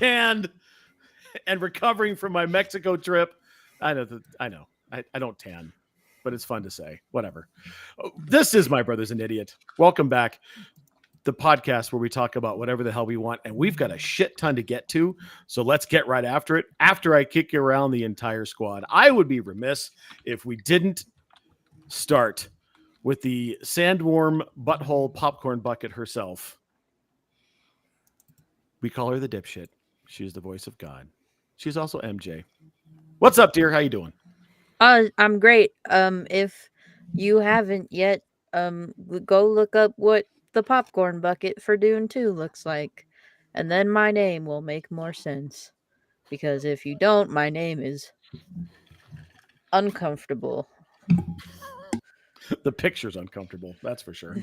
tanned and recovering from my Mexico trip. I know. I don't tan, but it's fun to say. Whatever. This is My Brother's an Idiot. Welcome back. The podcast where we talk about whatever the hell we want, and we've got a shit ton to get to, so let's get right after it. After I kick you around the entire squad, I would be remiss if we didn't start with the sandworm butthole popcorn bucket herself. We call her the dipshit. She's the voice of God. She's also MJ. What's up, dear? How you doing? I'm great. If you haven't yet, go look up what the popcorn bucket for Dune 2 looks like. And then my name will make more sense. Because if you don't, my name is uncomfortable. The picture's uncomfortable, that's for sure.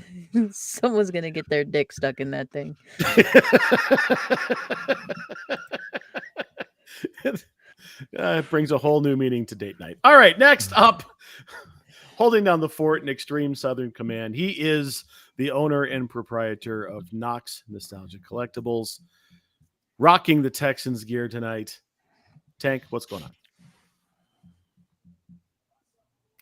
Someone's gonna get their dick stuck in that thing. It brings a whole new meaning to date night. All right, next up, holding down the fort in Extreme Southern Command, he is the owner and proprietor of Knox Nostalgic Collectibles, rocking the Texans gear tonight. Tank, what's going on?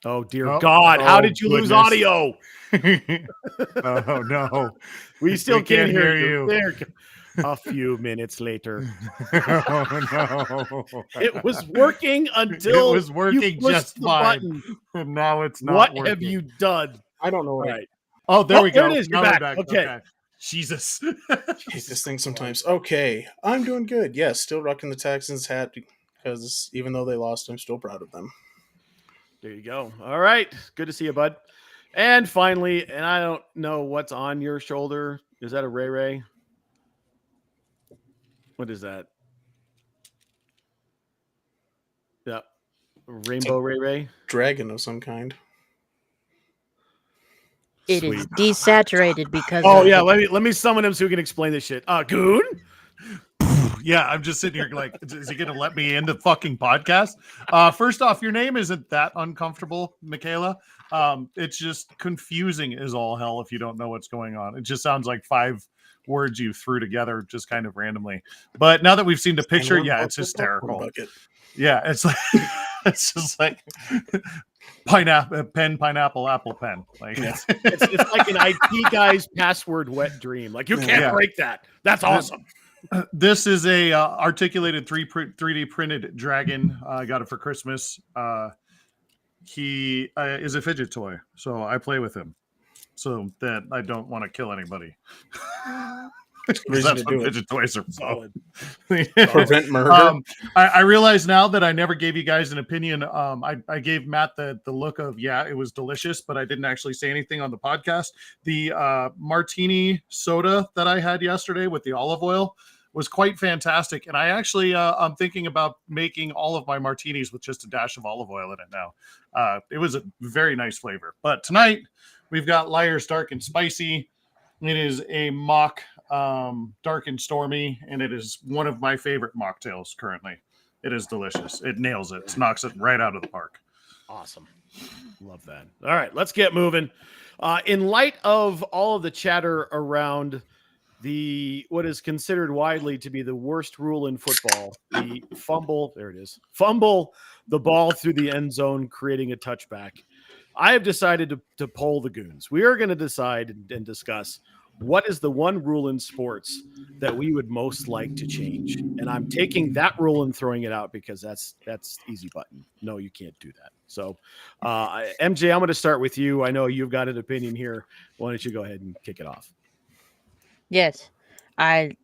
Oh, dear God. How did you lose audio? Oh, no. We still can't hear you. There. A few minutes later. Oh, no. It was working until it was working just fine. And now it's not What working. have you done? I don't know. All right. Oh, there we go. There it is. You're back. Okay. Jesus. I hate this thing sometimes. Okay, I'm doing good. Yes, still rocking the Texans hat because even though they lost, I'm still proud of them. There you go. All right. Good to see you, bud. And finally, and I don't know what's on your shoulder. Is that a Ray Ray? What is that? Yeah. Rainbow Ray Ray? Dragon of some kind. It Sweet. is desaturated because Oh, of yeah. Let me summon him so we can explain this shit. Goon? Yeah, I'm just sitting here like, is he going to let me into the fucking podcast? First off, your name isn't that uncomfortable, Michaela. It's just confusing as all hell if you don't know what's going on. It just sounds like 5 words you threw together just kind of randomly. But now that we've seen the picture, yeah, it's hysterical. Yeah, it's like it's just like pineapple pen, pineapple, apple pen. Like it's like an IT guy's password wet dream. Like you can't break that. That's awesome. This is a articulated 3D printed dragon. I got it for Christmas. He is a fidget toy, so I play with him, so that I don't want to kill anybody. That's what fidget toys are for. Prevent murder. I realize now that I never gave you guys an opinion. I gave Matt the look of, yeah, it was delicious, but I didn't actually say anything on the podcast. The martini soda that I had yesterday with the olive oil was quite fantastic. And I actually, I'm thinking about making all of my martinis with just a dash of olive oil in it now. It was a very nice flavor. But tonight, we've got Liar's Dark and Spicy. It is a mock dark and stormy, and it is one of my favorite mocktails currently. It is delicious. It nails it. It knocks it right out of the park. Awesome. Love that. All right, let's get moving. In light of all of the chatter around what is considered widely to be the worst rule in football, the fumble, there it is, fumble the ball through the end zone, creating a touchback, I have decided to poll the goons. We are going to decide and discuss what is the one rule in sports that we would most like to change. And I'm taking that rule and throwing it out because that's easy button. No, you can't do that. So, MJ, I'm going to start with you. I know you've got an opinion here. Why don't you go ahead and kick it off? Yes, I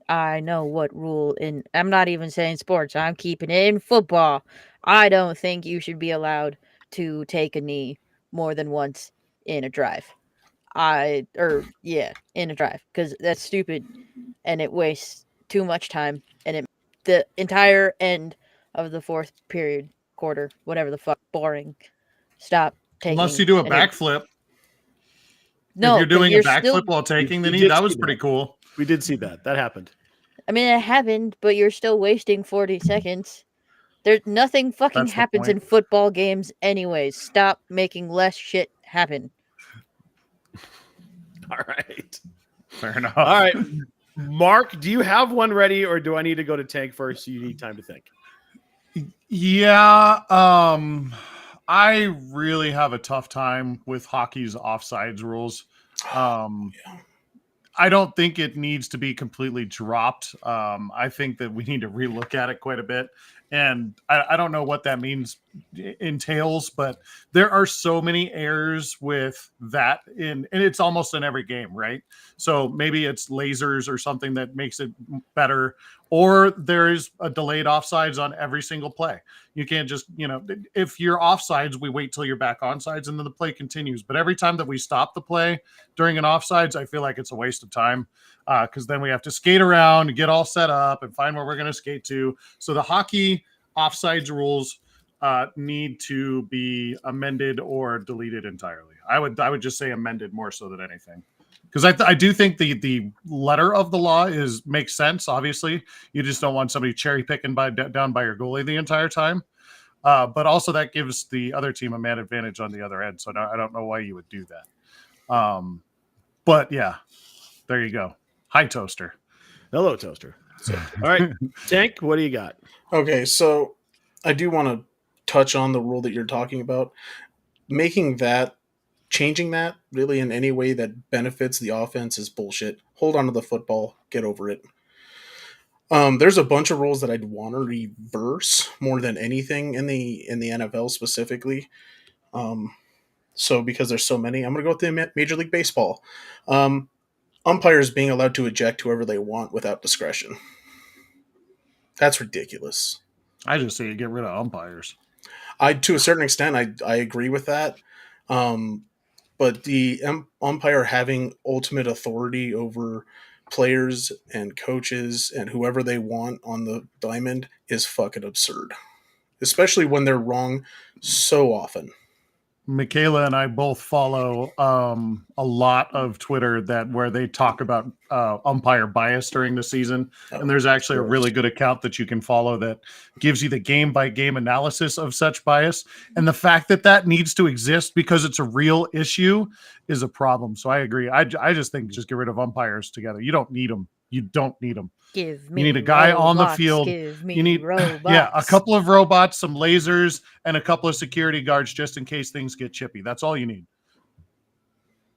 know what rule in. I'm not even saying sports. I'm keeping it in football. I don't think you should be allowed to take a knee more than once in a drive. In a drive, because that's stupid and it wastes too much time, and the entire end of the fourth period, quarter, whatever the fuck, boring. Stop taking. Unless you do a backflip. No, if you're doing a backflip while taking the knee, that was pretty cool. We did see that. That happened. I mean, it happened, but you're still wasting 40 seconds. There's nothing fucking happens in football games anyways. Stop making less shit happen. All right. Fair enough. All right. Mark, do you have one ready, or do I need to go to Tank first? So you need time to think. Yeah, I really have a tough time with hockey's offsides rules. I don't think it needs to be completely dropped. I think that we need to relook at it quite a bit. And I don't know what that means entails, but there are so many errors with that and it's almost in every game, right? So maybe it's lasers or something that makes it better, or there's a delayed offsides on every single play. You can't just, if you're offsides, we wait till you're back onsides and then the play continues. But every time that we stop the play during an offsides, I feel like it's a waste of time because then we have to skate around and get all set up and find where we're going to skate to. So the hockey offsides rules need to be amended or deleted entirely. I would just say amended more so than anything. Because I do think the letter of the law makes sense. Obviously, you just don't want somebody cherry picking down by your goalie the entire time. But also that gives the other team a man advantage on the other end. So I don't know why you would do that. But yeah, there you go. Hi, Toaster. Hello, Toaster. So, all right, Tank, what do you got? Okay, so I do want to touch on the rule that you're talking about. Changing that really in any way that benefits the offense is bullshit. Hold on to the football. Get over it. There's a bunch of rules that I'd want to reverse more than anything in the NFL specifically. So because there's so many, I'm going to go with the Major League Baseball. Umpires being allowed to eject whoever they want without discretion. That's ridiculous. I just say you get rid of umpires. To a certain extent, I agree with that. But the umpire having ultimate authority over players and coaches and whoever they want on the diamond is fucking absurd. Especially when they're wrong so often. Michaela and I both follow a lot of Twitter where they talk about umpire bias during the season. And there's actually a really good account that you can follow that gives you the game by game analysis of such bias. And the fact that needs to exist because it's a real issue is a problem. So I agree. I just think just get rid of umpires together. You don't need them. You don't need them. You need a guy on the field. You need robots. Yeah, a couple of robots, some lasers, and a couple of security guards just in case things get chippy. That's all you need.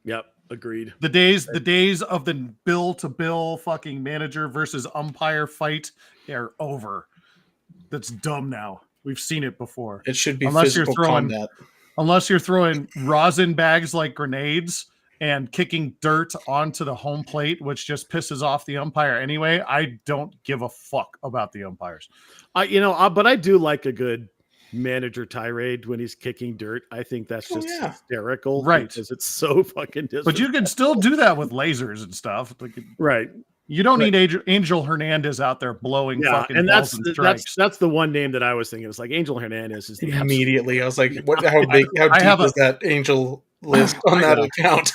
Yep, agreed. The days of the bill to bill fucking manager versus umpire fight are over. That's dumb now. We've seen it before. It should be physical combat. Unless you're throwing rosin bags like grenades and kicking dirt onto the home plate, which just pisses off the umpire anyway. I don't give a fuck about the umpires. But I do like a good manager tirade when he's kicking dirt. I think that's just hysterical, right? Because it's so fucking disrespectful. But you can still do that with lasers and stuff, right? You don't need Angel Hernandez out there blowing fucking balls and strikes. That's the one name that I was thinking. It's like Angel Hernandez is the immediately. I was like, how deep is that Angel list on that account?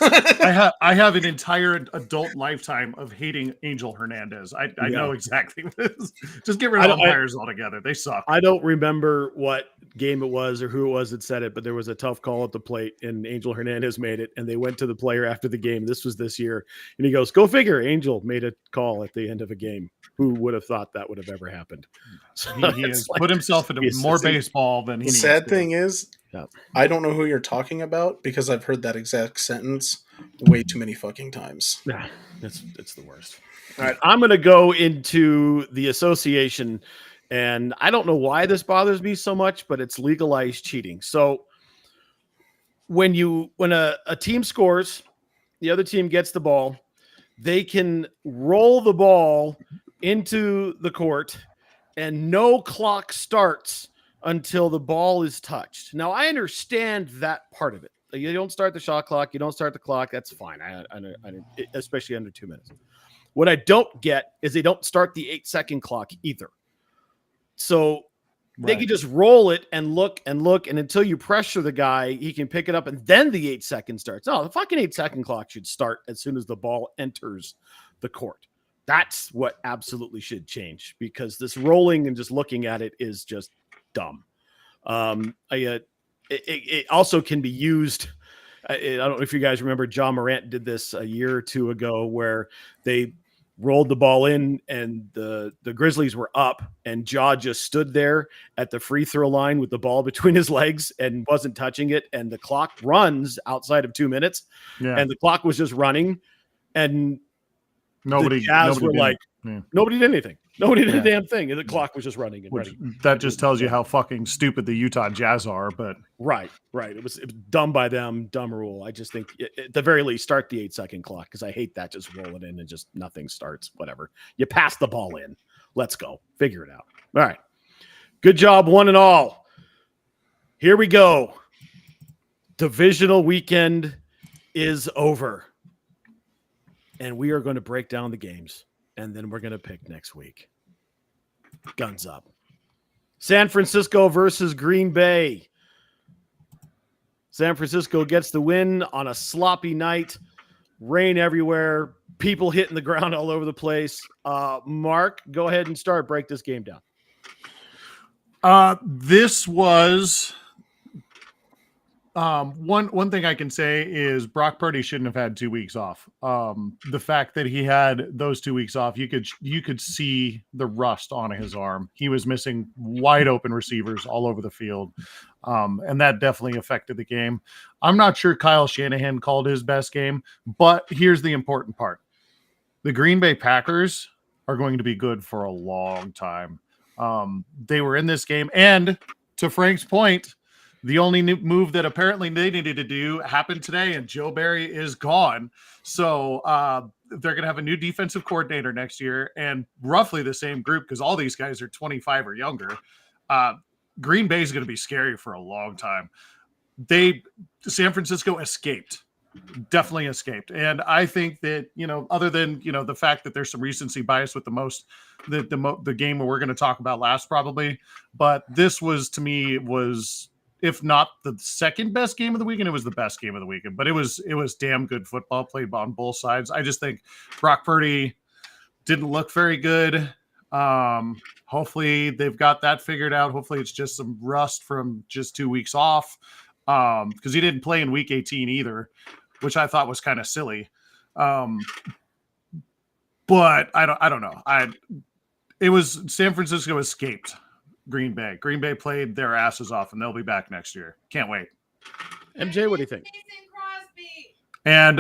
I have an entire adult lifetime of hating Angel Hernandez. I know exactly this. Just get rid of umpires altogether. They suck. I don't remember what game it was or who it was that said it, but there was a tough call at the plate and Angel Hernandez made it, and they went to the player after the game. This was this year, and he goes, "Go figure, Angel made a call at the end of a game. Who would have thought that would have ever happened?" So he has put himself into more baseball than he needs. The sad thing is, I don't know who you're talking about because I've heard that exact sentence way too many fucking times. Yeah, it's the worst. All right, I'm going to go into the association, and I don't know why this bothers me so much, but it's legalized cheating. So when a team scores, the other team gets the ball, they can roll the ball into the court, and no clock starts until the ball is touched. Now, I understand that part of it. You don't start the shot clock. You don't start the clock. That's fine. I especially under 2 minutes. What I don't get is they don't start the 8-second clock either. So they can just roll it and look, and until you pressure the guy, he can pick it up, and then the 8 seconds starts. No, the fucking 8-second clock should start as soon as the ball enters the court. That's what absolutely should change, because this rolling and just looking at it is just dumb. It also can be used. I don't know if you guys remember, John Morant did this a year or two ago, where they rolled the ball in, and the Grizzlies were up, and Ja just stood there at the free throw line with the ball between his legs and wasn't touching it. And the clock runs outside of 2 minutes, and the clock was just running, and the Jazz were like, nobody did anything. Nobody did a damn thing, and the clock was just running and running. That just tells you how fucking stupid the Utah Jazz are. But right. It was dumb by them, dumb rule. I just think at the very least start the 8-second clock, because I hate that just rolling in and just nothing starts. Whatever. You pass the ball in. Let's go. Figure it out. All right. Good job, one and all. Here we go. Divisional weekend is over, and we are going to break down the games. And then we're going to pick next week. Guns up. San Francisco versus Green Bay. San Francisco gets the win on a sloppy night. Rain everywhere. People hitting the ground all over the place. Mark, go ahead and start. Break this game down. This was one thing I can say is Brock Purdy shouldn't have had 2 weeks off. The fact that he had those 2 weeks off, you could see the rust on his arm. He was missing wide open receivers all over the field. And that definitely affected the game. I'm not sure Kyle Shanahan called his best game, but here's the important part. The Green Bay Packers are going to be good for a long time. They were in this game, and to Frank's point, the only move that apparently they needed to do happened today, and Joe Barry is gone. So they're going to have a new defensive coordinator next year, and roughly the same group, because all these guys are 25 or younger. Green Bay is going to be scary for a long time. San Francisco escaped. Definitely escaped. And I think that, other than, the fact that there's some recency bias with the game we're going to talk about last probably, but this was, to me, if not the second best game of the weekend, it was the best game of the weekend. But it was damn good football played on both sides. I just think Brock Purdy didn't look very good. Hopefully they've got that figured out. Hopefully it's just some rust from just 2 weeks off, because he didn't play in week 18 either, which I thought was kind of silly. But I don't know. It was San Francisco escaped Green Bay. Green Bay played their asses off, and they'll be back next year. Can't wait. MJ, what do you think? And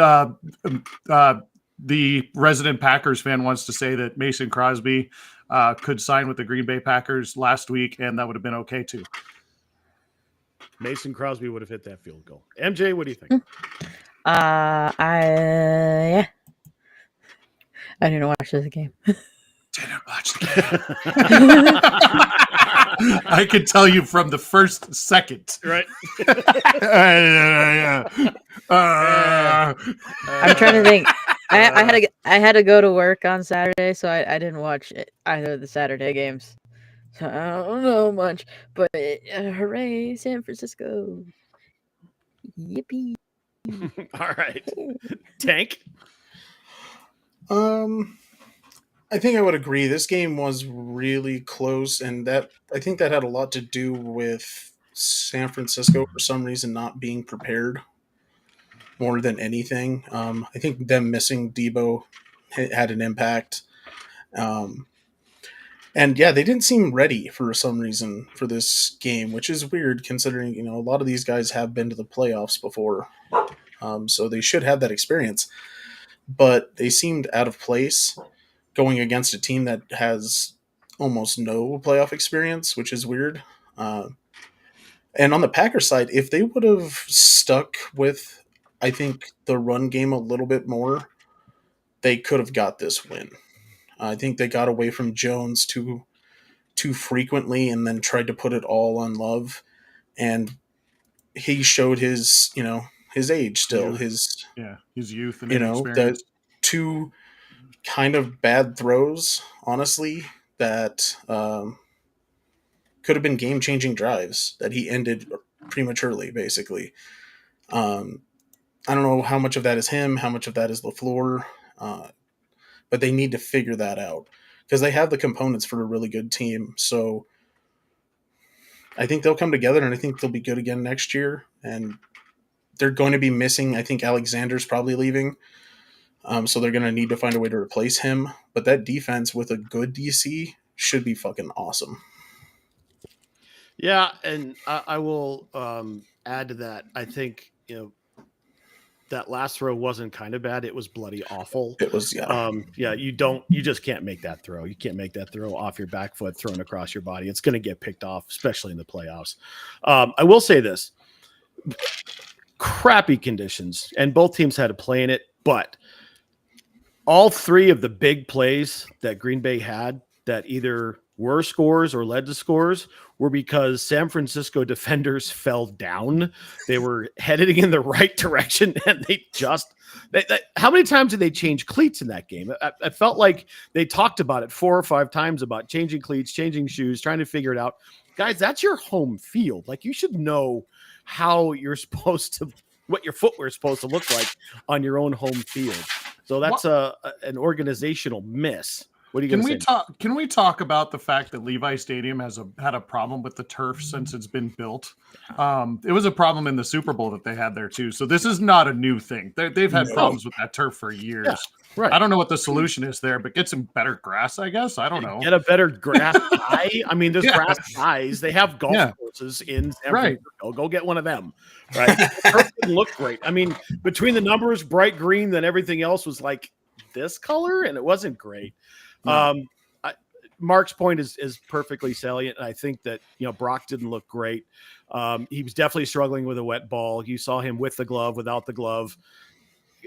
the resident Packers fan wants to say that Mason Crosby could sign with the Green Bay Packers last week, and that would have been okay too. Mason Crosby would have hit that field goal. MJ, what do you think? I didn't watch this game. Didn't watch the game. I could tell you from the first second. Right. I'm trying to think. I had to go to work on Saturday, so I didn't watch either of the Saturday games. So I don't know much, but hooray, San Francisco. Yippee. All right. Tank? I think I would agree. This game was really close, and I think that had a lot to do with San Francisco for some reason not being prepared more than anything. I think them missing Debo had an impact. And yeah, they didn't seem ready for some reason for this game, which is weird considering, a lot of these guys have been to the playoffs before. So they should have that experience. But they seemed out of place going against a team that has almost no playoff experience, which is weird. And on the Packers side, if they would have stuck with, I think, the run game a little bit more, they could have got this win. I think they got away from Jones too frequently and then tried to put it all on Love. And he showed his, his age still, his youth and the two kind of bad throws, honestly, that could have been game-changing drives that he ended prematurely, basically. I don't know how much of that is him, how much of that is LaFleur, but they need to figure that out because they have the components for a really good team. So I think they'll come together, and I think they'll be good again next year. And they're going to be missing, I think Alexander's probably leaving. So they're going to need to find a way to replace him. But that defense with a good DC should be fucking awesome. Yeah, and I will add to that. I think that last throw wasn't kind of bad; it was bloody awful. It was, yeah. You just can't make that throw. You can't make that throw off your back foot, thrown across your body. It's going to get picked off, especially in the playoffs. I will say this: crappy conditions, and both teams had to play in it, but all three of the big plays that Green Bay had that either were scores or led to scores were because San Francisco defenders fell down. They were heading in the right direction, and how many times did they change cleats in that game? I felt like they talked about it 4 or 5 times about changing cleats, changing shoes, trying to figure it out. Guys, that's your home field. Like, you should know how you're supposed to, what your footwear is supposed to look like on your own home field. So that's an organizational miss. What are you going to say? Can we talk about the fact that Levi Stadium had a problem with the turf since it's been built? It was a problem in the Super Bowl that they had there too. So this is not a new thing. They've had problems with that turf for years. Yeah, right. I don't know what the solution is there, but get some better grass, I guess. I don't know. Get a better grass tie. I mean, there's grass ties. They have golf courses in San Francisco. Go get one of them. Right. Turf didn't look great. I mean, between the numbers, bright green, then everything else was like this color, and it wasn't great. No. Mark's point is perfectly salient. And I think that, Brock didn't look great. He was definitely struggling with a wet ball. You saw him with the glove, without the glove,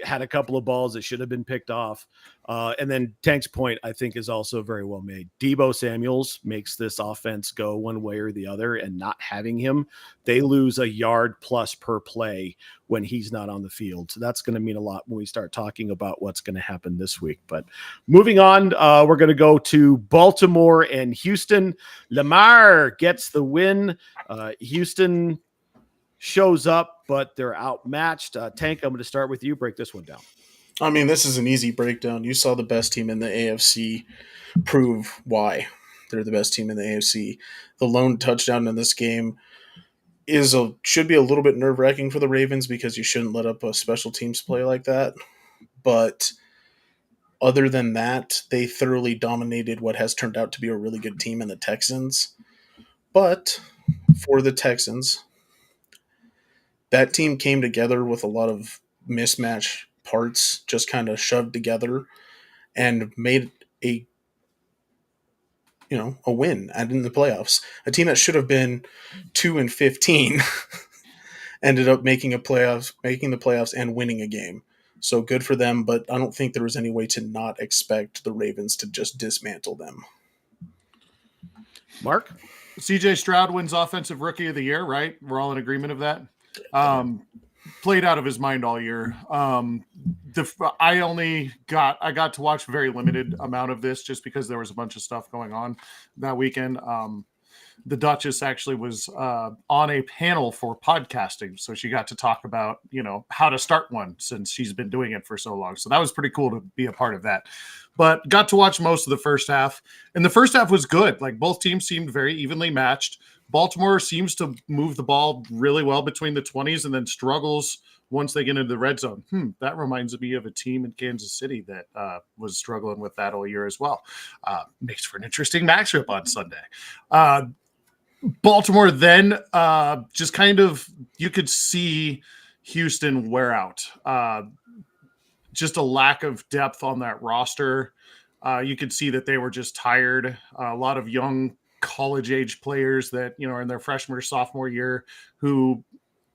had a couple of balls that should have been picked off. And then Tank's point, I think, is also very well made. Deebo Samuels makes this offense go one way or the other, and not having him, they lose a yard plus per play when he's not on the field. So that's going to mean a lot when we start talking about what's going to happen this week. But moving on, we're going to go to Baltimore and Houston. Lamar gets the win. Houston shows up, but they're outmatched. Tank, I'm going to start with you. Break this one down. I mean, this is an easy breakdown. You saw the best team in the AFC prove why they're the best team in the AFC. The lone touchdown in this game should be a little bit nerve-wracking for the Ravens because you shouldn't let up a special teams play like that. But other than that, they thoroughly dominated what has turned out to be a really good team in the Texans. But for the Texans, that team came together with a lot of mismatch parts just kind of shoved together and made a win in the playoffs. A team that should have been 2-15 ended up making the playoffs and winning a game. So good for them, but I don't think there was any way to not expect the Ravens to just dismantle them. Mark? CJ Stroud wins Offensive Rookie of the Year, right? We're all in agreement of that. Played out of his mind all year. I got to watch a very limited amount of this just because there was a bunch of stuff going on that weekend. The Duchess actually was on a panel for podcasting, so she got to talk about how to start one since she's been doing it for so long. So that was pretty cool to be a part of that. But got to watch most of the first half, and the first half was good. Like, both teams seemed very evenly matched. Baltimore seems to move the ball really well between the 20s and then struggles once they get into the red zone. That reminds me of a team in Kansas City that was struggling with that all year as well. Makes for an interesting matchup on Sunday. Baltimore then just kind of, you could see Houston wear out. Just a lack of depth on that roster. You could see that they were just tired. A lot of young college-age players that, are in their freshman or sophomore year who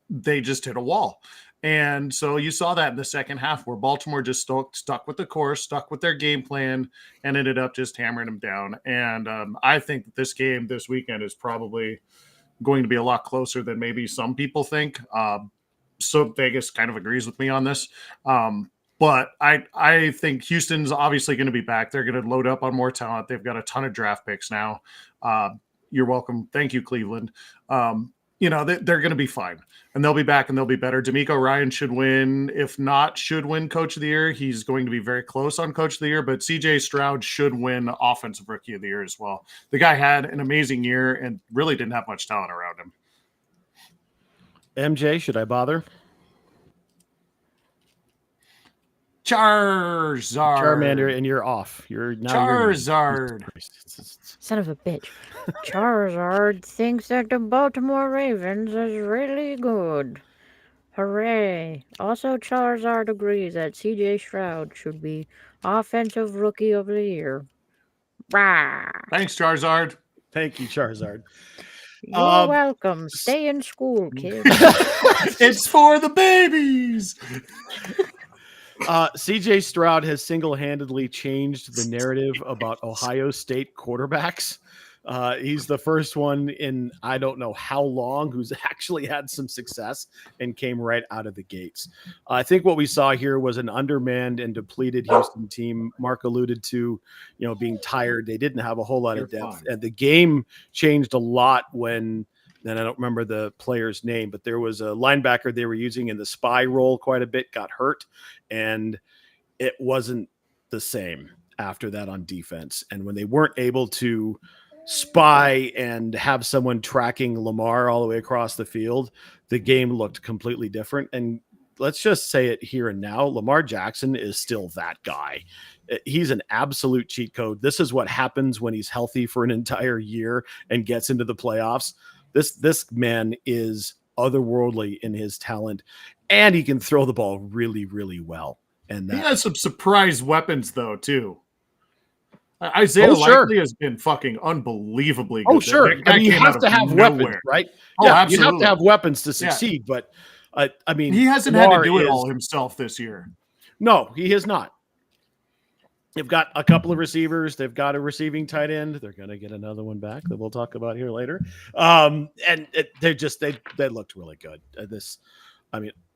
they just hit a wall. And so you saw that in the second half where Baltimore just stuck with the course, stuck with their game plan, and ended up just hammering them down. And I think that this game this weekend is probably going to be a lot closer than maybe some people think. So Vegas kind of agrees with me on this. But I think Houston's obviously going to be back. They're going to load up on more talent. They've got a ton of draft picks now. You're welcome. Thank you, Cleveland. They're going to be fine. And they'll be back and they'll be better. D'Amico Ryan should win. If not, should win Coach of the Year. He's going to be very close on Coach of the Year. But CJ Stroud should win Offensive Rookie of the Year as well. The guy had an amazing year and really didn't have much talent around him. MJ, should I bother? Charizard. Charmander, and you're off. You're now. Charizard. Son of a bitch. Charizard thinks that the Baltimore Ravens is really good. Hooray. Also, Charizard agrees that CJ Stroud should be Offensive Rookie of the Year. Rah. Thanks, Charizard. Thank you, Charizard. You're welcome. Stay in school, kid. It's for the babies. CJ Stroud has single-handedly changed the narrative about Ohio State quarterbacks. He's the first one in I don't know how long who's actually had some success and came right out of the gates. I think what we saw here was an undermanned and depleted Houston team. Mark alluded to, being tired. They didn't have a whole lot of depth, and the game changed a lot when. And I don't remember the player's name, but there was a linebacker they were using in the spy role quite a bit, got hurt, and it wasn't the same after that on defense. And when they weren't able to spy and have someone tracking Lamar all the way across the field, the game looked completely different. And let's just say it here and now, Lamar Jackson is still that guy. He's an absolute cheat code. This is what happens when he's healthy for an entire year and gets into the playoffs. This man is otherworldly in his talent, and he can throw the ball really, really well. And he has some surprise weapons, though, too. Isaiah Likely has been fucking unbelievably good. Oh, sure. You have to have weapons, right? Absolutely. You have to have weapons to succeed, but I mean, he hasn't had to do it all himself this year. No, he has not. They've got a couple of receivers. They've got a receiving tight end. They're going to get another one back that we'll talk about here later. And they looked really good.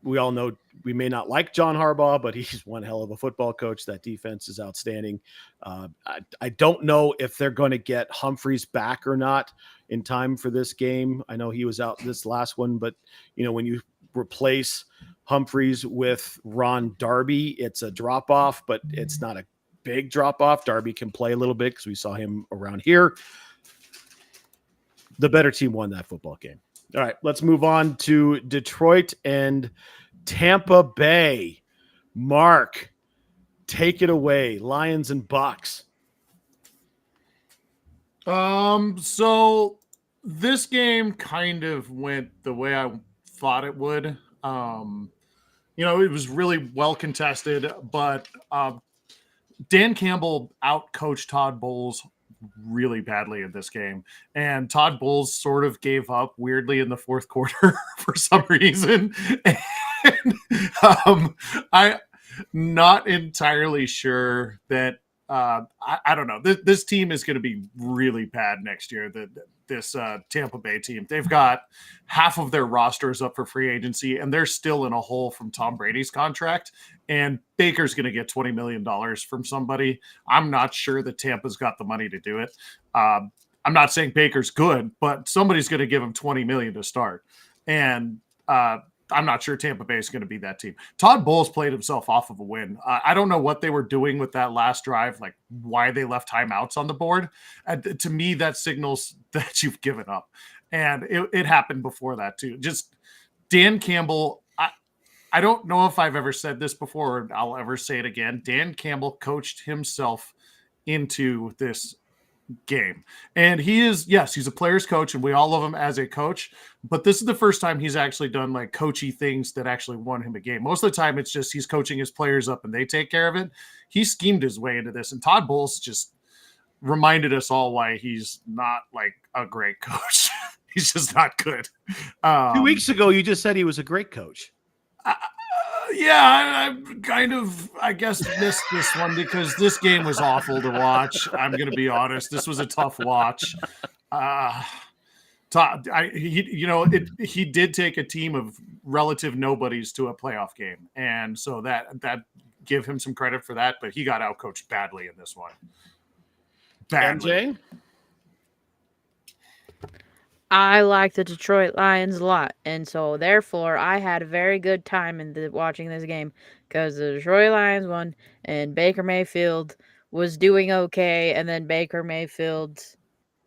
We all know we may not like John Harbaugh, but he's one hell of a football coach. That defense is outstanding. I don't know if they're going to get Humphreys back or not in time for this game. I know he was out this last one, but when you replace Humphreys with Ron Darby, it's a drop off, but it's not a big drop off. Darby can play a little bit because we saw him around here. The better team won that football game. All right, let's move on to Detroit and Tampa Bay. Mark, take it away. Lions and Bucks. So this game kind of went the way I thought it would. It was really well contested, but Dan Campbell outcoached Todd Bowles really badly in this game. And Todd Bowles sort of gave up weirdly in the fourth quarter for some reason. And I'm not entirely sure that I don't know. This team is going to be really bad next year. This Tampa Bay team. They've got half of their rosters up for free agency, and they're still in a hole from Tom Brady's contract. And Baker's going to get $20 million from somebody. I'm not sure that Tampa's got the money to do it. I'm not saying Baker's good, but somebody's going to give him $20 million to start. And I'm not sure Tampa Bay is going to be that team. Todd Bowles played himself off of a win. I don't know what they were doing with that last drive, like why they left timeouts on the board. To me, that signals that you've given up. And it happened before that too. Just Dan Campbell, I don't know if I've ever said this before or I'll ever say it again. Dan Campbell coached himself into this game. And he's a player's coach and we all love him as a coach, but this is the first time he's actually done like coachy things that actually won him a game. Most of the time it's just he's coaching his players up and they take care of it. He schemed his way into this, and Todd Bowles just reminded us all why he's not like a great coach. He's just not good. 2 weeks ago you just said he was a great coach. Yeah, I kind of, I guess, missed this one because this game was awful to watch. I'm going to be honest. This was a tough watch. He did take a team of relative nobodies to a playoff game. And so that give him some credit for that, but he got outcoached badly in this one. Badly. MJ? I like the Detroit Lions a lot, and so therefore I had a very good time watching this game because the Detroit Lions won, and Baker Mayfield was doing okay, and then Baker Mayfield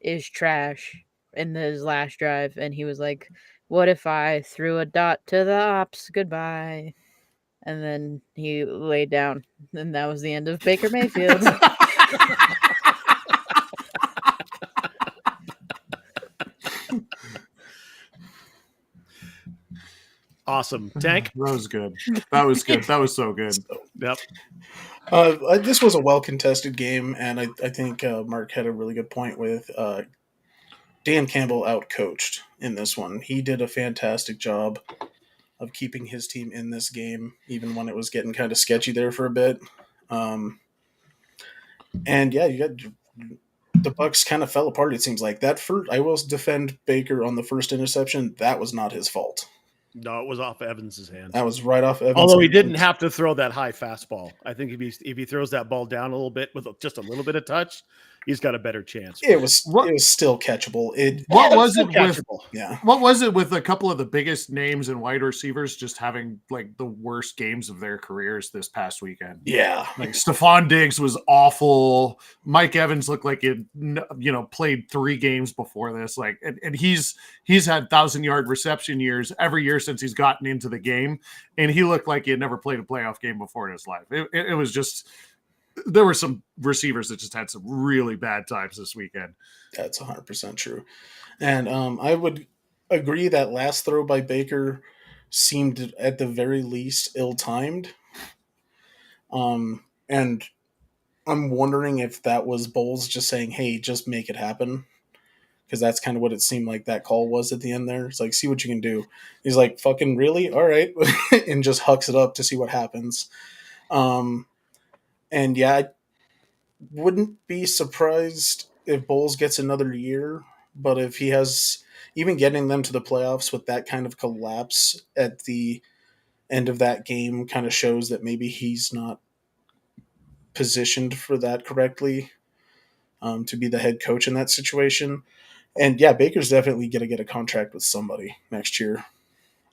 is trash in his last drive, and he was like, "What if I threw a dot to the ops? Goodbye." and then he laid down, and that was the end of Baker Mayfield. Awesome. Tank? That was good. That was good. That was so good. Yep. This was a well contested game, and I think Mark had a really good point with Dan Campbell outcoached in this one. He did a fantastic job of keeping his team in this game, even when it was getting kind of sketchy there for a bit. And yeah, you got the Bucks kind of fell apart. It seems like that. First, I will defend Baker on the first interception. That was not his fault. No, it was off Evans's hands. That was right off Evans. Although he didn't have to throw that high fastball. I think if he throws that ball down a little bit with just a little bit of touch, he's got a better chance. It was still catchable. What was it with? Yeah. What was it with a couple of the biggest names and wide receivers just having like the worst games of their careers this past weekend? Yeah. Like Stephon Diggs was awful. Mike Evans looked like he played 3 games before this. Like, and he's had 1,000-yard reception years every year since he's gotten into the game, and he looked like he had never played a playoff game before in his life. It was just. There were some receivers that just had some really bad times this weekend. That's 100% true. And I would agree that last throw by Baker seemed at the very least ill-timed. And I'm wondering if that was Bowles just saying, hey, just make it happen. Because that's kind of what it seemed like that call was at the end there. It's like, see what you can do. He's like, fucking really? All right. And just hucks it up to see what happens. And yeah, I wouldn't be surprised if Bowles gets another year, but if he has even getting them to the playoffs with that kind of collapse at the end of that game kind of shows that maybe he's not positioned for that correctly to be the head coach in that situation. And yeah, Baker's definitely going to get a contract with somebody next year.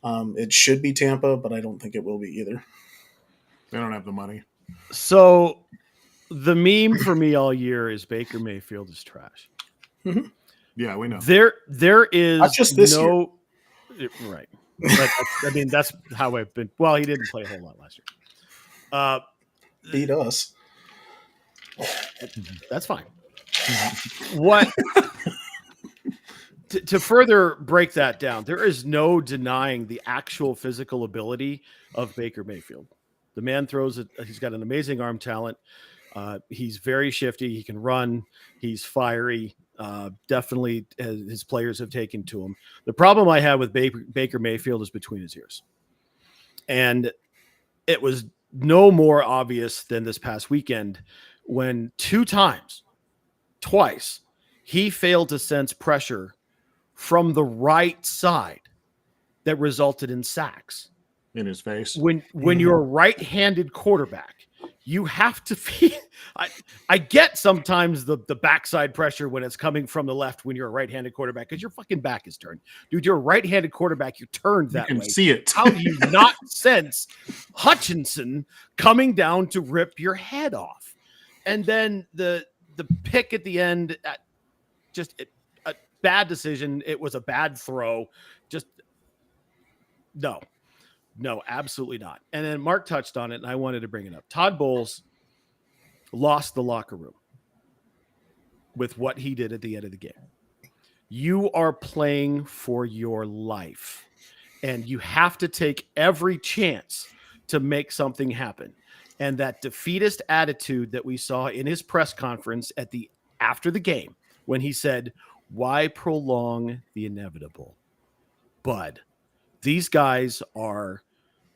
It should be Tampa, but I don't think it will be either. They don't have the money. So the meme for me all year is Baker Mayfield is trash. Mm-hmm. Yeah, we know. There is not just this year. Right. But, I mean, that's how I've been. Well, he didn't play a whole lot last year. Beat us. That's fine. What to further break that down, there is no denying the actual physical ability of Baker Mayfield. The man throws it. He's got an amazing arm talent. He's very shifty. He can run. He's fiery. Definitely his players have taken to him. The problem I have with Baker Mayfield is between his ears. And it was no more obvious than this past weekend when twice, he failed to sense pressure from the right side that resulted in sacks. In his face. When you're a right-handed quarterback, you have to be. I get sometimes the backside pressure when it's coming from the left when you're a right-handed quarterback because your fucking back is turned. Dude, you're a right-handed quarterback. You're turned that way. You can see it. How do you not sense Hutchinson coming down to rip your head off? And then the pick at the end, just a bad decision. It was a bad throw. Just no, absolutely not. And then Mark touched on it, and I wanted to bring it up. Todd Bowles lost the locker room with what he did at the end of the game. You are playing for your life, and you have to take every chance to make something happen. And that defeatist attitude that we saw in his press conference after the game, when he said, "Why prolong the inevitable, bud? These guys are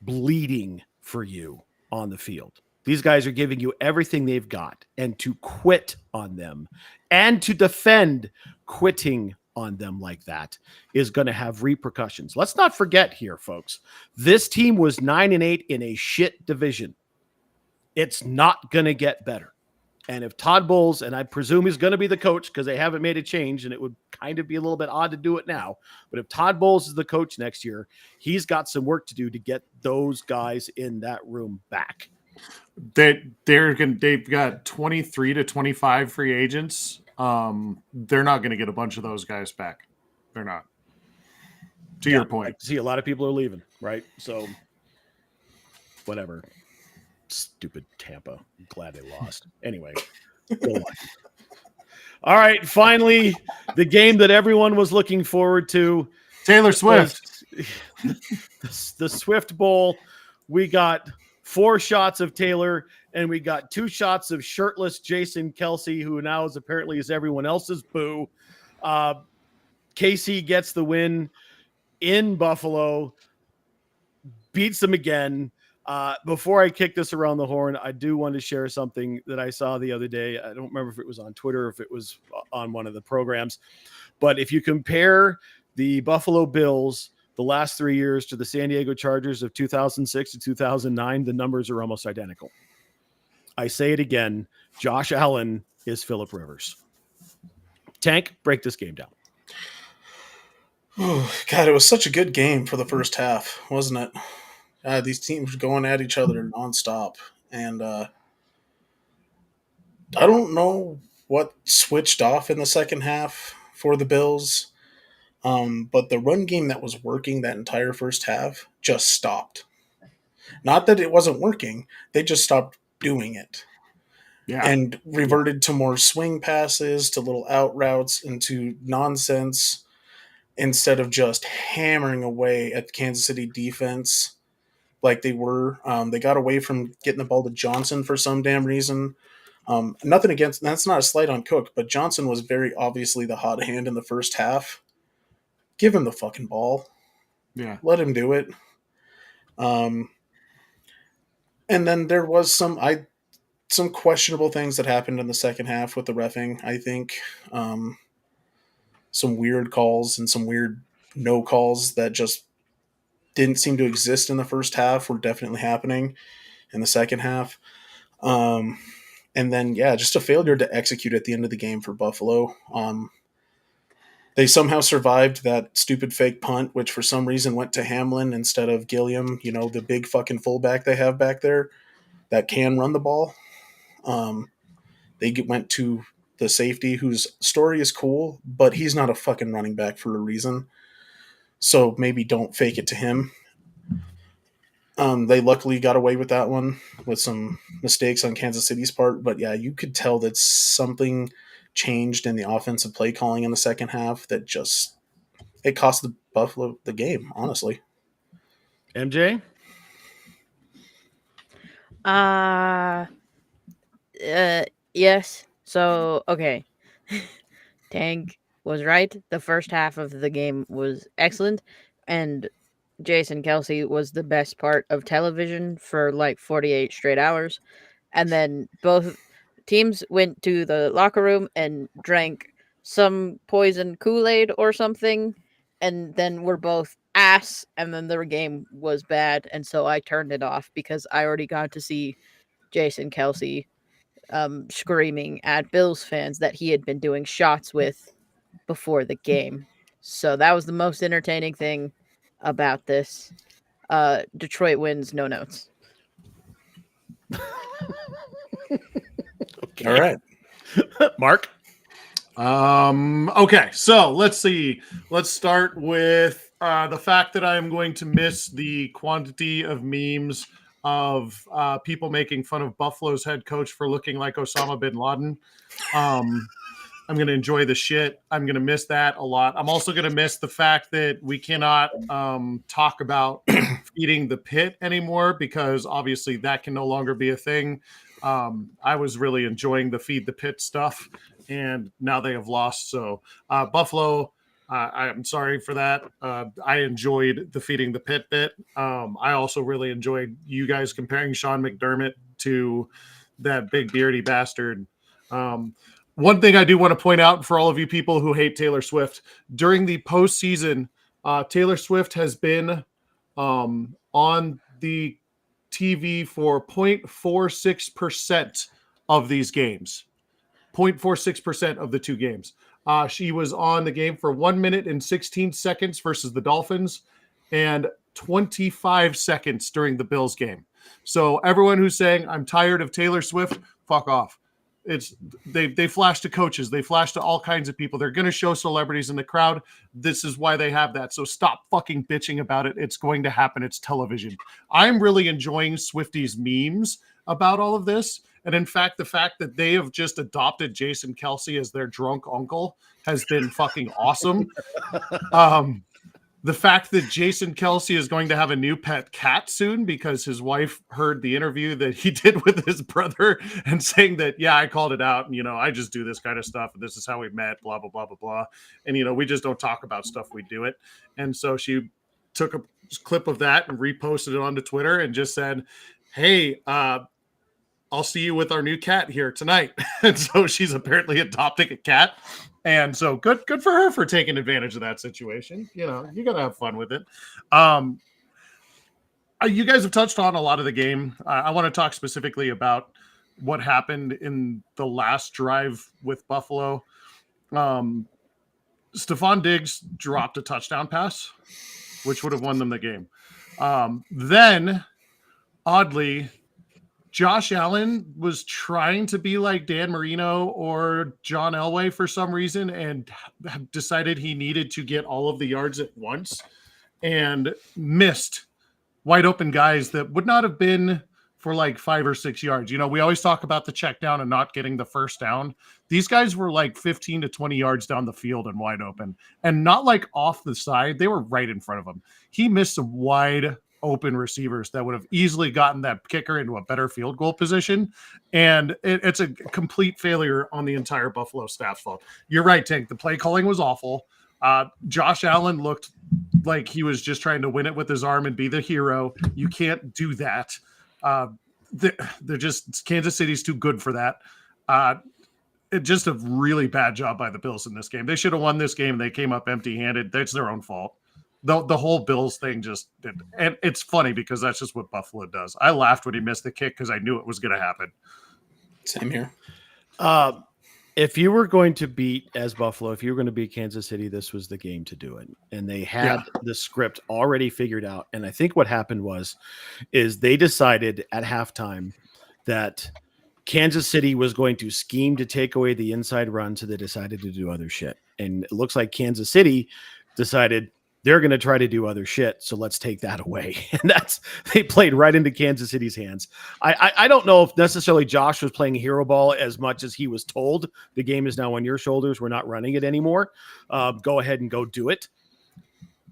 bleeding for you on the field. These guys are giving you everything they've got, and to quit on them and to defend quitting on them like that is going to have repercussions." Let's not forget here, folks. This team was 9-8 in a shit division. It's not going to get better. And if Todd Bowles, and I presume he's going to be the coach because they haven't made a change, and it would kind of be a little bit odd to do it now. But if Todd Bowles is the coach next year, he's got some work to do to get those guys in that room back. They've got 23 to 25 free agents. They're not going to get a bunch of those guys back. They're not. To your point. See, a lot of people are leaving, right? So whatever. Stupid Tampa. I'm glad they lost. Anyway, go on. All right, finally, the game that everyone was looking forward to. Taylor Swift. The Swift Bowl. We got 4 shots of Taylor, and we got 2 shots of shirtless Jason Kelsey, who now is apparently everyone else's boo. KC gets the win in Buffalo, beats them again. Before I kick this around the horn, I do want to share something that I saw the other day. I don't remember if it was on Twitter or if it was on one of the programs. But if you compare the Buffalo Bills the last 3 years to the San Diego Chargers of 2006 to 2009, the numbers are almost identical. I say it again. Josh Allen is Phillip Rivers. Tank, break this game down. Oh, God, it was such a good game for the first half, wasn't it? These teams were going at each other nonstop. And I don't know what switched off in the second half for the Bills. But the run game that was working that entire first half just stopped. Not that it wasn't working, they just stopped doing it. Yeah. And reverted to more swing passes, to little out routes, and to nonsense instead of just hammering away at the Kansas City defense like they were. They got away from getting the ball to Johnson for some damn reason. Nothing against, that's not a slight on Cook, but Johnson was very obviously the hot hand in the first half. Give him the fucking ball. Yeah. Let him do it. And then there was some questionable things that happened in the second half with the reffing, I think. Some weird calls and some weird no calls that just didn't seem to exist in the first half were definitely happening in the second half. And then, yeah, just a failure to execute at the end of the game for Buffalo. They somehow survived that stupid fake punt, which for some reason went to Hamlin instead of Gilliam, the big fucking fullback they have back there that can run the ball. They went to the safety whose story is cool, but he's not a fucking running back for a reason. So maybe don't fake it to him. They luckily got away with that one with some mistakes on Kansas City's part. But yeah, you could tell that something changed in the offensive play calling in the second half that just it cost the Buffalo the game, honestly. MJ? Yes. So, okay. Tank was right. The first half of the game was excellent, and Jason Kelsey was the best part of television for like 48 straight hours. And then both teams went to the locker room and drank some poison Kool-Aid or something, and then were both ass, and then their game was bad, and so I turned it off because I already got to see Jason Kelsey screaming at Bills fans that he had been doing shots with before the game. So that was the most entertaining thing about this. Detroit wins, no notes. Okay. All right. Mark? Okay, so let's see. Let's start with the fact that I'm going to miss the quantity of memes of people making fun of Buffalo's head coach for looking like Osama bin Laden. I'm going to enjoy the shit. I'm going to miss that a lot. I'm also going to miss the fact that we cannot talk about feeding the pit anymore because obviously that can no longer be a thing. I was really enjoying the feed the pit stuff, and now they have lost. So Buffalo, I'm sorry for that. I enjoyed the feeding the pit bit. I also really enjoyed you guys comparing Sean McDermott to that big beardy bastard. One thing I do want to point out for all of you people who hate Taylor Swift, during the postseason, Taylor Swift has been on the TV for 0.46% of these games. 0.46% of the 2 games. She was on the game for 1 minute and 16 seconds versus the Dolphins and 25 seconds during the Bills game. So everyone who's saying, I'm tired of Taylor Swift, fuck off. they flash to coaches, they flash to all kinds of people. They're going to show celebrities in the crowd. This is why they have that. So stop fucking bitching about it. It's going to happen. It's television. I'm really enjoying Swifties memes about all of this. And in fact, the fact that they have just adopted Jason Kelsey as their drunk uncle has been fucking awesome. The fact that Jason Kelsey is going to have a new pet cat soon because his wife heard the interview that he did with his brother and saying that, yeah, I called it out. And, I just do this kind of stuff. And this is how we met, blah, blah, blah, blah, blah. And, we just don't talk about stuff. We do it. And so she took a clip of that and reposted it onto Twitter and just said, hey, I'll see you with our new cat here tonight. And so she's apparently adopting a cat. And so good for her for taking advantage of that situation. You got to have fun with it. You guys have touched on a lot of the game. I want to talk specifically about what happened in the last drive with Buffalo. Stephon Diggs dropped a touchdown pass, which would have won them the game. Then, oddly, Josh Allen was trying to be like Dan Marino or John Elway for some reason and decided he needed to get all of the yards at once and missed wide open guys that would not have been for like 5 or 6 yards. We always talk about the check down and not getting the first down. These guys were like 15 to 20 yards down the field and wide open and not like off the side. They were right in front of him. He missed some wide open receivers that would have easily gotten that kicker into a better field goal position. And it's a complete failure on the entire Buffalo staff's fault. You're right, Tank. The play calling was awful. Josh Allen looked like he was just trying to win it with his arm and be the hero. You can't do that. They're just, Kansas City's too good for that. Just a really bad job by the Bills in this game. They should have won this game. They came up empty-handed. That's their own fault. The whole Bills thing just did. And it's funny because that's just what Buffalo does. I laughed when he missed the kick because I knew it was going to happen. Same here. If you were going to beat as Buffalo, if you were going to beat Kansas City, this was the game to do it. And they had the script already figured out. And I think what happened is they decided at halftime that Kansas City was going to scheme to take away the inside run. So they decided to do other shit. And it looks like Kansas City decided they're going to try to do other shit. So let's take that away. And they played right into Kansas City's hands. I don't know if necessarily Josh was playing hero ball as much as he was told. The game is now on your shoulders. We're not running it anymore. Go ahead and go do it.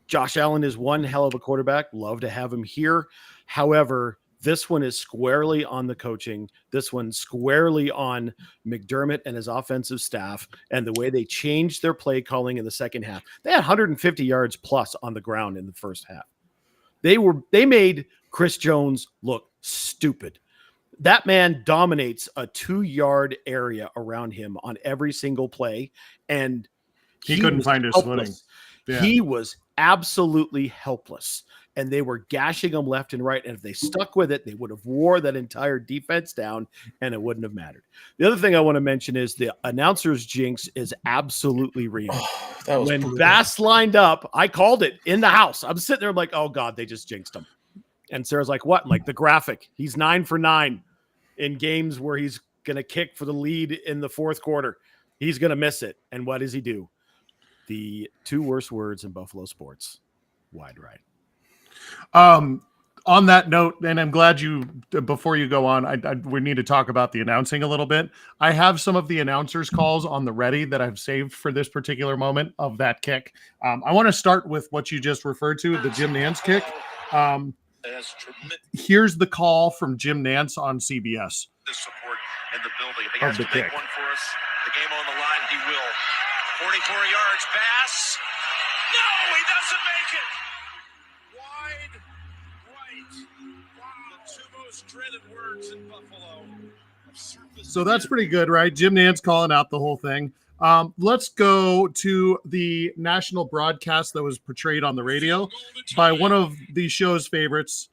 Josh Allen is one hell of a quarterback. Love to have him here. However, this one is squarely on the coaching. This one's squarely on McDermott and his offensive staff and the way they changed their play calling in the second half. They had 150 yards plus on the ground in the first half. They made Chris Jones look stupid. That man dominates a 2-yard area around him on every single play. And he couldn't find his footing. Yeah. He was absolutely helpless. And they were gashing them left and right. And if they stuck with it, they would have wore that entire defense down and it wouldn't have mattered. The other thing I want to mention is the announcer's jinx is absolutely real. When brutal. Bass lined up, I called it in the house. I'm sitting there like, oh God, they just jinxed him. And Sarah's like, what? I'm like the graphic. He's 9 for 9 in games where he's going to kick for the lead in the fourth quarter. He's going to miss it. And what does he do? The 2 worst words in Buffalo sports: wide right. On that note, and I'm glad before you go on, we need to talk about the announcing a little bit. I have some of the announcers' calls on the ready that I've saved for this particular moment of that kick. I want to start with what you just referred to, the Jim Nantz kick. Here's the call from Jim Nantz on CBS. The support in the building. If he has to make one for us, the game on the line, he will. 44 yards, Bass. No, he doesn't make it. Wide right. Wow, the 2 most dreaded words in Buffalo. So that's pretty good, right? Jim Nantz calling out the whole thing. Let's go to the national broadcast that was portrayed on the radio by one of the show's favorites.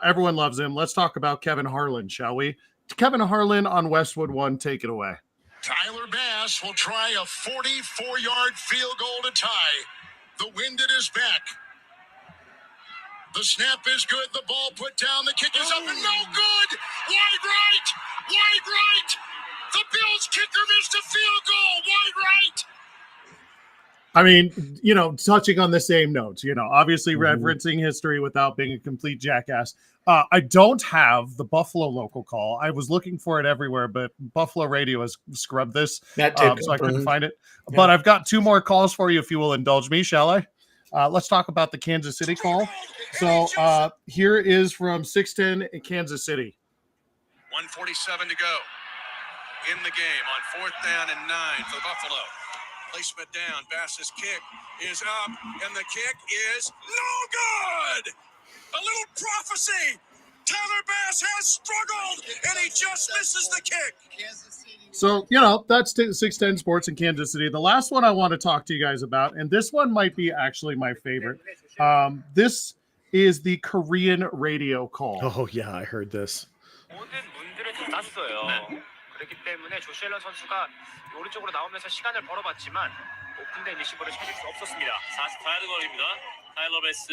Everyone loves him. Let's talk about Kevin Harlan, shall we? Kevin Harlan on Westwood One, take it away. Tyler Bass will try a 44-yard field goal to tie. The wind at his back. The snap is good. The ball put down. The kick is up and no good. Wide right. Wide right. The Bills kicker missed a field goal. Wide right. I mean, touching on the same notes, obviously referencing history without being a complete jackass. I don't have the Buffalo local call. I was looking for it everywhere, but Buffalo Radio has scrubbed this, That tape so I couldn't burned. find it. Yeah. But I've got 2 more calls for you if you will indulge me, shall I? Let's talk about the Kansas City call. So here is from 610 in Kansas City. 1:47 to go in the game on 4th down and 9 for Buffalo. Placement down. Bass's kick is up, and the kick is no good. A little prophecy. Tyler Bass has struggled, and he just misses the kick. So, that's 610 Sports in Kansas City. The last one I want to talk to you guys about, and this one might be actually my favorite. This is the Korean radio call. Oh yeah, I heard this. 모든 문들을 닫았어요. 그렇기 때문에 조시앨런 선수가 오른쪽으로 나오면서 시간을 벌어봤지만 오픈된 리시버를 찾을 수 없었습니다. 44야드 거리입니다. 타일러 베스.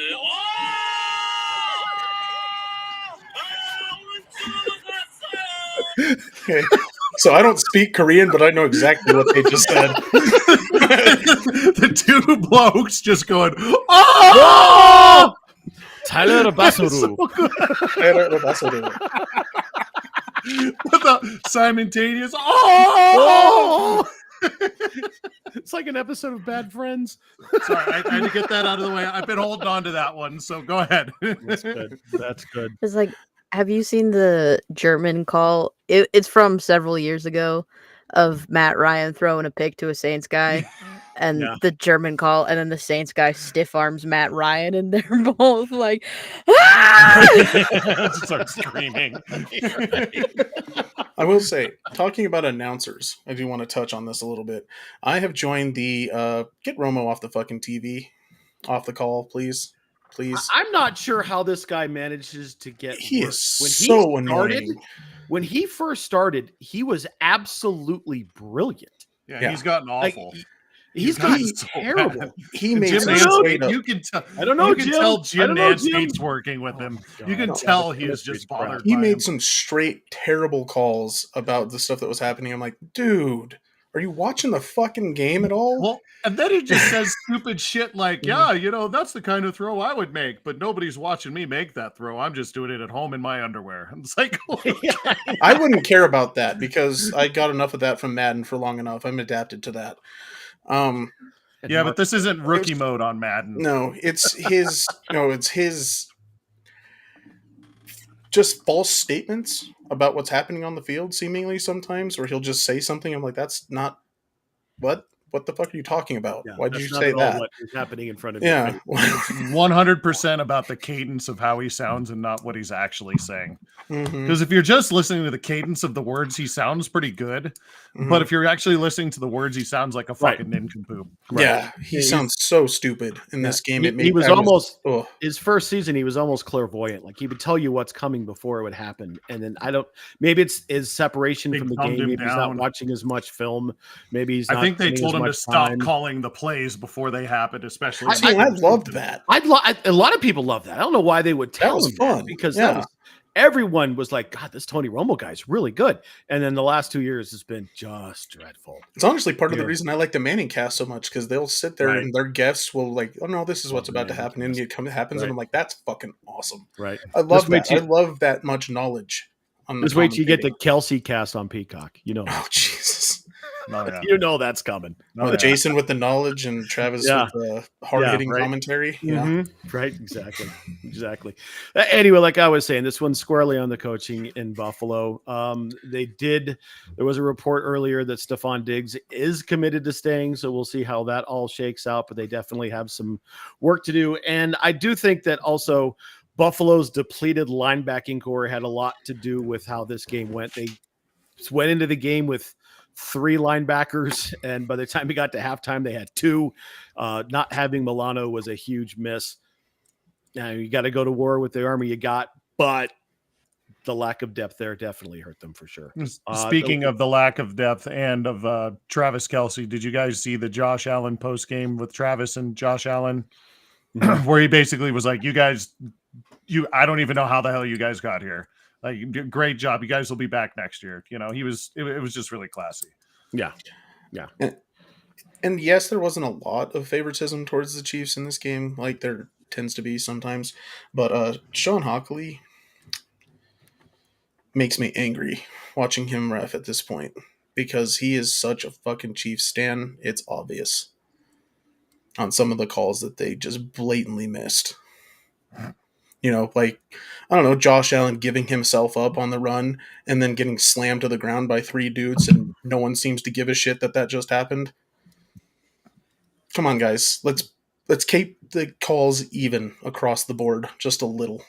Okay. So I don't speak Korean, but I know exactly what they just said. The 2 blokes just going, oh! Tyler Basaru. With a simultaneous, oh! It's like an episode of Bad Friends. Sorry, I had to get that out of the way. I've been holding on to that one, so go ahead. That's good. That's good. It's like, have you seen the German call? It's from several years ago of Matt Ryan throwing a pick to a Saints guy and the German call, and then the Saints guy stiff arms Matt Ryan, and they're both like, ah! Start screaming. I will say, talking about announcers, I do want to touch on this a little bit. I have joined the get Romo off the fucking TV, off the call, please. I'm not sure how this guy manages to get. He work. is so annoying. When he first started, he was absolutely brilliant. Yeah, he's gotten awful. He's gotten so terrible. bad. He made Jim some Nance, straight up. you can tell. I don't know, You can Jim. tell I Jim don't know, Nance Jim. hates working with him. God. You can No, tell the he is chemistry's just bothered. He by made him. some straight terrible calls about the stuff that was happening. I'm like, dude, are you watching the fucking game at all? Well, and then he just says stupid shit like, yeah, that's the kind of throw I would make, but nobody's watching me make that throw. I'm just doing it at home in my underwear. It's like, I wouldn't care about that because I got enough of that from Madden for long enough. I'm adapted to that. yeah, but this isn't rookie mode on Madden. No, it's his just false statements about what's happening on the field, seemingly sometimes, or he'll just say something. I'm like, that's not what the fuck are you talking about? Yeah, Why did that's you not say at all that? what is happening in front of you. Yeah. 100% about the cadence of how he sounds and not what he's actually saying. Mhm. Because if you're just listening to the cadence of the words, he sounds pretty good. Mhm. But if you're actually listening to the words, he sounds like a fucking nincompoop. Yeah, he sounds so stupid in this game. He was almost his first season. He was almost clairvoyant. Like he would tell you what's coming before it would happen. And then maybe it's his separation They from the dumbed game. him Maybe he's not down. watching as much film. Maybe he's. I Not think they spending told as him to much stop time. calling the plays before they happened, especially. See, I loved that. A lot of people love that. I don't know why they would tell was him fun. that because Yeah. that was, everyone was like, God, this Tony Romo guy's really good. And then the last 2 years has been just dreadful. It's honestly part of the Yeah. reason I like the Manning cast so much because they'll sit there Right. and their guests will like, oh no, this is what's about to Manning happen, and it happens, Right. and I'm like, that's fucking awesome. Right. I love wait that. I till- love that much knowledge. On the Just wait till you get the commentating. Kelsey cast on Peacock. You know, Oh Jesus! Oh, yeah. you know that's coming. Oh, With yeah. Jason with the knowledge and Travis Yeah. with the hard-hitting right. commentary. Yeah. Mhm. Right. Exactly. Anyway, like I was saying, this one's squarely on the coaching in Buffalo. There was a report earlier that Stephon Diggs is committed to staying. So we'll see how that all shakes out, but they definitely have some work to do. And I do think that also Buffalo's depleted linebacking core had a lot to do with how this game went. They went into the game with 3 linebackers, and by the time we got to halftime, they had 2. Not having Milano was a huge miss. Now you got to go to war with the army you got, but the lack of depth there definitely hurt them for sure. Speaking of the lack of depth and of Travis Kelce, did you guys see the Josh Allen post game with Travis and Josh Allen, where he basically was like, "You guys, I don't even know how the hell you guys got here. Like, you did a great job. You guys will be back next year. You know, it was just really classy. Yeah. And yes, there wasn't a lot of favoritism towards the Chiefs in this game, like there tends to be sometimes. But Sean Hockley makes me angry watching him ref at this point because he is such a fucking Chiefs stan. It's obvious on some of the calls that they just blatantly missed. You know, like, I don't know, Josh Allen giving himself up on the run and then getting slammed to the ground by 3 dudes and no one seems to give a shit that just happened. Come on, guys. Let's keep the calls even across the board just a little.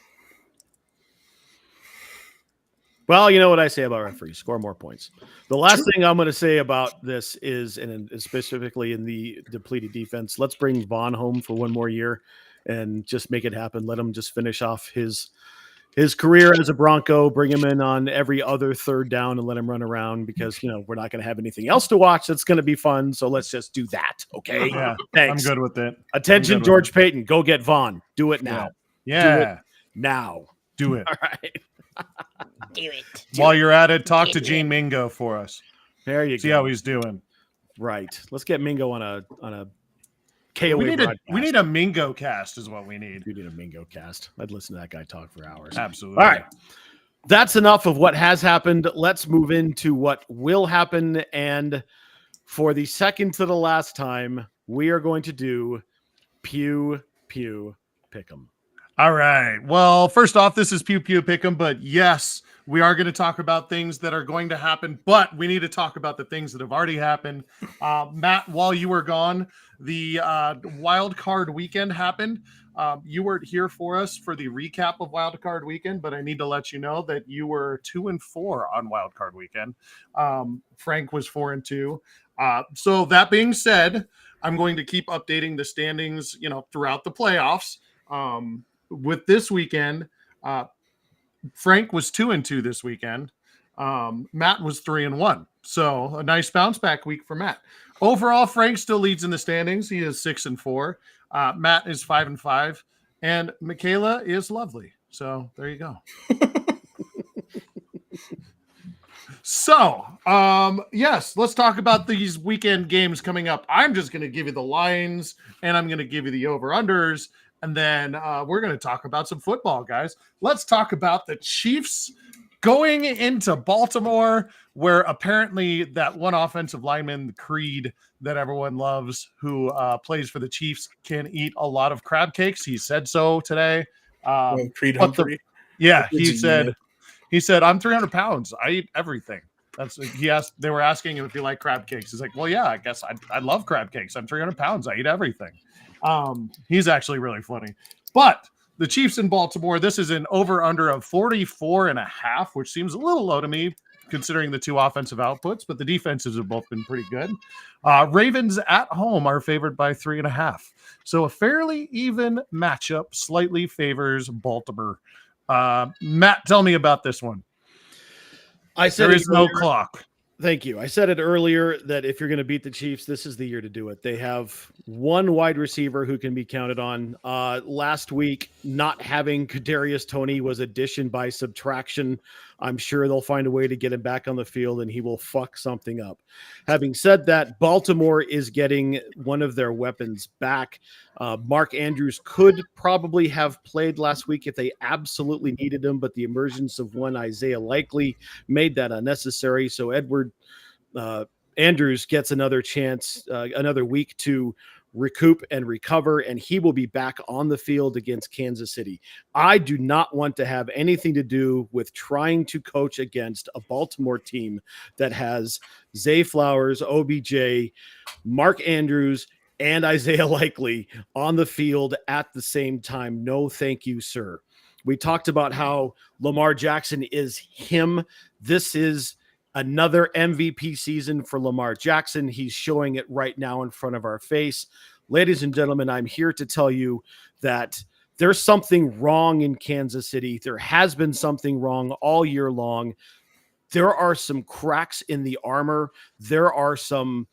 Well, you know what I say about referees: score more points. The last thing I'm going to say about this is, and specifically in the depleted defense, let's bring Vaughn home for one more year and just make it happen. Let him just finish off his career as a Bronco. Bring him in on every other third down and let him run around because, you know, we're not going to have anything else to watch that's going to be fun. So let's just do that. Okay. Yeah, Thanks. I'm good with it. Attention, George Payton. Go get Vaughn. Do it now. Yeah. Do it now. Do it. All right. Do it. While you're at it, talk to Gene Mingo for us. There you See go. how he's doing. Right. Let's get Mingo on a KOA We broadcast. need a Mingo cast is what we need. We need a Mingo cast. I'd listen to that guy talk for hours. Absolutely. All right. That's enough of what has happened. Let's move into what will happen. And for the second to the last time, we are going to do Pew Pew Pick'em. All right. Well, first off, this is Pew Pew Pick'em, but yes, we are going to talk about things that are going to happen, but we need to talk about the things that have already happened. Matt, while you were gone, the wild card weekend happened. You weren't here for us for the recap of wild card weekend, but I need to let you know that you were 2-4 on wild card weekend. Frank was 4-2. So that being said, I'm going to keep updating the standings, you know, throughout the playoffs. With this weekend, Frank was 2-2 this weekend. Matt was 3-1. So a nice bounce back week for Matt. Overall, Frank still leads in the standings. He is 6-4. Matt is 5-5, and Michaela is lovely. So there you go. So, yes, let's talk about these weekend games coming up. I'm just going to give you the lines, and I'm going to give you the over-unders, and then we're going to talk about some football, guys. Let's talk about the Chiefs going into Baltimore, where apparently that one offensive lineman, Creed, that everyone loves, who plays for the Chiefs, can eat a lot of crab cakes. He said so today. Creed Humphrey. He said, I'm 300 pounds. I eat everything. They were asking him if he liked crab cakes. He's like, well, yeah, I guess I love crab cakes. I'm 300 pounds. I eat everything. He's actually really funny. But the Chiefs in Baltimore, this is an over-under of 44.5, which seems a little low to me, considering the two offensive outputs, but the defenses have both been pretty good. Ravens at home are favored by 3.5. So a fairly even matchup, slightly favors Baltimore. Matt, tell me about this one. I said there is no clock. Thank you. I said it earlier that if you're going to beat the Chiefs, this is the year to do it. They have one wide receiver who can be counted on. Last week, not having Kadarius Toney was addition by subtraction. I'm sure they'll find a way to get him back on the field and he will fuck something up. Having said that, Baltimore is getting one of their weapons back. Mark Andrews could probably have played last week if they absolutely needed him, but the emergence of one Isaiah Likely made that unnecessary. So Edward Andrews gets another chance, another week to recoup and recover, and he will be back on the field against Kansas City. I do not want to have anything to do with trying to coach against a Baltimore team that has Zay Flowers, OBJ, Mark Andrews, and Isaiah Likely on the field at the same time. No, thank you, sir. We talked about how Lamar Jackson is him. This is another MVP season for Lamar Jackson. He's showing it right now in front of our face. Ladies and gentlemen, I'm here to tell you that there's something wrong in Kansas City. There has been something wrong all year long. There are some cracks in the armor. There are some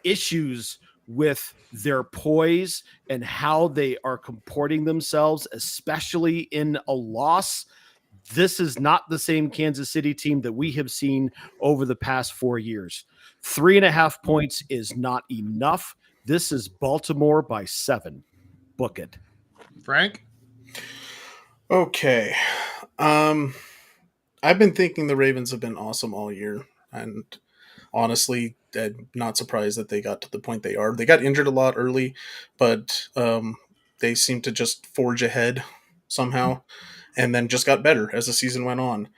issues with their poise and how they are comporting themselves, especially in a loss. this is not the same Kansas City team that we have seen over the past 4 years. 3.5 points is not enough. This is Baltimore by 7. Book it. Frank? Okay. I've been thinking the Ravens have been awesome all year, and honestly, I'm not surprised that they got to the point they are. They got injured a lot early, but they seemed to just forge ahead somehow, and then just got better as the season went on.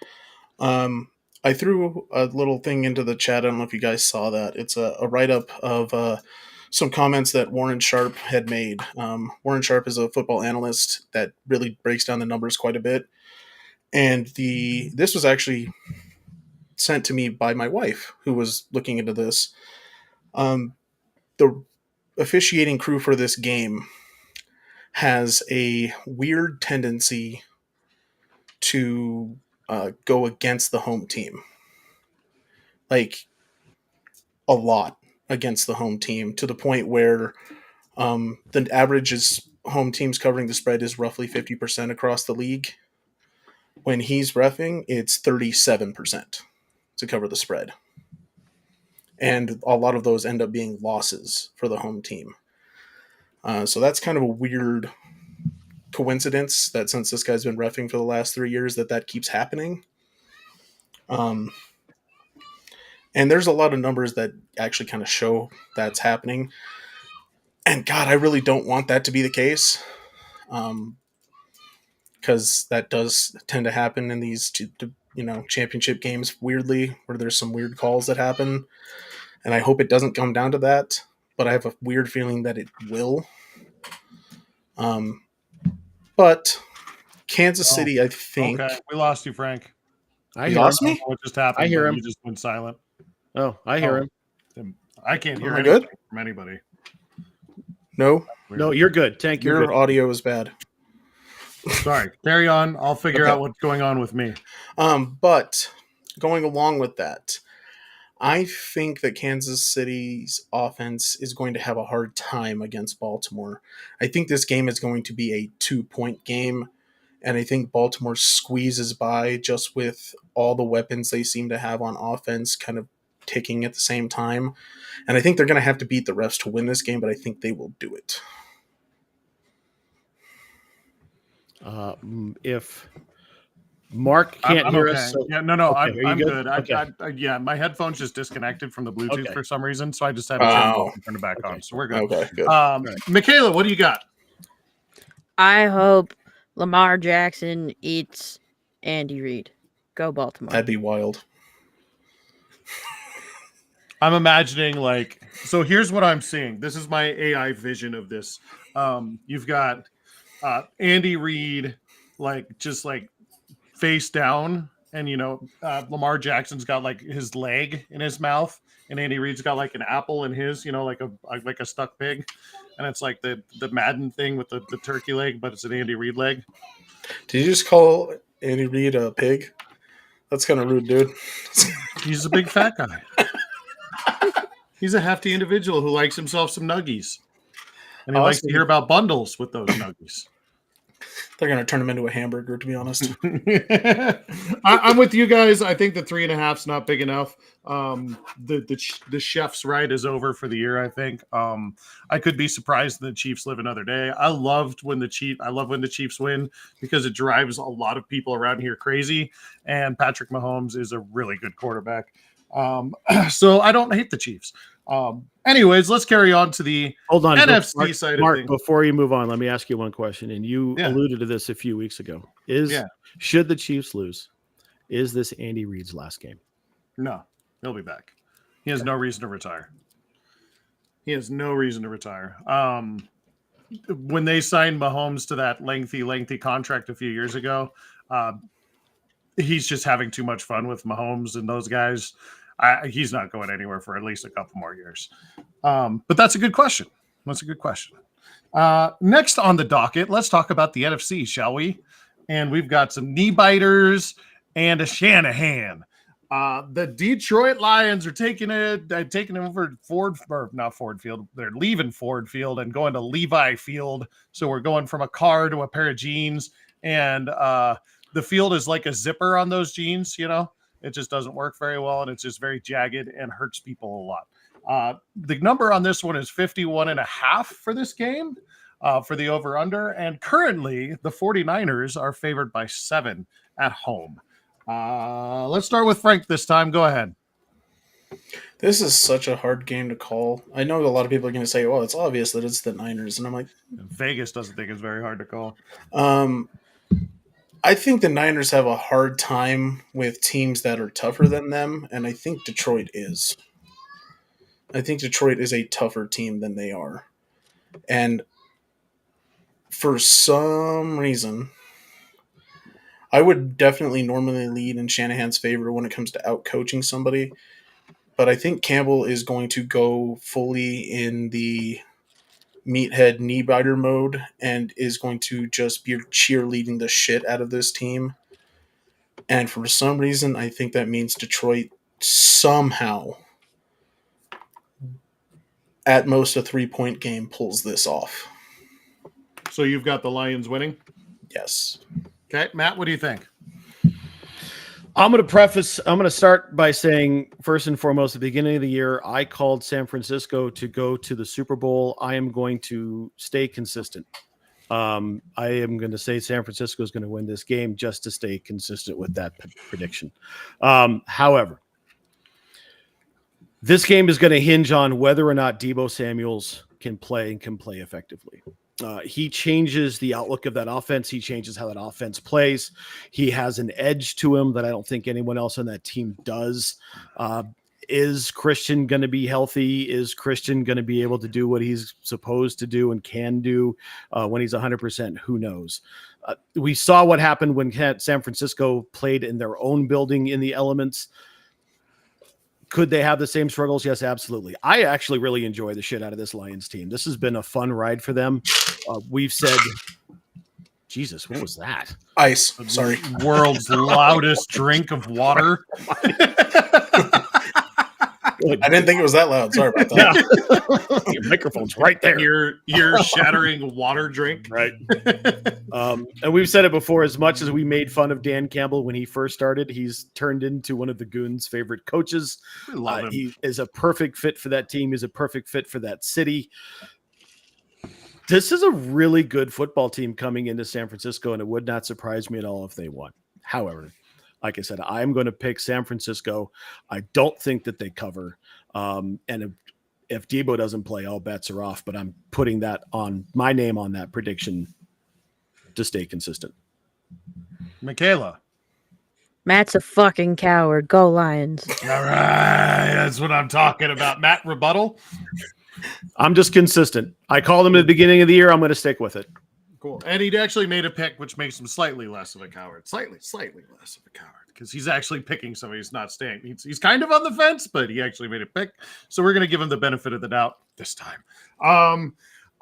I threw a little thing into the chat. I don't know if you guys saw that. It's a write-up of some comments that Warren Sharp had made. Warren Sharp is a football analyst that really breaks down the numbers quite a bit. And this was actually sent to me by my wife, who was looking into this. The officiating crew for this game has a weird tendency to go against the home team. Like, a lot against the home team, to the point where the average is home teams covering the spread is roughly 50% across the league. When he's reffing, it's 37% to cover the spread. And a lot of those end up being losses for the home team. So that's kind of a weird coincidence that since this guy's been reffing for the last 3 years, that keeps happening. And there's a lot of numbers that actually kind of show that's happening. And God, I really don't want that to be the case. Because that does tend to happen in these championship games, weirdly, where there's some weird calls that happen. And I hope it doesn't come down to that, but I have a weird feeling that it will. But Kansas City, I think... Okay, we lost you, Frank. You lost me? What just happened? I hear him. You just went silent. Oh, I hear him. I can't hear Am I anything good? from anybody. No? No, you're good. Tank, you're Your good. audio is bad. Sorry. Carry on. I'll figure Okay. out what's going on with me. But going along with that, I think that Kansas City's offense is going to have a hard time against Baltimore. I think this game is going to be a 2-point game, and I think Baltimore squeezes by just with all the weapons they seem to have on offense kind of ticking at the same time. And I think they're going to have to beat the refs to win this game, but I think they will do it. If Mark can't I'm hear okay. us, so Yeah, no, okay, are I'm you good. Okay. Yeah, my headphones just disconnected from the Bluetooth Okay. for some reason, so I just had to turn it back Okay. on. So we're good. Okay, good. Michaela, what do you got? I hope Lamar Jackson eats Andy Reid. Go Baltimore. That'd be wild. I'm imagining so here's what I'm seeing. This is my AI vision of this. You've got Andy Reid just face down, and Lamar Jackson's got his leg in his mouth, and Andy Reid's got an apple in his, like a stuck pig, and it's like the Madden thing with the turkey leg, but it's an Andy Reid leg. Did you just call Andy Reid a pig? That's kind of rude, dude. He's a big fat guy. He's a hefty individual who likes himself some nuggies, and he likes to hear about bundles with those nuggies. They're going to turn him into a hamburger, to be honest. I'm with you guys. I think the 3.5's not big enough. The chef's ride is over for the year, I think. I could be surprised the Chiefs live another day. I love when the Chiefs win, because it drives a lot of people around here crazy, and Patrick Mahomes is a really good quarterback. So I don't hate the Chiefs. Anyways, let's carry on to the NFC side of things. Before you move on, let me ask you one question. And you alluded to this a few weeks ago. Should the Chiefs lose, is this Andy Reid's last game? No, he'll be back. He has no reason to retire. When they signed Mahomes to that lengthy contract a few years ago, he's just having too much fun with Mahomes and those guys. He's not going anywhere for at least a couple more years. But that's a good question. Next on the docket, let's talk about the NFC, shall we? And we've got some knee biters and a Shanahan. The Detroit Lions are taking over not Ford Field. They're leaving Ford Field and going to Levi Field. So we're going from a car to a pair of jeans. And the field is like a zipper on those jeans, you know. It just doesn't work very well, and it's just very jagged and hurts people a lot. The number on this one is 51.5 for this game, for the over-under, and currently the 49ers are favored by 7 at home. Let's start with Frank this time. Go ahead. This is such a hard game to call. I know a lot of people are going to say, well, it's obvious that it's the Niners. And I'm like, Vegas doesn't think it's very hard to call. I think the Niners have a hard time with teams that are tougher than them. And I think Detroit is. I think Detroit is a tougher team than they are. And for some reason, I would definitely normally lead in Shanahan's favor when it comes to out-coaching somebody. But I think Campbell is going to go fully in the meathead knee-biter mode and is going to just be cheerleading the shit out of this team. And for some reason, I think that means Detroit somehow, at most a 3-point game, pulls this off. So you've got the Lions winning? Yes. Okay, Matt, what do you think? I'm going to start by saying, first and foremost, at the beginning of the year, I called San Francisco to go to the Super Bowl. I am going to stay consistent. I am going to say San Francisco is going to win this game just to stay consistent with that prediction. However, this game is going to hinge on whether or not Deebo Samuels can play and can play effectively. He changes the outlook of that offense. He changes how that offense plays. He has an edge to him that I don't think anyone else on that team does. Is Christian going to be healthy? Is Christian going to be able to do what he's supposed to do and can do when he's 100%? Who knows? We saw what happened when San Francisco played in their own building in the elements. Could they have the same struggles? Yes, absolutely. I actually really enjoy the shit out of this Lions team. This has been a fun ride for them. We've said, Jesus, what was that? Ice. Sorry. World's loudest drink of water. I didn't think it was that loud. Sorry about that. Yeah. Your microphone's right there. You're shattering water drink. Right. And we've said it before, as much as we made fun of Dan Campbell when he first started, he's turned into one of the Goons' favorite coaches. We love him. He is a perfect fit for that team. He's a perfect fit for that city. This is a really good football team coming into San Francisco, and it would not surprise me at all if they won. However, like I said, I'm going to pick San Francisco. I don't think that they cover. And if Deebo doesn't play, all bets are off. But I'm putting that on my name on that prediction to stay consistent. Michaela. Matt's a fucking coward. Go Lions. All right. That's what I'm talking about. Matt, rebuttal? I'm just consistent. I called him at the beginning of the year. I'm going to stick with it. Cool. And he actually made a pick, which makes him slightly less of a coward. Slightly less of a coward. Because he's actually picking somebody who's not staying. He's kind of on the fence, but he actually made a pick. So we're going to give him the benefit of the doubt this time.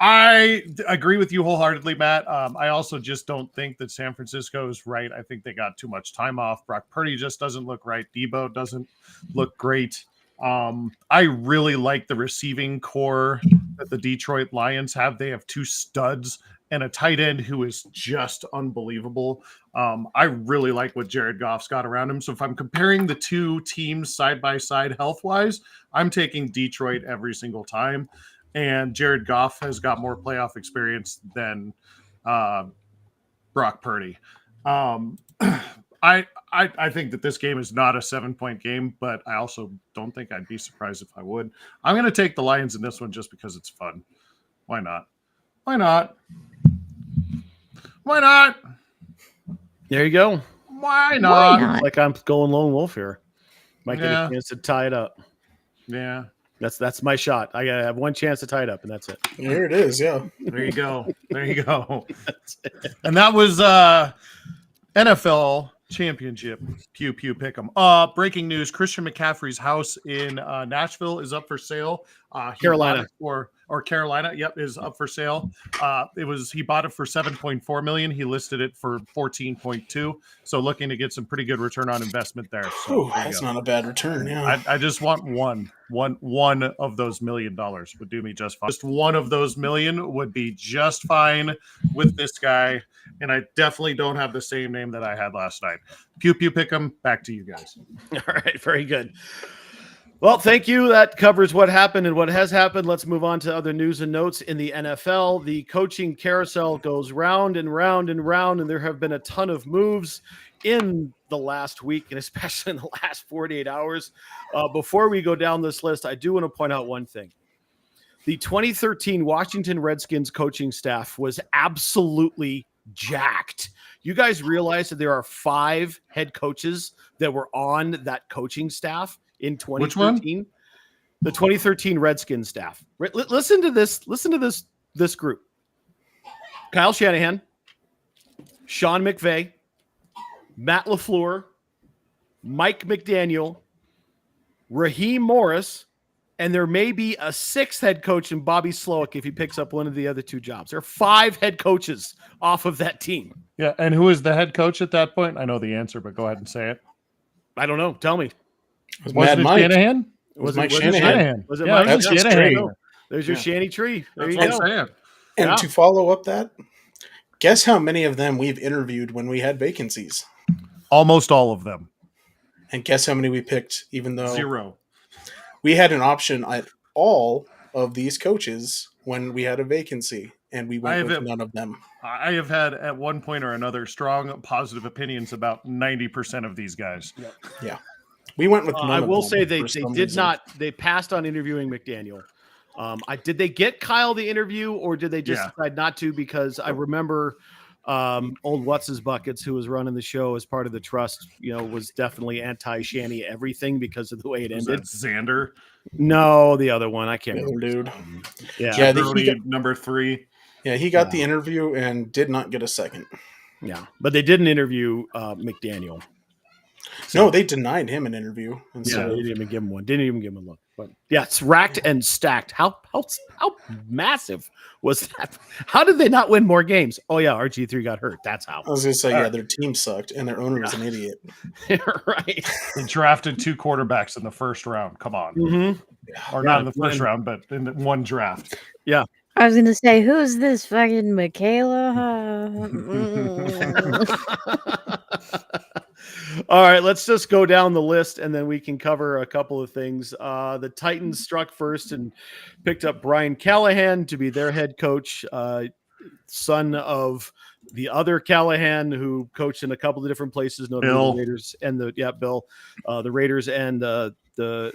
I agree with you wholeheartedly, Matt. I also just don't think that San Francisco is right. I think they got too much time off. Brock Purdy just doesn't look right. Deebo doesn't look great. I really like the receiving core that the Detroit Lions have. They have 2 studs and a tight end who is just unbelievable. I really like what Jared Goff's got around him. So if I'm comparing the 2 teams side by side health-wise, I'm taking Detroit every single time. And Jared Goff has got more playoff experience than Brock Purdy. I think that this game is not a 7-point game, but I also don't think I'd be surprised if I would. I'm going to take the Lions in this one just because it's fun. Why not? Why not? Why not? There you go. Why not? Why not? Like I'm going lone wolf here. Might get Yeah. a chance to tie it up. Yeah. That's my shot. I have one chance to tie it up, and that's it. Here it is. Yeah. There you go. There you go. And that was NFL Championship. Pew pew pick 'em. Breaking news: Christian McCaffrey's house in Nashville is up for sale. Carolina or Carolina, yep, is up for sale. He bought it for $7.4 million. He listed it for $14.2. So looking to get some pretty good return on investment there. So That's not a bad return. Yeah. I just want one of those $1 million would do me just fine. Just one of those million would be just fine with this guy. and I definitely don't have the same name that I had last night. Pew pew pick 'em. Back to you guys. All right, very good. Well, thank you. That covers what happened and what has happened. Let's move on to other news and notes in the NFL. The coaching carousel goes round and round and round, and there have been a ton of moves in the last week, and especially in the last 48 hours. Before we go down this list, I do want to point out one thing. The 2013 Washington Redskins coaching staff was absolutely jacked. You guys realize that there are 5 head coaches that were on that coaching staff in 2013? Which one? The 2013 Redskins staff. Listen to this. Listen to this group. Kyle Shanahan, Sean McVay, Matt LaFleur, Mike McDaniel, Raheem Morris, and there may be a 6th head coach in Bobby Slowick if he picks up one of the other 2 jobs. There are 5 head coaches off of that team. Yeah, and who was the head coach at that point? I know the answer, but go ahead and say it. I don't know. Tell me. Was Wasn't Mad it Mike. Shanahan? Was it Mike Shanahan? Shanahan. Was it Yeah, Mike? it was That's Shanahan. There you straight. go. There's your Shanny tree. There That's you what go. I'm saying. And Yeah. to follow up that, guess how many of them we've interviewed when we had vacancies? Almost all of them. And guess how many we picked, even though 0. we had an option at all of these coaches when we had a vacancy, and we went with none of them. I have had at one point or another strong positive opinions about 90% of these guys. Yeah. We went with none I of will them say they for some did reason. not. They passed on interviewing McDaniel. Did they get Kyle the interview, or did they just decide not to? Because I remember old What's His Buckets, who was running the show as part of the trust, was definitely anti-Shanny everything because of the way it Was ended. that Xander? No, the other one. I can't The other remember. dude. Yeah. Yeah, Jabroni, number 3. Yeah, he got the interview and did not get a second. Yeah. But they didn't interview McDaniel. No, they denied him an interview. And Yeah, so they didn't even give him one. Didn't even give him a look. But yeah, it's racked and stacked. How massive was that? How did they not win more games? Oh yeah, RG3 got hurt. That's how. I was going to say, their team sucked and their owner was an idiot. Right. They drafted 2 quarterbacks in the first round. Come on. Mm-hmm. Or not in the first round, but in one draft. Yeah. I was gonna say, who's this fucking Michaela? All right, let's just go down the list and then we can cover a couple of things. The Titans struck first and picked up Brian Callahan to be their head coach, son of the other Callahan who coached in a couple of different places, notably the Raiders and Bill, the Raiders and the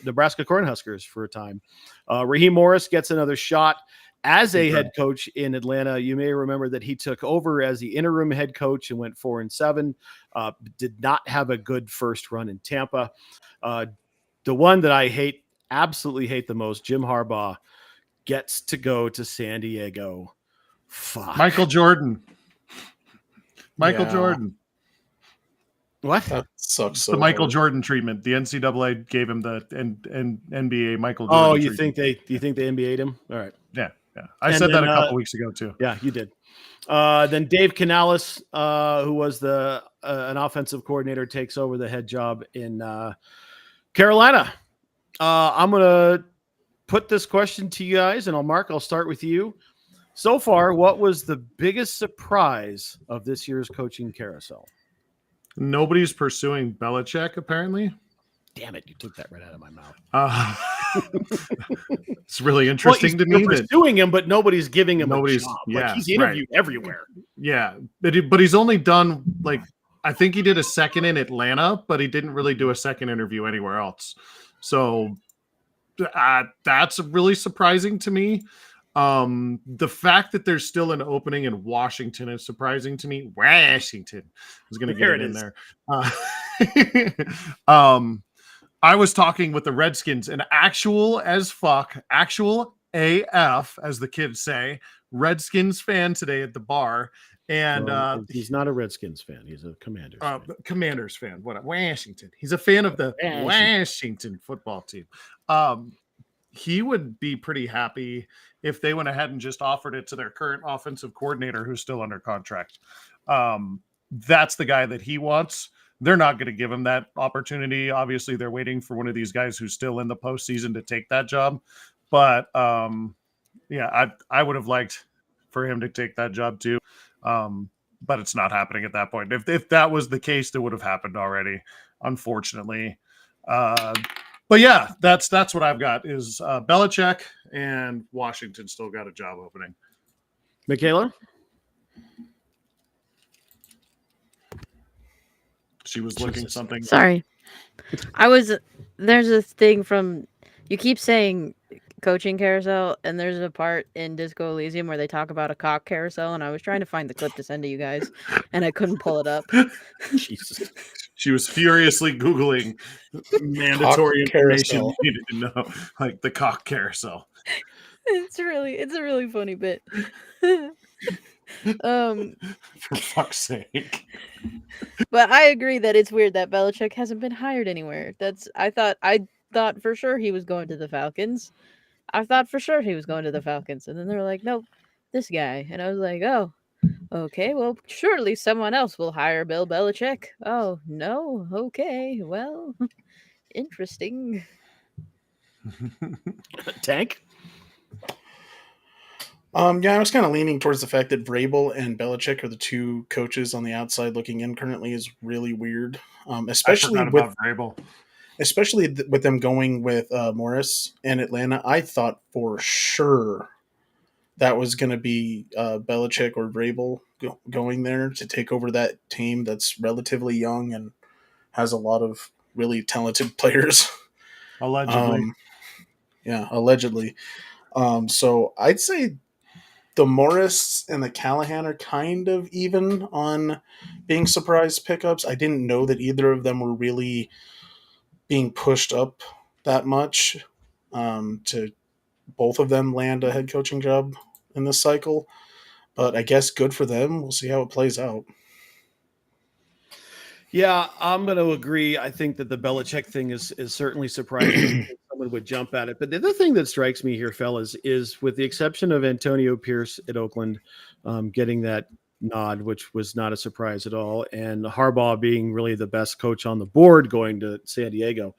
Nebraska Cornhuskers for a time. Raheem Morris gets another shot as a head coach in Atlanta. You may remember that he took over as the interim head coach and went 4-7. Did not have a good first run in Tampa. The one that I absolutely hate the most, Jim Harbaugh, gets to go to San Diego. Fuck. Michael Jordan. Yeah. Jordan. What? That sucks. So The Michael hard. Jordan treatment. The NCAA gave him the NBA Michael Jordan. Oh, you treatment. think they NBA'd him? All right. Yeah. I And said that then, a couple weeks ago too. Yeah, you did. Then Dave Canales, who was an offensive coordinator, takes over the head job in Carolina. I'm going to put this question to you guys, and I'll start with you. So far, what was the biggest surprise of this year's coaching carousel? Nobody's pursuing Belichick, apparently. Damn it, you took that right out of my mouth. It's really interesting to me that pursuing him, but nobody's giving him a job. Yeah, He's interviewed everywhere. Yeah, but he's only done I think he did a second in Atlanta, but he didn't really do a second interview anywhere else. So that's really surprising to me. The fact that there's still an opening in Washington is surprising to me. Washington. I was going to get it in there. I was talking with the Redskins, an actual AF, as the kids say, Redskins fan today at the bar. And he's not a Redskins fan. He's a Commanders fan. Commanders fan. What? Washington. He's a fan of the Washington football team. He would be pretty happy if they went ahead and just offered it to their current offensive coordinator who's still under contract. That's the guy that he wants. They're not going to give him that opportunity. Obviously, they're waiting for one of these guys who's still in the postseason to take that job. But I would have liked for him to take that job too. but it's not happening at that point. If that was the case, that would have happened already, unfortunately. But yeah, that's what I've got is Belichick and Washington still got a job opening. Michaela? She was looking something. Sorry. There's a thing from, you keep saying coaching carousel, and there's a part in Disco Elysium where they talk about a cock carousel, and I was trying to find the clip to send to you guys, and I couldn't pull it up. Jesus. She was furiously Googling mandatory Cock information carousel. you needed to know, like the cock carousel. It's a really funny bit. For fuck's sake. But I agree that it's weird that Belichick hasn't been hired anywhere. I thought for sure he was going to the Falcons. And then they were like, nope, this guy. And I was like, oh, okay, well, surely someone else will hire Bill Belichick. Oh, no? Okay, well, interesting. Tank? Yeah, I was kind of leaning towards the fact that Vrabel and Belichick are the two coaches on the outside looking in currently is really weird. Especially I forgot about Vrabel. with them going with Morris and Atlanta. I thought for sure that was going to be Belichick or Vrabel going there to take over that team that's relatively young and has a lot of really talented players. Allegedly. Allegedly. So I'd say the Morris and the Callahan are kind of even on being surprise pickups. I didn't know that either of them were really being pushed up that much to both of them land a head coaching job in this cycle. But I guess good for them. We'll see how it plays out. Yeah, I'm going to agree. I think that the Belichick thing is certainly surprising. Someone would jump at it. But the other thing that strikes me here, fellas, is with the exception of Antonio Pierce at Oakland getting that nod, which was not a surprise at all, and Harbaugh being really the best coach on the board going to San Diego,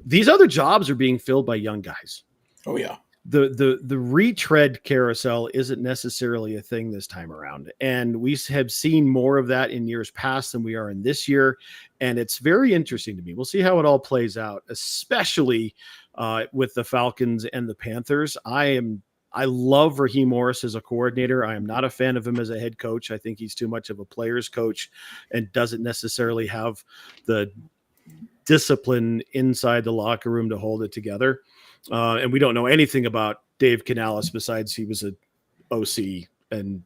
these other jobs are being filled by young guys. Oh, yeah. The retread carousel isn't necessarily a thing this time around. And we have seen more of that in years past than we are in this year. And it's very interesting to me. We'll see how it all plays out, especially with the Falcons and the Panthers. I love Raheem Morris as a coordinator. I am not a fan of him as a head coach. I think he's too much of a player's coach and doesn't necessarily have the discipline inside the locker room to hold it together. And we don't know anything about Dave Canales besides he was an OC, and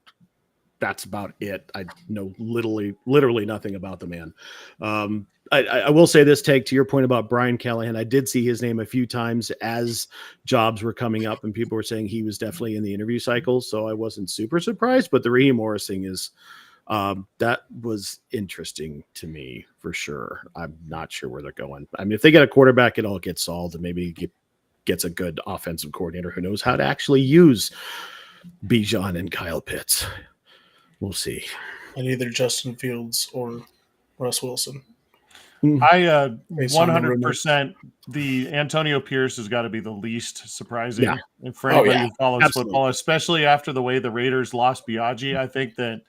that's about it. I know literally nothing about the man. I will say this, Take, to your point about Brian Callahan. I did see his name a few times as jobs were coming up, and people were saying he was definitely in the interview cycle, so I wasn't super surprised. But the Raheem Morris thing is that was interesting to me for sure. I'm not sure where they're going. I mean, if they get a quarterback, it all gets solved, and maybe gets a good offensive coordinator who knows how to actually use Bijan and Kyle Pitts. We'll see. And either Justin Fields or Russ Wilson. I Based on the 100% the Antonio Pierce has got to be the least surprising. Yeah. And for anybody who follows Absolutely. football, especially after the way the Raiders lost Biaggi, I think that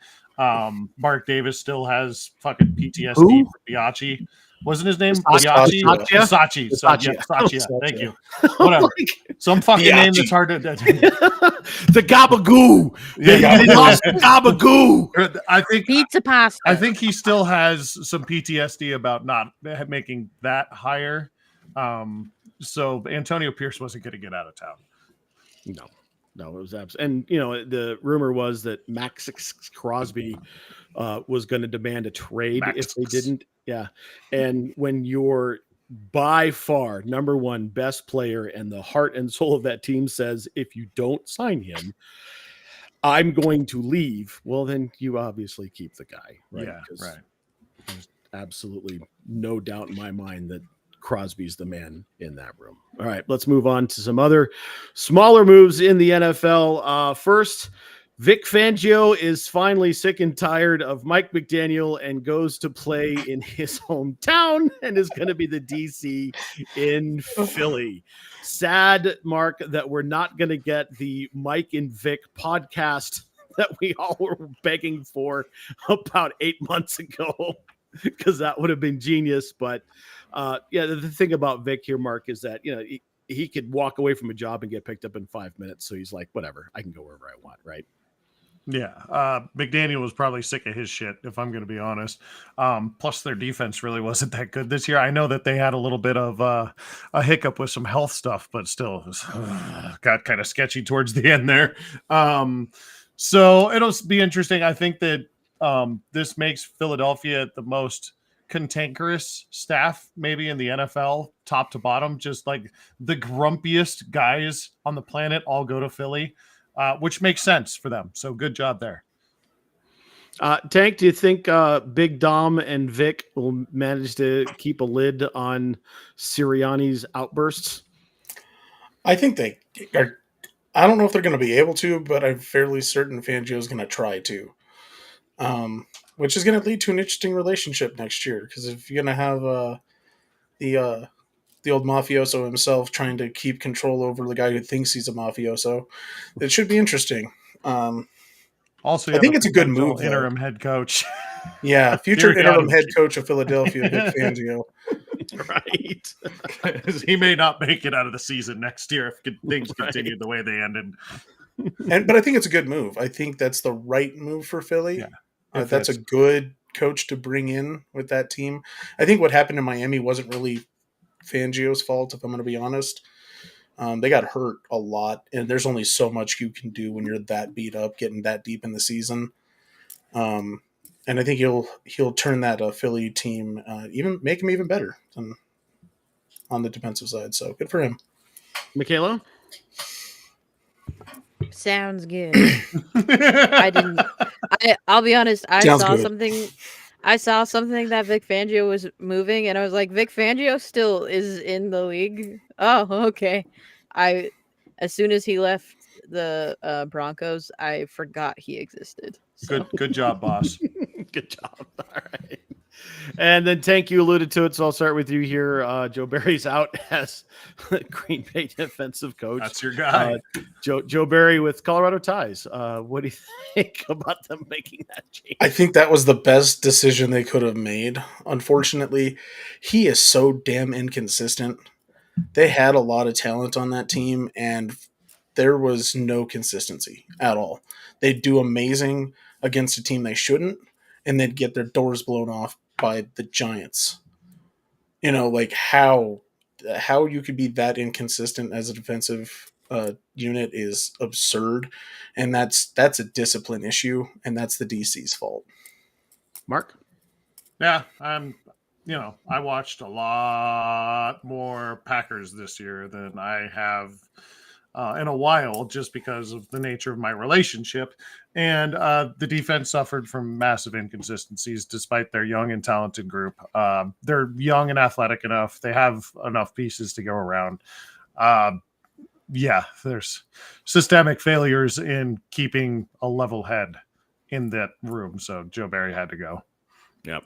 Mark Davis still has fucking PTSD Who? for Biaggi. Wasn't his name Bisaccia. Biaggi? Bisaccia. So, yeah, Bisaccia. Thank you. Whatever. Some fucking name that's hard to. The Gabagoo. Yeah, They lost the Gabagoo. I think Pizza pasta. I think he still has some PTSD about not making that higher. So Antonio Pierce wasn't going to get out of town. No, it was and the rumor was that Max Crosby was going to demand a trade if they didn't. Yeah, and when you're by far number one best player and the heart and soul of that team says, if you don't sign him, I'm going to leave. Well, then you obviously keep the guy, right? Yeah, right. There's absolutely no doubt in my mind that Crosby's the man in that room. All right, let's move on to some other smaller moves in the NFL. First, Vic Fangio is finally sick and tired of Mike McDaniel and goes to play in his hometown and is going to be the DC in Philly. Sad, Mark, that we're not going to get the Mike and Vic podcast that we all were begging for about 8 months ago, because that would have been genius. But yeah, the thing about Vic here, Mark, is that, you know, he could walk away from a job and get picked up in 5 minutes. So he's like, whatever, I can go wherever I want, right? Yeah, McDaniel was probably sick of his shit, if I'm going to be honest. Plus, their defense really wasn't that good this year. I know that they had a little bit of a hiccup with some health stuff, but still, it was, got kind of sketchy towards the end there. So it'll be interesting. I think that this makes Philadelphia the most cantankerous staff maybe in the NFL, top to bottom. Just like the grumpiest guys on the planet all go to Philly. Which makes sense for them. So good job there. Tank, do you think Big Dom and Vic will manage to keep a lid on Sirianni's outbursts? I think they are. I don't know if they're going to be able to, but I'm fairly certain Fangio is going to try to, which is going to lead to an interesting relationship next year. Because if you're going to have the old mafioso himself trying to keep control over the guy who thinks he's a mafioso, it should be interesting. Also, I think it's a good move. Interim head coach. Yeah, future interim head coach of Philadelphia, Vic Fangio. Right. He may not make it out of the season next year if things continue the way they ended. But I think it's a good move. I think that's the right move for Philly. Yeah, that's a good coach to bring in with that team. I think what happened in Miami wasn't really Fangio's fault, if I'm going to be honest. They got hurt a lot, and there's only so much you can do when you're that beat up, getting that deep in the season. And I think he'll turn that Philly team, even make him even better on the defensive side. So good for him. Michaela? Sounds good. I'll be honest. I saw something that Vic Fangio was moving, and I was like, Vic Fangio still is in the league. Oh, okay. As soon as he left the Broncos, I forgot he existed. So. Good job, boss. Good job. All right. And then Tank, you alluded to it, so I'll start with you here. Joe Barry's out as Green Bay defensive coach. That's your guy. Joe Barry with Colorado ties. What do you think about them making that change? I think that was the best decision they could have made. Unfortunately, he is so damn inconsistent. They had a lot of talent on that team, and there was no consistency at all. They'd do amazing against a team they shouldn't, and they'd get their doors blown off by the Giants. You know, like how you could be that inconsistent as a defensive unit is absurd, and that's a discipline issue, and that's the DC's fault. Mark? Yeah, I watched a lot more Packers this year than I have in a while, just because of the nature of my relationship. And the defense suffered from massive inconsistencies despite their young and talented group. They're young and athletic enough. They have enough pieces to go around. Yeah, there's systemic failures in keeping a level head in that room. So Joe Barry had to go. Yep.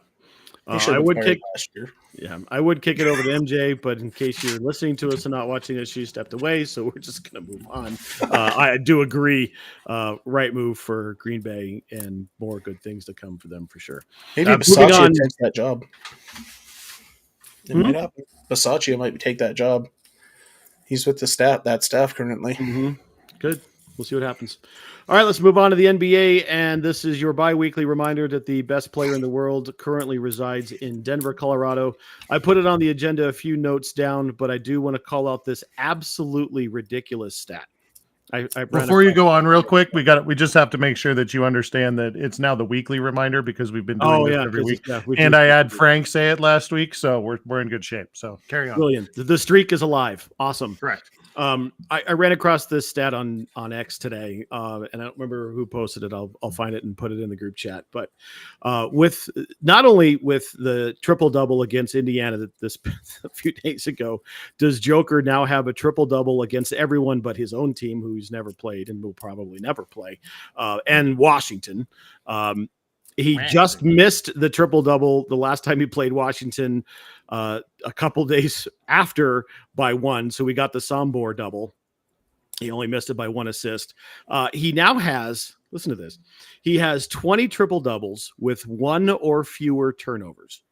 I would kick last year. Yeah, I would kick it over to MJ, but in case you're listening to us and not watching us, she stepped away, so we're just going to move on. I do agree. Right move for Green Bay, and more good things to come for them for sure. Maybe Bisaccia takes that job. It might happen. Bisaccia might take that job. He's with that staff currently. Mm-hmm. Good. We'll see what happens. All right, let's move on to the NBA, and this is your bi-weekly reminder that the best player in the world currently resides in Denver, Colorado. I put it on the agenda, a few notes down, but I do want to call out this absolutely ridiculous stat. Before you go on real quick, we just have to make sure that you understand that it's now the weekly reminder because we've been doing this every week. And I had Frank say it last week, so we're in good shape. So carry on. Brilliant. The streak is alive. Awesome. Correct. I ran across this stat on X today, and I don't remember who posted it. I'll find it and put it in the group chat. But with not only with the triple double against Indiana this a few days ago, does Joker now have a triple double against everyone but his own team, who's never played and will probably never play, and Washington. He just missed the triple double the last time he played Washington a couple days after by one. So we got the Sombor double. He only missed it by one assist. He now has Listen to this. He has 20 triple doubles with 1 or fewer turnovers.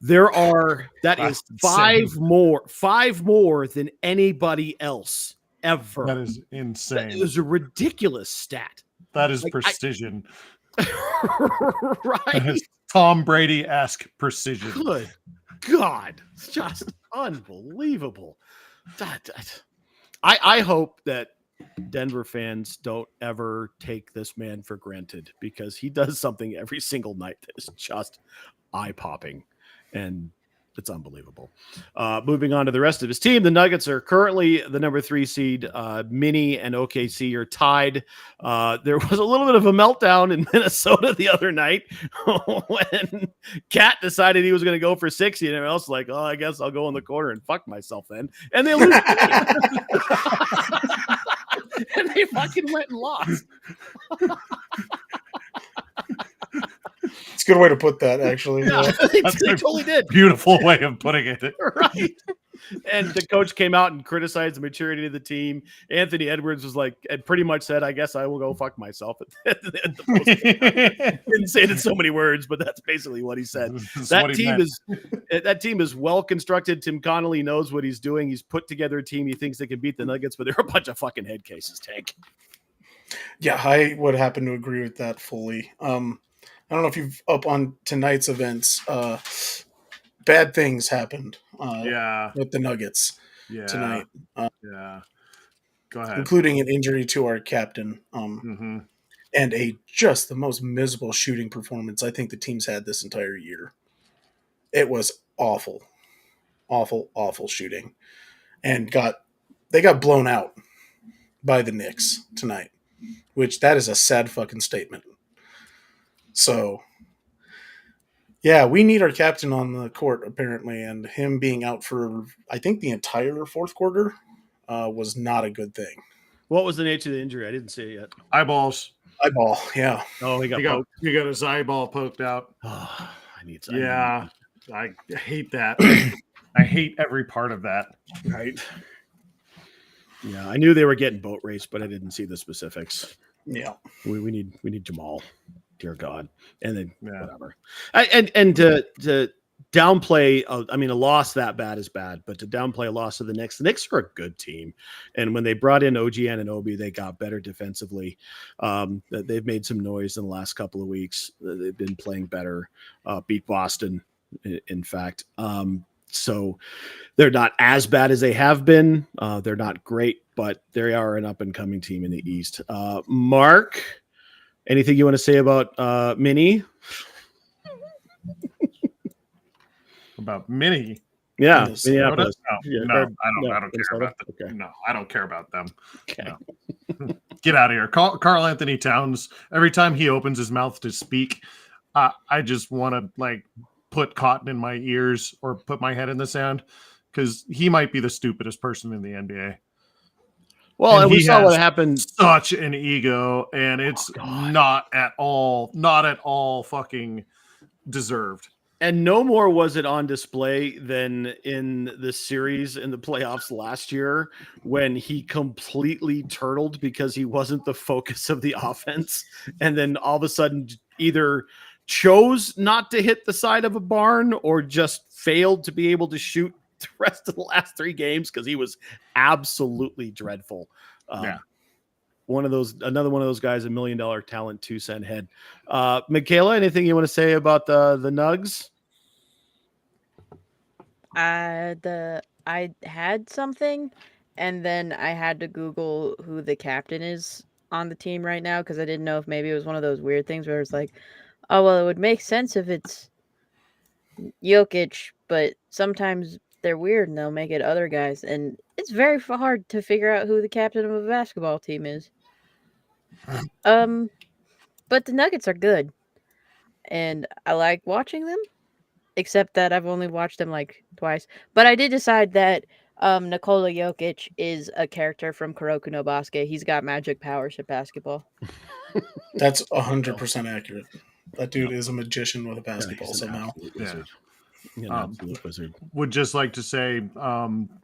That is That's 5 more than anybody else ever. That is insane. It was a ridiculous stat. That is precision. Right. That is Tom Brady-esque precision. Good God. It's just unbelievable. I hope that Denver fans don't ever take this man for granted, because he does something every single night that is just eye-popping, and it's unbelievable. Moving on to the rest of his team, the Nuggets are currently the number 3 seed. Mini and OKC are tied. There was a little bit of a meltdown in Minnesota the other night when Cat decided he was going to go for 60, and everyone else was like, oh, I guess I'll go in the corner and fuck myself then. And they lose. And they fucking went and lost. It's a good way to put that, actually. Yeah, they totally did. Beautiful way of putting it. Right. And the coach came out and criticized the maturity of the team. Anthony Edwards was like, and pretty much said, I guess I will go fuck myself. Didn't say it in so many words, but that's basically what he said. That team is well constructed. Tim Connolly knows what he's doing. He's put together a team. He thinks they can beat the Nuggets, but they're a bunch of fucking head cases, Tank. Yeah, I would happen to agree with that fully. I don't know if you've up on tonight's events. Bad things happened. With the Nuggets tonight. Go ahead. Including an injury to our captain. And just the most miserable shooting performance I think the team's had this entire year. It was awful, awful shooting, and they got blown out by the Knicks tonight, which that is a sad fucking statement. So, yeah, we need our captain on the court, apparently, and him being out for, I think, the entire fourth quarter was not a good thing. What was the nature of the injury? I didn't see it yet. Eyeball, yeah. Oh, he got poked. You got his eyeball poked out. Oh, I hate that. I hate every part of that. Right. Yeah, I knew they were getting boat raced, but I didn't see the specifics. Yeah. We need Jamal. Dear God. And then whatever. And to downplay, a loss that bad is bad, but to downplay a loss to the Knicks are a good team. And when they brought in OG Anunoby, they got better defensively. They've made some noise in the last couple of weeks. They've been playing better, beat Boston, in fact. So they're not as bad as they have been. They're not great, but they are an up-and-coming team in the East. Mark, anything you want to say about Mini? About Mini? Yeah, Minneapolis. No, I don't care about them. Okay. No, I don't care about them. Okay. No. Get out of here. Karl Anthony Towns, every time he opens his mouth to speak, I just want to put cotton in my ears or put my head in the sand, because he might be the stupidest person in the NBA. Well, and we saw what happened. Such an ego, and it's not at all fucking deserved. And no more was it on display than in the series in the playoffs last year, when he completely turtled because he wasn't the focus of the offense. And then all of a sudden either chose not to hit the side of a barn or just failed to be able to shoot the rest of the last 3 games because he was absolutely dreadful. Another one of those guys, $1 million talent, 2-cent head. Michaela, anything you want to say about the Nugs? I had something, and then I had to Google who the captain is on the team right now, because I didn't know if maybe it was one of those weird things where it's like, oh, well, it would make sense if it's Jokic, but sometimes they're weird and they'll make it other guys, and it's very hard to figure out who the captain of a basketball team is. But the Nuggets are good, and I like watching them, except that I've only watched them twice. But I did decide that Nikola Jokic is a character from Kuroko no Basket. He's got magic powers at basketball. That's 100% accurate. That dude is a magician with a basketball somehow. Wizard. Would just like to say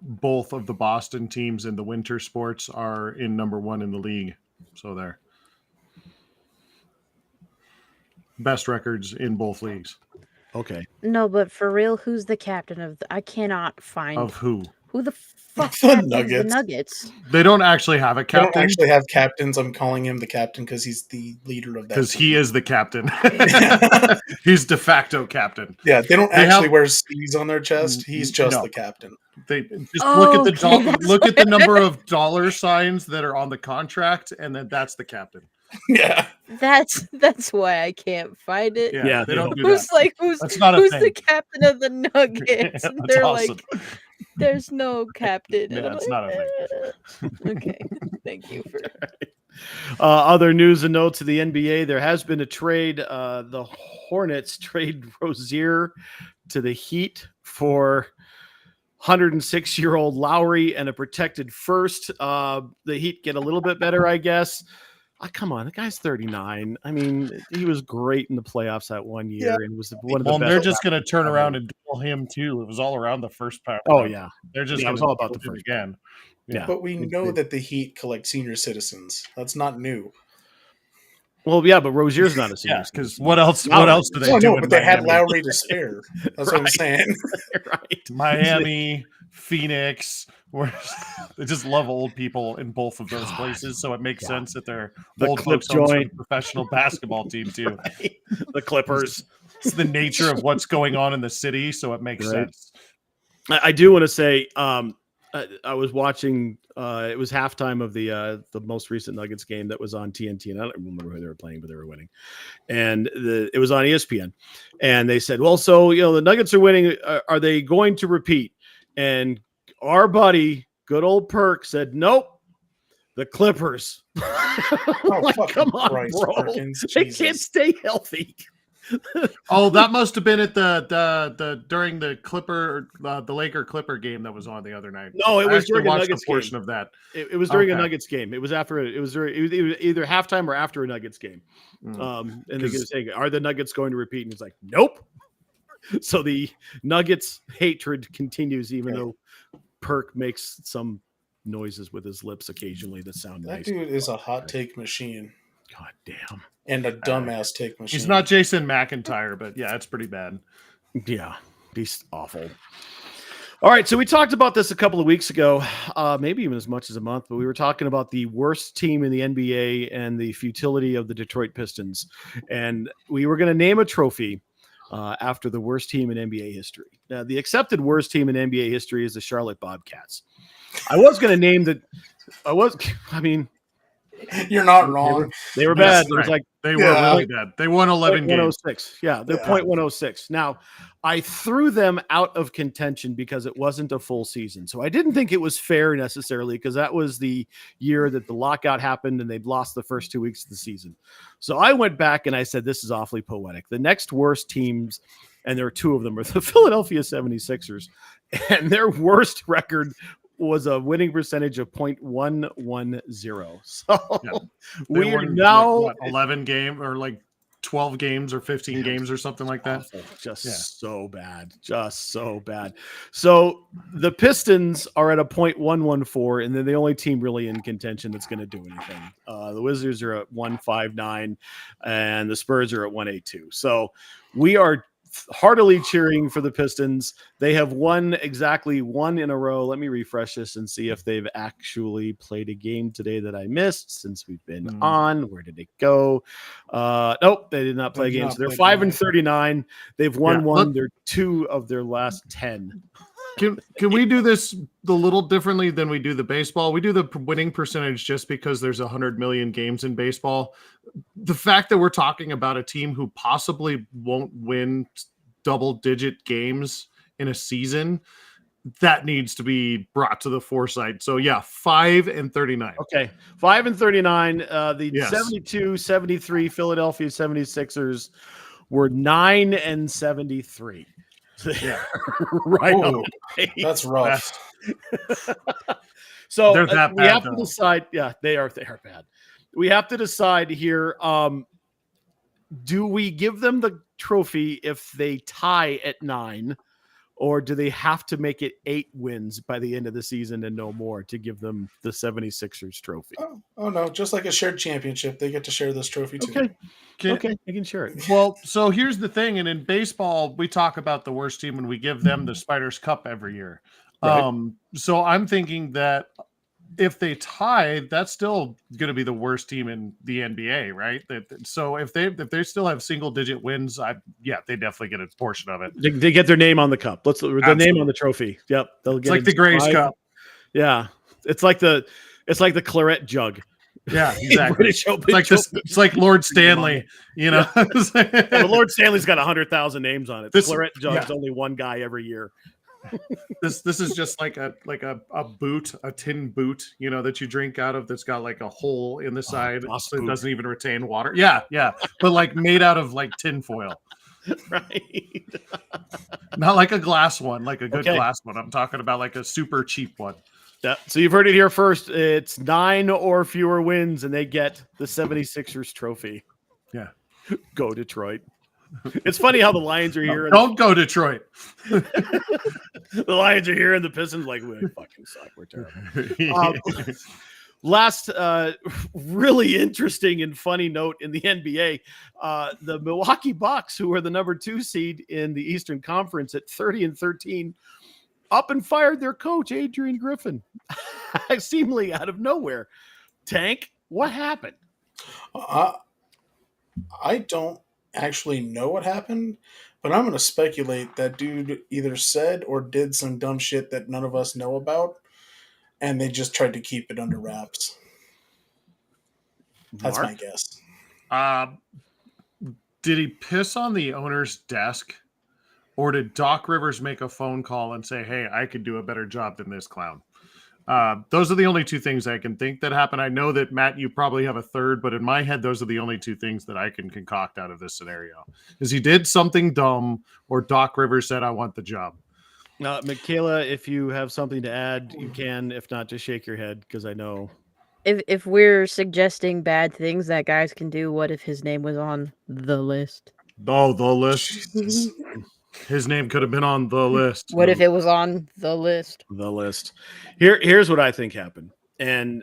both of the Boston teams in the winter sports are in number 1 in the league So there. Best records in both leagues. Okay. No, but for real, who's the captain of I cannot find Of who? who the fuck The captains the Nuggets. Nuggets. They don't actually have a They don't captain actually have captains. I'm calling him the captain because he's the leader of that. because team. he is the captain. He's de facto captain. Yeah, they don't They actually have- wear C's on their chest. He's just No. the captain. They just Oh, look at the okay, that's look at the number of dollar signs that are on the contract, and then that's the captain. Yeah. That's why I can't find it. Yeah, Yeah, they don't do Who's that. like who's That's not a who's thing. the captain of the Nuggets? And That's they're awesome. like, there's no captain. And Yeah, I'm it's like, not a thing. Okay, thank you for. Other news and notes of the NBA, there has been a trade. The Hornets trade Rozier to the Heat for 106-year-old Lowry and a protected first. The Heat get a little bit better, I guess. Come on, the guy's 39. I mean, he was great in the playoffs that one year, and was one of the Well, best. they're just going to turn around and duel him too. It was all around the first part. Oh yeah, They're just Yeah, it was gonna all about do the it first again. Yeah. But we know that the Heat collect senior citizens. That's not new. well, yeah, but Rozier's not a senior. Yeah, because citizen. what else? Lowry What else do is. they Oh do? no, in but they had Miami? Lowry to spare. That's what I'm Right. saying. Right. Miami, Phoenix, where they just love old people in both of those God. places. So it makes Yeah. sense that they're The old clip folks on some joint. professional basketball team too. The Clippers. It's the nature of what's going on in the city, so it makes Right. sense. I do want to say, I was watching. It was halftime of the most recent Nuggets game that was on TNT, and I don't remember who they were playing, but they were winning. And it was on ESPN, and they said, "Well, so the Nuggets are winning. Are they going to repeat?" And our buddy, good old Perk, said, "Nope, the Clippers." Like, fucking come on, Christ, bro, Perkins, they Jesus. can't stay healthy. Oh, that must have been at the during the the Laker Clipper game that was on the other night. No, it I was actually during a watched Nuggets a portion game. of that. It was during a Okay. Nuggets game. It was after it was either halftime or after a Nuggets game. And they're going to say, "Are the Nuggets going to repeat?" And he's like, "Nope." So the Nuggets hatred continues, even though Perk makes some noises with his lips occasionally that sound That nice. dude is a hot take machine God damn. and a dumbass take machine. He's not Jason McIntyre, but yeah, it's pretty bad. Yeah, he's awful. All right, so we talked about this a couple of weeks ago, maybe even as much as a month, but we were talking about the worst team in the NBA and the futility of the Detroit Pistons. And we were going to name a trophy after the worst team in NBA history. Now, the accepted worst team in NBA history is the Charlotte Bobcats. I was going to name You're not wrong. they were Yes, bad. It was right. like They were Yeah. really bad. They won 11 games. 106. Yeah, they're Yeah. 0.106. Now, I threw them out of contention because it wasn't a full season. So I didn't think it was fair necessarily because that was the year that the lockout happened and they'd lost the first 2 weeks of the season. So I went back and I said, this is awfully poetic. The next worst teams, and there are two of them, are the Philadelphia 76ers. And their worst record was a winning percentage of 0.110. So Yeah. we They are won, now like, 11 game or like 12 games or 15 games or something like that. awful. Just Yeah. so bad. Just so bad. So the Pistons are at a 0.114, and they're the only team really in contention that's going to do anything. The Wizards are at 159, and the Spurs are at 182. So we are heartily cheering for the Pistons. They have won exactly one in a row. Let me refresh this and see if they've actually played a game today that I missed since we've been on. Where did it go? Nope, they did not play a game. So they're 5-39. They've won one. They're 2 of their last 10. Can we do this a little differently than we do the baseball? We do the winning percentage just because there's 100 million games in baseball. The fact that we're talking about a team who possibly won't win double-digit games in a season, that needs to be brought to the foresight. So yeah, 5-39. Okay, 5-39. The Yes. 72-73 Philadelphia 76ers were 9-73. Yeah. Right. Whoa, on the pace. that's rough. So They're that we bad, have to though. decide. Yeah, they are bad. We have to decide here. Do we give them the trophy if they tie at 9, or do they have to make it 8 wins by the end of the season and no more to give them the 76ers trophy? Oh no, just like a shared championship, they get to share this trophy too. Okay, I can share it. Well, so here's the thing, and in baseball, we talk about the worst team and we give them the Spiders Cup every year. Right. So I'm thinking that if they tie, that's still going to be the worst team in the NBA, right? So if they still have single digit wins, they definitely get a portion of it. They get their name on the cup. The name on the trophy. Yep, they'll get It's like the Grays 5. Cup. Yeah, it's like the claret jug. Yeah, exactly. British Open It's like Lord Stanley, you know. Yeah, but Lord Stanley's got 100,000 names on it. The This- claret jug's yeah. only one guy every year. This is just like a boot, a tin boot, you know, that you drink out of, that's got like a hole in the side, boss so it boot. doesn't even retain water. Yeah, but like made out of like tin foil, Right. not like a glass one, like a good Okay. glass one. I'm talking about like a super cheap one. Yeah. So you've heard it here first. It's 9 or fewer wins, and they get the 76ers trophy. Yeah. Go Detroit. It's funny how the Lions are here. Don't go Detroit. The Lions are here, and the Pistons like, we fucking suck. We're terrible. Last really interesting and funny note in the NBA, the Milwaukee Bucks, who are the number 2 seed in the Eastern Conference at 30-13, up and fired their coach, Adrian Griffin, seemingly out of nowhere. Tank, what happened? I don't actually know what happened, but I'm going to speculate that dude either said or did some dumb shit that none of us know about, and they just tried to keep it under wraps. That's Mark? my guess. Did he piss on the owner's desk, or did Doc Rivers make a phone call and say, "Hey, I could do a better job than this clown"? Those are the only 2 things I can think that happened. I know that, Matt, you probably have a third, but in my head, those are the only 2 things that I can concoct out of this scenario. Is he did something dumb, or Doc Rivers said, "I want the job." Michaela, if you have something to add, you can. If not, just shake your head, because I know. If we're suggesting bad things that guys can do, what if his name was on the list? Oh, the list. Jesus. His name could have been on the list. What if it was on the list? The list. Here's what I think happened. And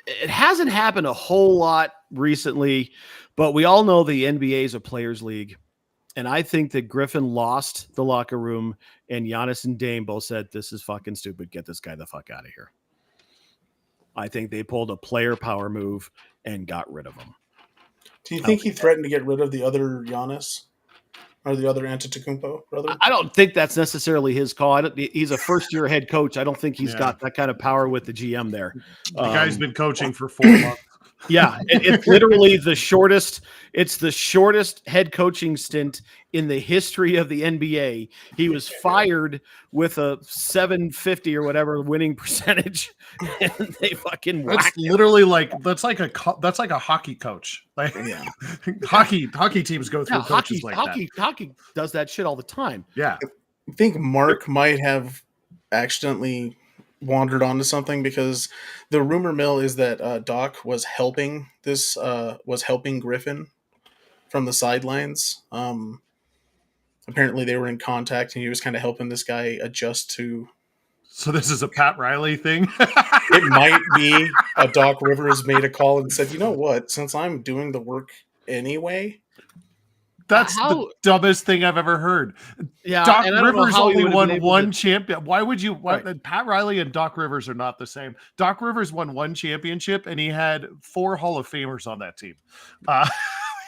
it hasn't happened a whole lot recently, but we all know the NBA is a players' league. And I think that Griffin lost the locker room, and Giannis and Dame both said, "This is fucking stupid. Get this guy the fuck out of here." I think they pulled a player power move and got rid of him. Do you think he threatened to get rid of the other Giannis? Or the other Antetokounmpo brother? I don't think that's necessarily his call. He's a first-year head coach. I don't think he's got that kind of power with the GM there. The guy's been coaching for 4 months. Yeah, it's literally the shortest. It's the shortest head coaching stint in the history of the NBA. He was fired with a 750 or whatever winning percentage, and they fucking That's whacked him. literally like that's like a hockey coach. Like hockey teams go through coaches Hockey does that shit all the time. Yeah. I think Mark might have accidentally wandered onto something, because the rumor mill is that Doc was helping Griffin from the sidelines. Apparently they were in contact, and he was kind of helping this guy adjust to. So this is a Pat Riley thing. It might be a Doc Rivers made a call and said, "You know what? Since I'm doing the work anyway." That's the dumbest thing I've ever heard. Yeah, Doc and I don't know Rivers how he only would have won been able one to- champion. Why would you? Right. Pat Riley and Doc Rivers are not the same. Doc Rivers won 1 championship, and he had 4 Hall of Famers on that team.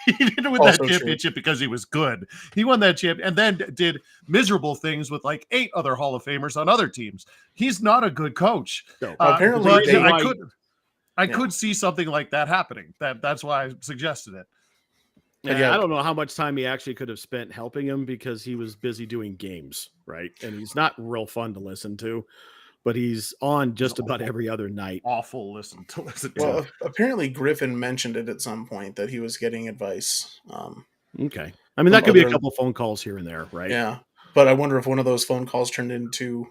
He didn't win Also that championship because he was good. He won that champ and then did miserable things with like 8 other Hall of Famers on other teams. He's not a good coach. No. Apparently but they- I could see something like that happening. That's why I suggested it. Yeah, I don't know how much time he actually could have spent helping him, because he was busy doing games, right? And he's not real fun to listen to, but he's on just about every other night. Awful listen to. Well, apparently Griffin mentioned it at some point that he was getting advice. Okay. I mean, that could be a other- couple phone calls here and there, right? Yeah, but I wonder if one of those phone calls turned into,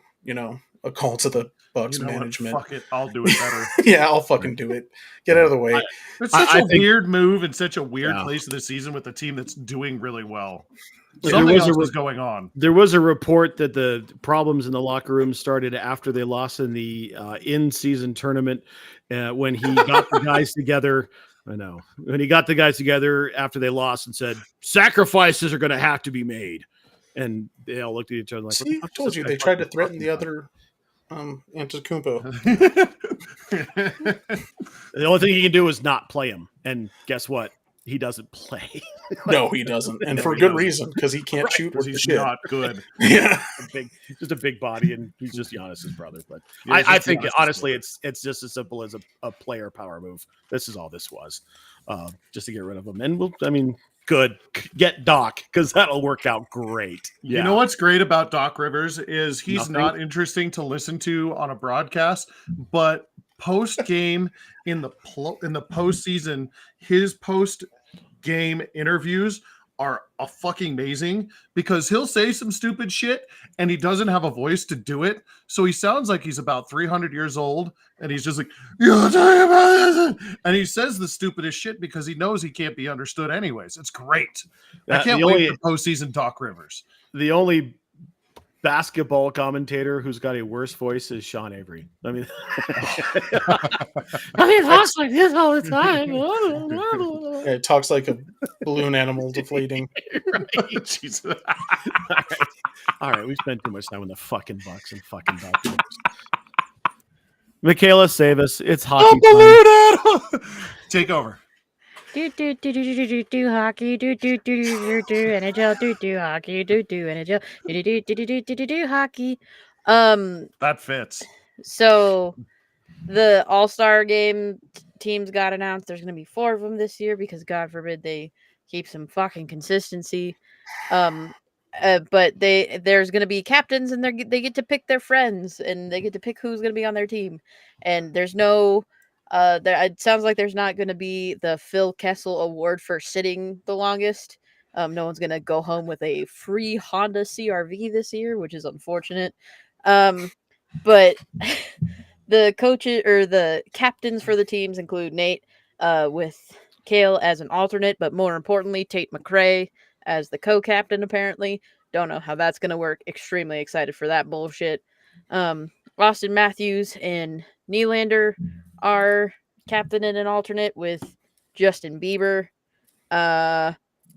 a call to the Bucks You know what? management. Fuck it, I'll do it better. Yeah, I'll fucking do it. Get out of the way. It's such I a think- weird move and such a weird Yeah. place of the season with a team that's doing really well. Something was a else re- was going on. There was a report that the problems in the locker room started after they lost in the in-season tournament when he got the guys together. I know. When he got the guys together after they lost and said, sacrifices are going to have to be made. And they all looked at each other like, See, I what the fuck is told this you guy they tried to fucking threaten talking the about? other Antetokounmpo. The only thing he can do is not play him. And guess what? He doesn't play. No, he doesn't, and No, for he good doesn't. reason, because he can't Right, shoot Because worth the he's shit. not good. Yeah, Just a big body, and he's just Giannis's brother. But Yeah, he's I just think Giannis's honestly, brother. it's just as simple as a player power move. This is all this was, just to get rid of him. And good, get Doc because that'll work out great. You know what's great about Doc Rivers is he's Nothing. not interesting to listen to on a broadcast, but post game in the postseason, his post game interviews are a fucking amazing because he'll say some stupid shit and he doesn't have a voice to do it. So he sounds like he's about 300 years old and he's just like, "You'll tell you about this." And he says the stupidest shit because he knows he can't be understood anyways. It's great. I can't wait for postseason Doc Rivers. The only basketball commentator who's got a worse voice is Sean Avery. He talks like this all the time. Yeah, it talks like a balloon animal deflating. Jesus. All right, we spent too much time on the fucking Bucks and fucking Doc Rivers. Michaela, save us. It's hockey time. Take over. Do hockey, do NHL, do hockey, do NHL, do hockey. That fits. So the All-Star game teams got announced. There's going to be 4 of them this year because God forbid they keep some fucking consistency. But there's going to be captains and they get to pick their friends and they get to pick who's going to be on their team. And there's no it sounds like there's not going to be the Phil Kessel Award for sitting the longest. No one's going to go home with a free Honda CRV this year, which is unfortunate. But the coaches or the captains for the teams include Nate with Kale as an alternate, but more importantly, Tate McRae as the co-captain, apparently. Don't know how that's going to work. Extremely excited for that bullshit. Austin Matthews and Nylander are captain and an alternate with Justin Bieber.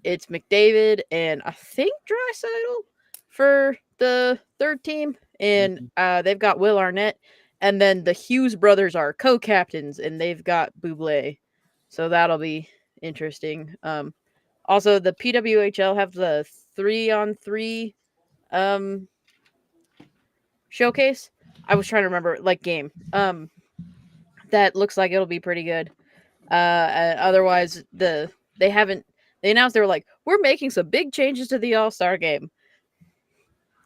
It's McDavid and I think Draisaitl for the third team. And they've got Will Arnett. And then the Hughes brothers are co-captains and they've got Bublé. So that'll be interesting. Also, the PWHL have the 3-on-3 showcase. I was trying to remember game. That looks like it'll be pretty good. Otherwise, they announced they were like, we're making some big changes to the All-Star game.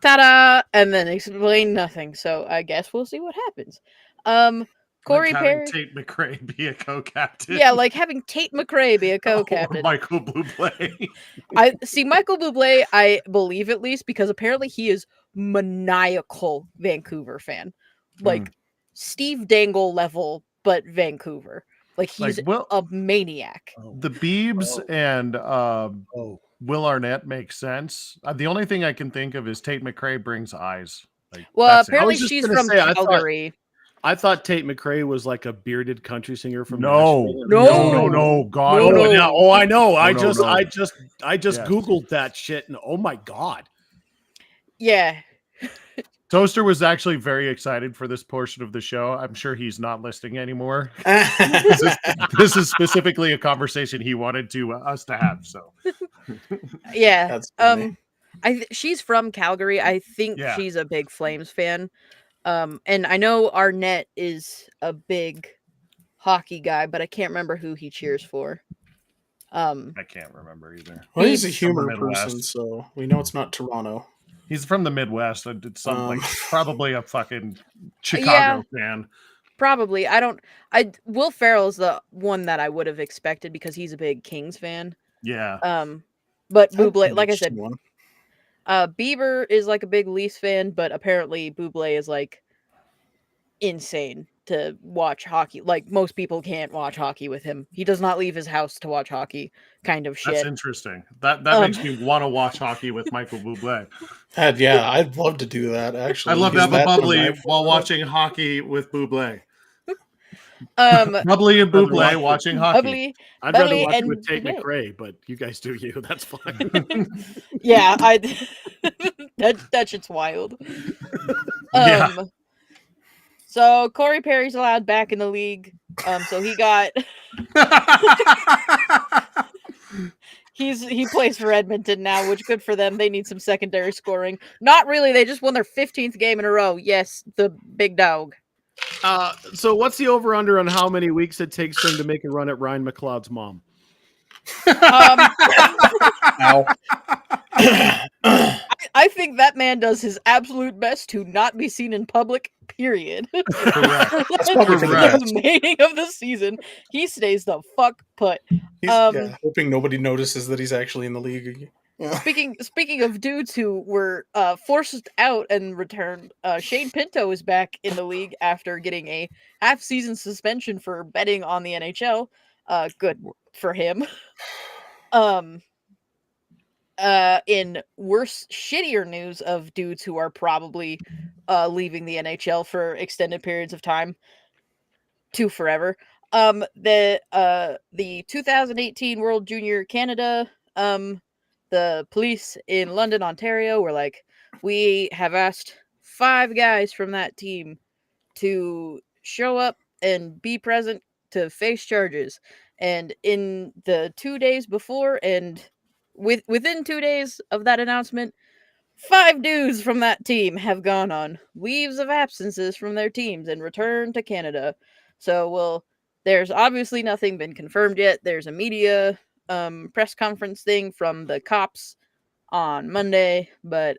Ta-da! And then explain nothing. So I guess we'll see what happens. Corey like Perry. Tate McRae be a co-captain. Yeah, like having Tate McRae be a co-captain. Or Michael Bublé. I see Michael Bublé, I believe at least, because apparently he is maniacal Vancouver fan. Like Steve Dangle level, but Vancouver. Like he's a maniac. The Biebs and Will Arnett makes sense. The only thing I can think of is Tate McRae brings eyes. Well, apparently she's from Calgary. I thought Tate McRae was like a bearded country singer from No, God, no. Oh, I know. I just Yeah. Googled that shit, and oh my God. Yeah. Toaster was actually very excited for this portion of the show. I'm sure he's not listening anymore. This is specifically a conversation he wanted us to have. So, yeah. That's funny. She's from Calgary. I think she's a big Flames fan. And I know Arnett is a big hockey guy, but I can't remember who he cheers for. I can't remember either. Well, he's a humor person, so we know it's not Toronto. He's from the Midwest. It's something probably a fucking Chicago fan. Probably. Will Ferrell is the one that I would have expected because he's a big Kings fan. Yeah. But Bublé, like I said, Bieber is like a big Leafs fan, but apparently Bublé is like insane to watch hockey. Like most people can't watch hockey with him. He does not leave his house to watch hockey. Kind of That's shit. interesting. That makes me want to watch hockey with Michael Bublé. Yeah, I'd love to do that. Actually, I'd love to Is have a that the bubbly knife while for it? watching hockey with Bublé. Um, Bubbly and Rather watch Bublé it. watching hockey. bubbly, I'd rather bubbly watch it and with Tate Bublé. McRae, but you guys do you. That's fine. Yeah, that shit's wild. Yeah. So Corey Perry's allowed back in the league. So he got he plays for Edmonton now, which good for them. They need some secondary scoring. Not really. They just won their 15th game in a row. Yes, the big dog. So what's the over under on how many weeks it takes for him to make a run at Ryan McLeod's mom? Ow. I think that man does his absolute best to not be seen in public. Period. Correct. That's probably for the Correct. best. The remaining of the season, he stays the fuck put. He's hoping nobody notices that he's actually in the league. Yeah. Speaking of dudes who were forced out and returned, Shane Pinto is back in the league after getting a half-season suspension for betting on the NHL. Good for him. In worse, shittier news of dudes who are probably leaving the NHL for extended periods of time to forever. The 2018 World Junior Canada, the police in London, Ontario were like, we have asked 5 guys from that team to show up and be present to face charges. And in the 2 days before and within 2 days of that announcement, 5 dudes from that team have gone on leaves of absences from their teams and returned to Canada. So, there's obviously nothing been confirmed yet. There's a media press conference thing from the cops on Monday, but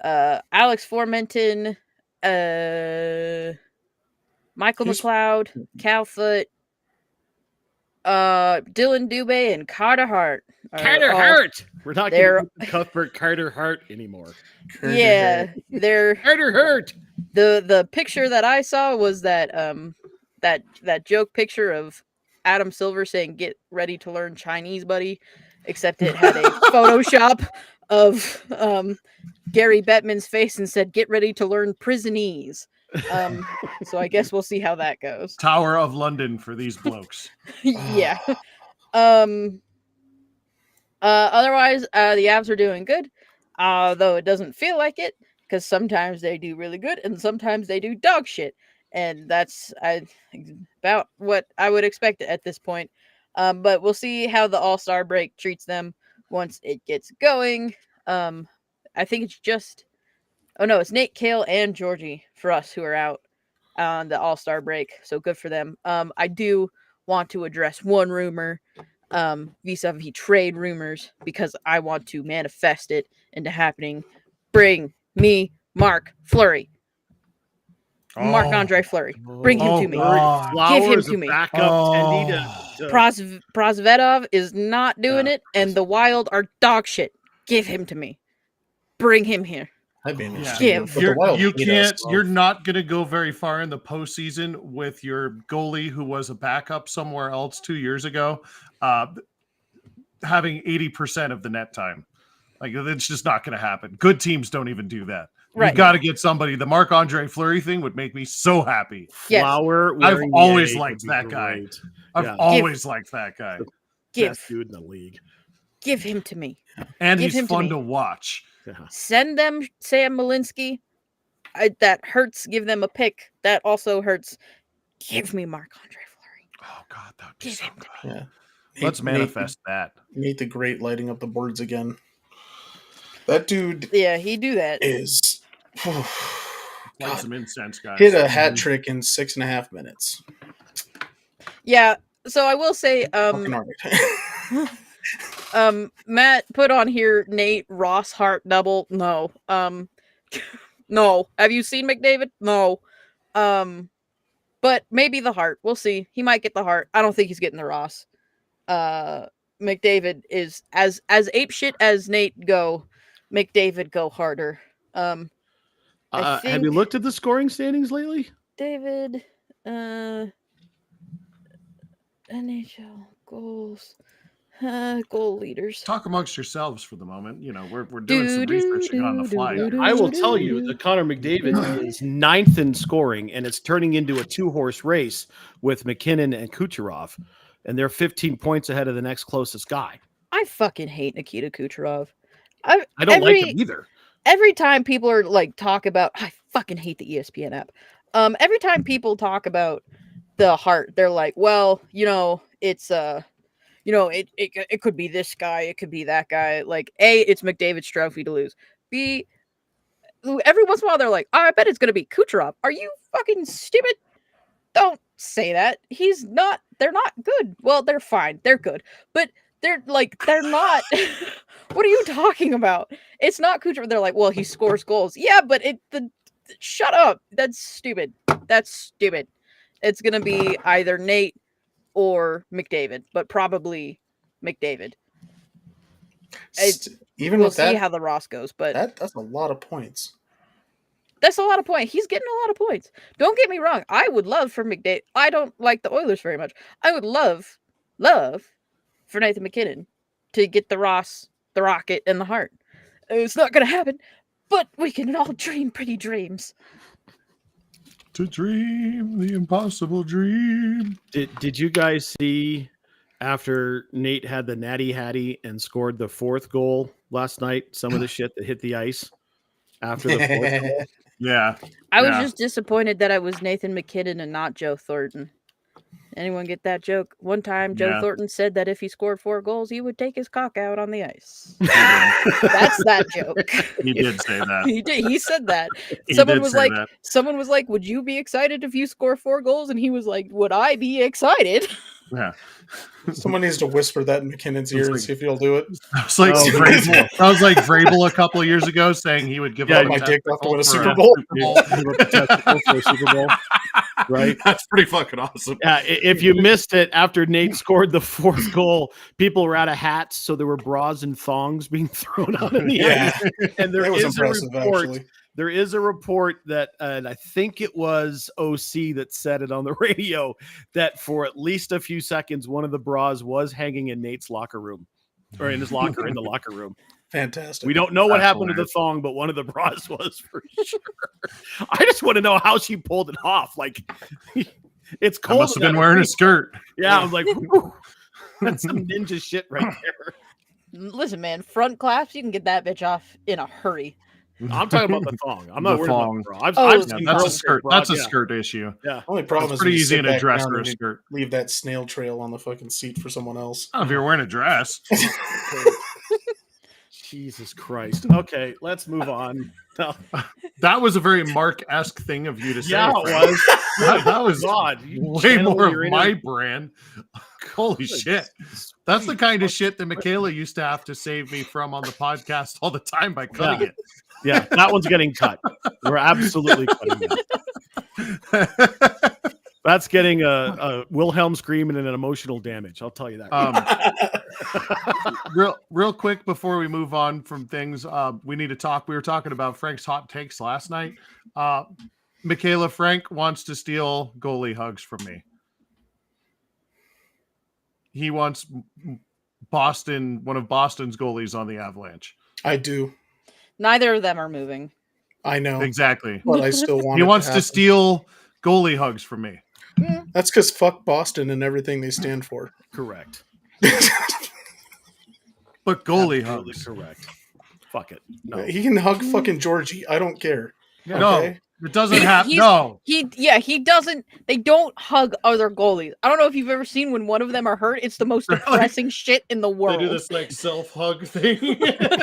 Alex Formenton, Michael Who's- McLeod, Cal Foote, Dylan Dubé, and Carter Hart. Carter Hart. We're not they're- going to Cuthbert Carter Hart anymore. Yeah, they're Carter Hart. the picture that I saw was that that joke picture of Adam Silver saying "Get ready to learn Chinese, buddy," except it had a Photoshop of Gary Bettman's face and said "Get ready to learn prisonese." So I guess we'll see how that goes. Tower of London for these blokes. Yeah. Otherwise, the Avs are doing good, though it doesn't feel like it because sometimes they do really good and sometimes they do dog shit, and that's about what I would expect at this point. But we'll see how the All-Star break treats them once it gets going. I think it's just it's Nate, Kale, and Georgie for us who are out on the All-Star break, so good for them. I do want to address one rumor vis-a-vis trade rumors because I want to manifest it into happening. Bring me Mark Fleury. Marc-Andre Fleury. Bring him to me. God. Give him Flowers, to a me. backup tendy to Prosvetov is not doing it, and the Wild are dog shit. Give him to me. Bring him here. That'd be an Yeah. interesting one, but the Wild You hate us, can't. so- You're not going to go very far in the postseason with your goalie who was a backup somewhere else 2 years ago, having 80% of the net time. Like it's just not going to happen. Good teams don't even do that. Right. You've got to get somebody. The Marc-Andre Fleury thing would make me so happy. Yes. Flower. I've wearing always Ye liked would be that guy. great. I've Yeah. always liked that guy, Best dude in the league. Give him to me. and Give he's him to fun me. to watch. Yeah. Send them Sam Malinsky. That hurts. Give them a pick. That also hurts. Give me Marc-Andre Fleury. Oh God, that would be Give so him good. to me. Yeah. Let's manifest that. Nate the Great lighting up the boards again. That dude Yeah, he do that. is Light God. some incense, guys. hit a hat trick in 6.5 minutes. Yeah. So I will say, Fucking alright. Matt put on here Nate Ross Hart double. No. No. Have you seen McDavid? No. But maybe the Hart. We'll see. He might get the Hart. I don't think he's getting the Ross. McDavid is as ape shit as Nate go. McDavid go harder. I Have you think- looked at the scoring standings lately? McDavid, NHL goals, goal leaders. Talk amongst yourselves for the moment. We're doing some researching on the fly. I will tell you that Connor McDavid is 9th in scoring, and it's turning into a 2-horse race with McKinnon and Kucherov, and they're 15 points ahead of the next closest guy. I fucking hate Nikita Kucherov. I don't like him either. Every time people are like talk about, I fucking hate the ESPN app. Every time people talk about the Hart, they're like, well, it's it could be this guy, it could be that guy. Like, A, it's McDavid's trophy to lose. B, every once in a while they're like, oh, I bet it's gonna be Kucherov. Are you fucking stupid? Don't say that. They're not good. Well, they're fine. They're good. But they're not. What are you talking about? It's not Kucherov. They're like, well, he scores goals. Yeah, but shut up. That's stupid. That's stupid. It's gonna be either Nate or McDavid, but probably McDavid. Even We'll with that, see how the Ross goes, but that's a lot of points. that's a lot of points. He's getting a lot of points. Don't get me wrong. I would love for McDavid. I don't like the Oilers very much. I would love for Nathan McKinnon to get the Ross, the Rocket, and the Hart. It's not going to happen, but we can all dream pretty dreams. To dream the impossible dream. Did you guys see after Nate had the natty hattie and scored the 4th goal last night, some of the shit that hit the ice after the 4th goal? Yeah. I was just disappointed that I was Nathan McKinnon and not Joe Thornton. Anyone get that joke? One time, Joe Thornton said that if he scored 4 goals, he would take his cock out on the ice. That's that joke. He did say that. He did. He said that. He Someone did was say like, that. someone was like, "Would you be excited if you score 4 goals?" And he was like, "Would I be excited?" Yeah. Someone needs to whisper that in McKinnon's ear and see if he'll do it. That was like Vrabel a couple of years ago saying he would give up my dick off to win a for Super Bowl. For a Super Bowl, right? That's pretty fucking awesome. Yeah, if you missed it, after Nate scored the 4th goal, people were out of hats, so there were bras and thongs being thrown out in the air. And there is a report. Actually. There is a report that, and I think it was OC that said it on the radio, that for at least a few seconds, one of the bras was hanging in Nate's locker room, or in his locker in the locker room. Fantastic. We don't know what happened to the thong, but one of the bras was for sure. I just want to know how she pulled it off. Like, it's cold. I must have been wearing a skirt. Yeah, I was like, that's some ninja shit right there. Listen, man, front clasps, you can get that bitch off in a hurry. I'm talking about the thong. I'm not worried about the bra. I've seen that's a skirt. That's a yeah. skirt issue. Yeah. Only problem is pretty easy in a dress or a skirt. Leave that snail trail on the fucking seat for someone else. I don't know if you're wearing a dress. Jesus Christ. Okay, let's move on. No. That was a very Mark-esque thing of you to say. Yeah, it was. that was God, way more of my brand. Holy shit. That's the kind of shit that Michaela used to have to save me from on the podcast all the time by cutting it. Yeah, that one's getting cut. We're absolutely cutting that. That's getting a Wilhelm scream and an emotional damage. I'll tell you that. Real quick before we move on from things, we need to talk. We were talking about Frank's hot takes last night. Michaela, Frank wants to steal goalie hugs from me. He wants one of Boston's goalies on the Avalanche. I do. Neither of them are moving. I know. Exactly. But I still want He wants to steal goalie hugs from me. That's because fuck Boston and everything they stand for. Correct. But goalie hugs. Correct. Fuck it. No. He can hug fucking Georgie. I don't care. No, Okay? it doesn't happen. No. He doesn't. They don't hug other goalies. I don't know if you've ever seen when one of them are hurt. It's the most depressing shit in the world. They do this like self-hug thing.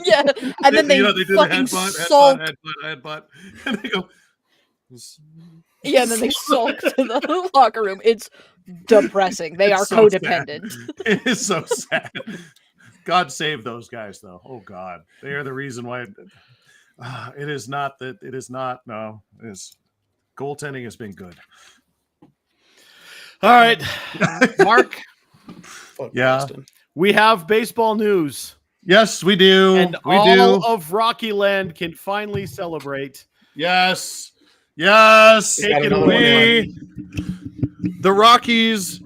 Yeah, and then they do fucking the sulk. headbutt, and they go. Yeah, and then they sulk to the locker room. It's depressing. They are so codependent. Sad. It is so sad. God save those guys, though. Oh God, they are the reason why. It is not that. It is not. No, it is. Goaltending has been good. All right, Mark. Fuck Yeah. Boston. We have baseball news, Yes, we do. and we all do. of Rocky Land can finally celebrate. Yes. Yes. Take it another away. The Rockies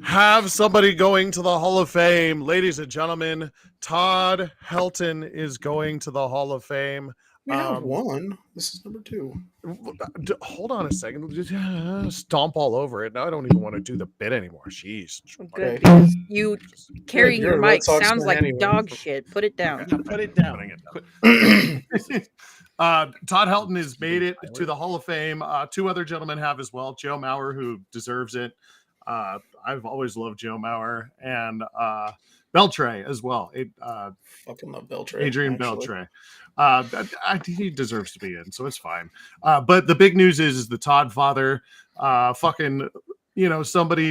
have somebody going to the Hall of Fame. Ladies and gentlemen, Todd Helton is going to the Hall of Fame. We have one. This is number 2. Hold on a second. Just stomp all over it. Now I don't even want to do the bit anymore. Jeez. Good, Okay. because you carrying You're your a Red mic Sox sounds fan like anyway. dog shit. Put it down. Put it down. Todd Helton has made it to the Hall of Fame. 2 other gentlemen have as well. Joe Mauer, who deserves it. I've always loved Joe Mauer, and Beltre as well. Fucking love Beltre. Adrian actually. Beltre. He deserves to be in, so it's fine. But the big news is the Todd father, somebody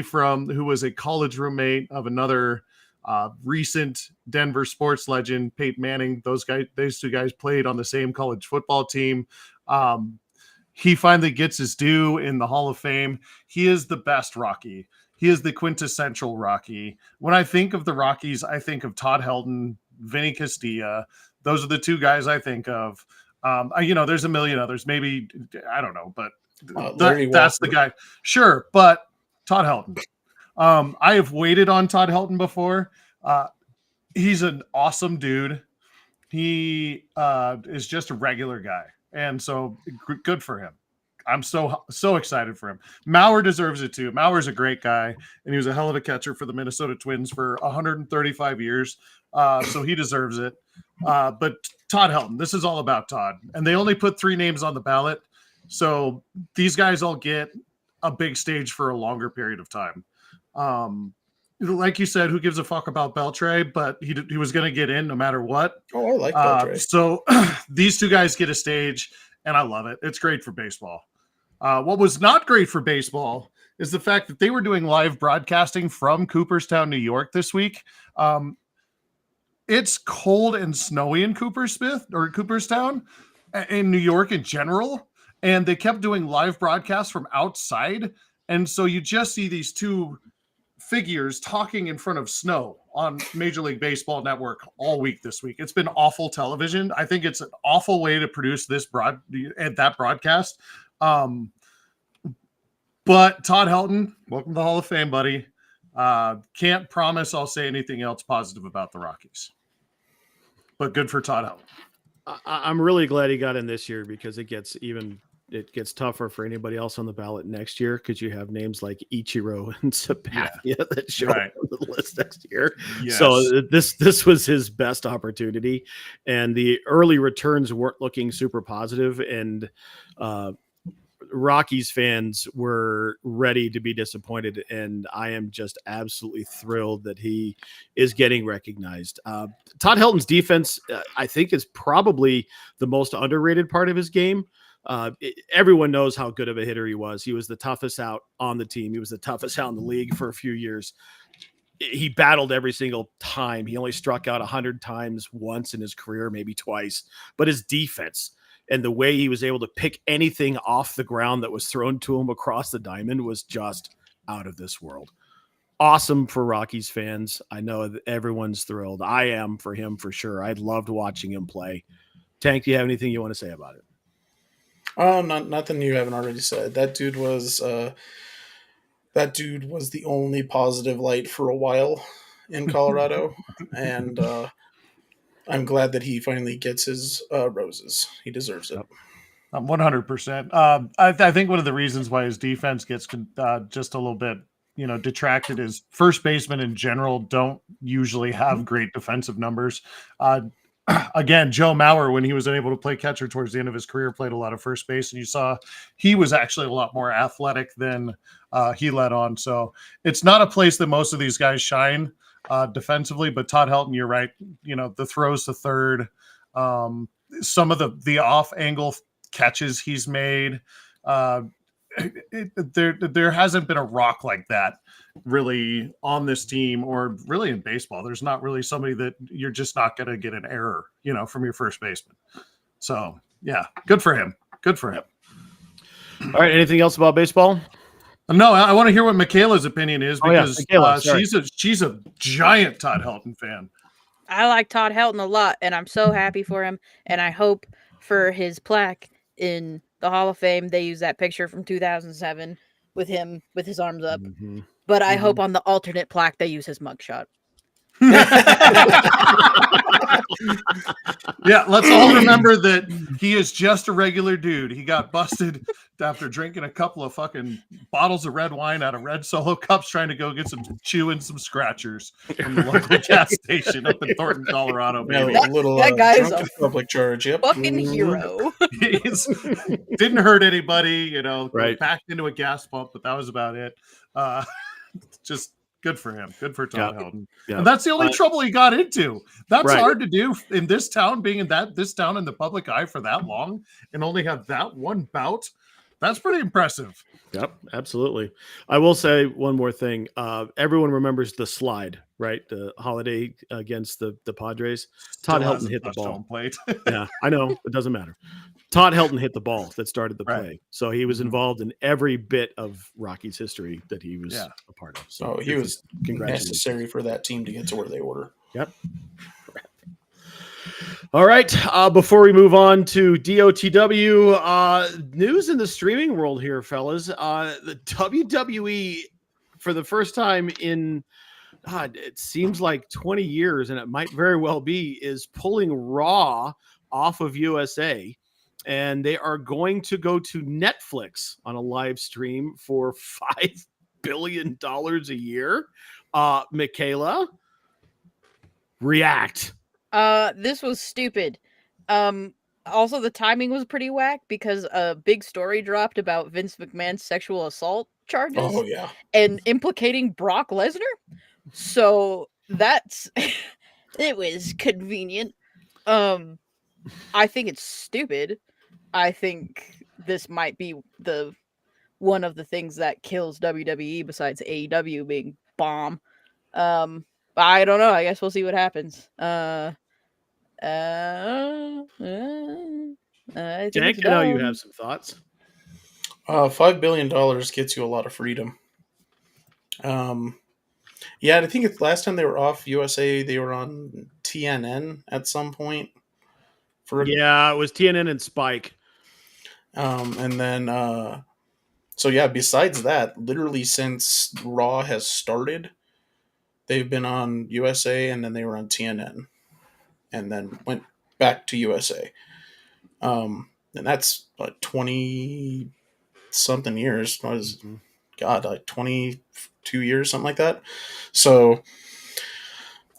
who was a college roommate of another recent Denver sports legend, Peyton Manning. Those 2 guys played on the same college football team. He finally gets his due in the Hall of Fame. He is the best Rocky. He is the quintessential Rocky. When I think of the Rockies, I think of Todd Helton, Vinny Castilla. Those are the 2 guys I think of. There's a million others. Maybe, I don't know, but that's the guy. Sure, but Todd Helton. I have waited on Todd Helton before. He's an awesome dude. He is just a regular guy. And so good for him. I'm so excited for him. Mauer deserves it too. Mauer's a great guy, and he was a hell of a catcher for the Minnesota Twins for 135 years. So he deserves it. But Todd Helton, this is all about Todd. And they only put 3 names on the ballot. So these guys all get a big stage for a longer period of time. Like you said, who gives a fuck about Beltre? But he was going to get in no matter what. Oh, I like Beltre. So these 2 guys get a stage, and I love it. It's great for baseball. What was not great for baseball is the fact that they were doing live broadcasting from Cooperstown, New York this week. It's cold and snowy in Cooperstown, in New York in general, and they kept doing live broadcasts from outside. And so you just see these 2 figures talking in front of snow on Major League Baseball Network all week this week. It's been awful television. I think it's an awful way to produce that broadcast. But Todd Helton, welcome to the Hall of Fame, buddy. Can't promise I'll say anything else positive about the Rockies, but good for Todd Helton. I'm really glad he got in this year, because it gets tougher for anybody else on the ballot next year, because you have names like Ichiro and Sabathia that show up on the list next year. Yes. So this was his best opportunity, and the early returns weren't looking super positive, and Rockies fans were ready to be disappointed, and I am just absolutely thrilled that he is getting recognized. Todd Helton's defense, I think, is probably the most underrated part of his game. Everyone knows how good of a hitter he was. He was the toughest out on the team. He was the toughest out in the league for a few years. He battled every single time. He only struck out 100 times once in his career, maybe twice. But his defense and the way he was able to pick anything off the ground that was thrown to him across the diamond was just out of this world. Awesome for Rockies fans. I know that everyone's thrilled. I am for him for sure. I loved watching him play. Tank, do you have anything you want to say about it? Oh, nothing you haven't already said. That dude was the only positive light for a while in Colorado, and I'm glad that he finally gets his roses. He deserves it. 100%. I think one of the reasons why his defense gets just a little bit, detracted is first basemen in general don't usually have great defensive numbers. Again, Joe Mauer, when he was unable to play catcher towards the end of his career, played a lot of first base, and you saw he was actually a lot more athletic than he let on. So it's not a place that most of these guys shine defensively, but Todd Helton, you're right. The throws to third, some of the off angle catches he's made. There hasn't been a rock like that really on this team, or really in baseball. There's not really somebody that you're just not going to get an error, from your first baseman. So yeah, good for him. Good for him. All right. Anything else about baseball? No, I want to hear what Michaela's opinion is, because she's a giant Todd Helton fan. I like Todd Helton a lot, and I'm so happy for him, and I hope for his plaque in the Hall of Fame, they use that picture from 2007 with him with his arms up. Mm-hmm. But I hope on the alternate plaque they use his mugshot. Yeah, let's all remember that he is just a regular dude. He got busted after drinking a couple of fucking bottles of red wine out of red Solo cups, trying to go get some chewing some scratchers from the local gas station up in Thornton, Colorado. Yeah, Baby, a little that guy is drunk a public charge. Yep. fucking Mhm. hero. He's, didn't hurt anybody, you know. Right. Backed into a gas pump, but that was about it. Just good for him. Good for Todd Helton. Yeah. And that's the only trouble he got into. That's Right. hard to do in this town, being in this town in the public eye for that long and only have that one bout. That's pretty impressive. Yep, absolutely. I will say one more thing. Everyone remembers the slide, right? The holiday against the Padres. Todd Still Helton hasn't hit the touched ball. home plate. Yeah, I know. It doesn't matter. Todd Helton hit the ball that started the Right. play. So he was involved in every bit of Rocky's history that he was Yeah. a part of. So He was congratulations. necessary for that team to get to where they were. Yep. All right. Before we move on to DOTW, news in the streaming world here, fellas. The WWE, for the first time in, it seems like 20 years, and it might very well be, is pulling Raw off of USA. And they are going to go to Netflix on a live stream for $5 billion a year. Michaela, react. This was stupid. Also the timing was pretty whack because a big story dropped about Vince McMahon's sexual assault charges Oh yeah. and implicating Brock Lesnar. So that's it was convenient. I think it's stupid. I think this might be one of the things that kills WWE besides AEW being bomb. But I don't know. I guess we'll see what happens. I think Jank, it's I know you dumb. have some thoughts. $5 billion gets you a lot of freedom. Yeah, I think last time they were off USA, they were on TNN at some point. Yeah, it was TNN and Spike. And then, so yeah, besides that, literally since Raw has started, they've been on USA, and then they were on TNN, and then went back to USA. And that's like 20 something years. God, like 22 years, something like that. So,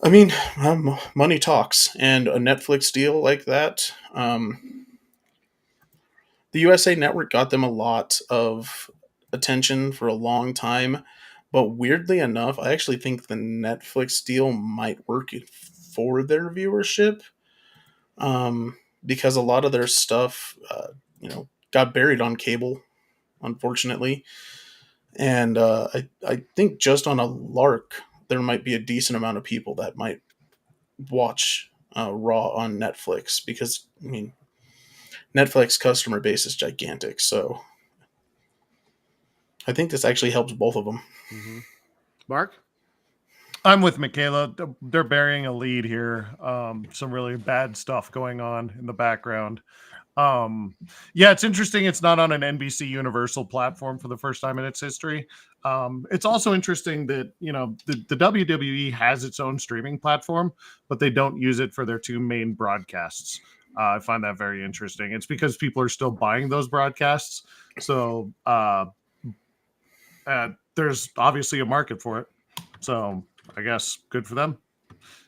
I mean, money talks, and a Netflix deal like that. The USA Network got them a lot of attention for a long time, but weirdly enough, I actually think the Netflix deal might work for their viewership, because a lot of their stuff, got buried on cable, unfortunately. And I think just on a lark, there might be a decent amount of people that might watch Raw on Netflix, because, I mean, Netflix customer base is gigantic, so I think this actually helps both of them. Mm-hmm. Mark? I'm with Michaela. They're burying a lead here. Some really bad stuff going on in the background. Yeah, it's interesting. It's not on an NBC Universal platform for the first time in its history. It's also interesting that, the WWE has its own streaming platform, but they don't use it for their two main broadcasts. I find that very interesting. It's because people are still buying those broadcasts. So there's obviously a market for it. So I guess good for them.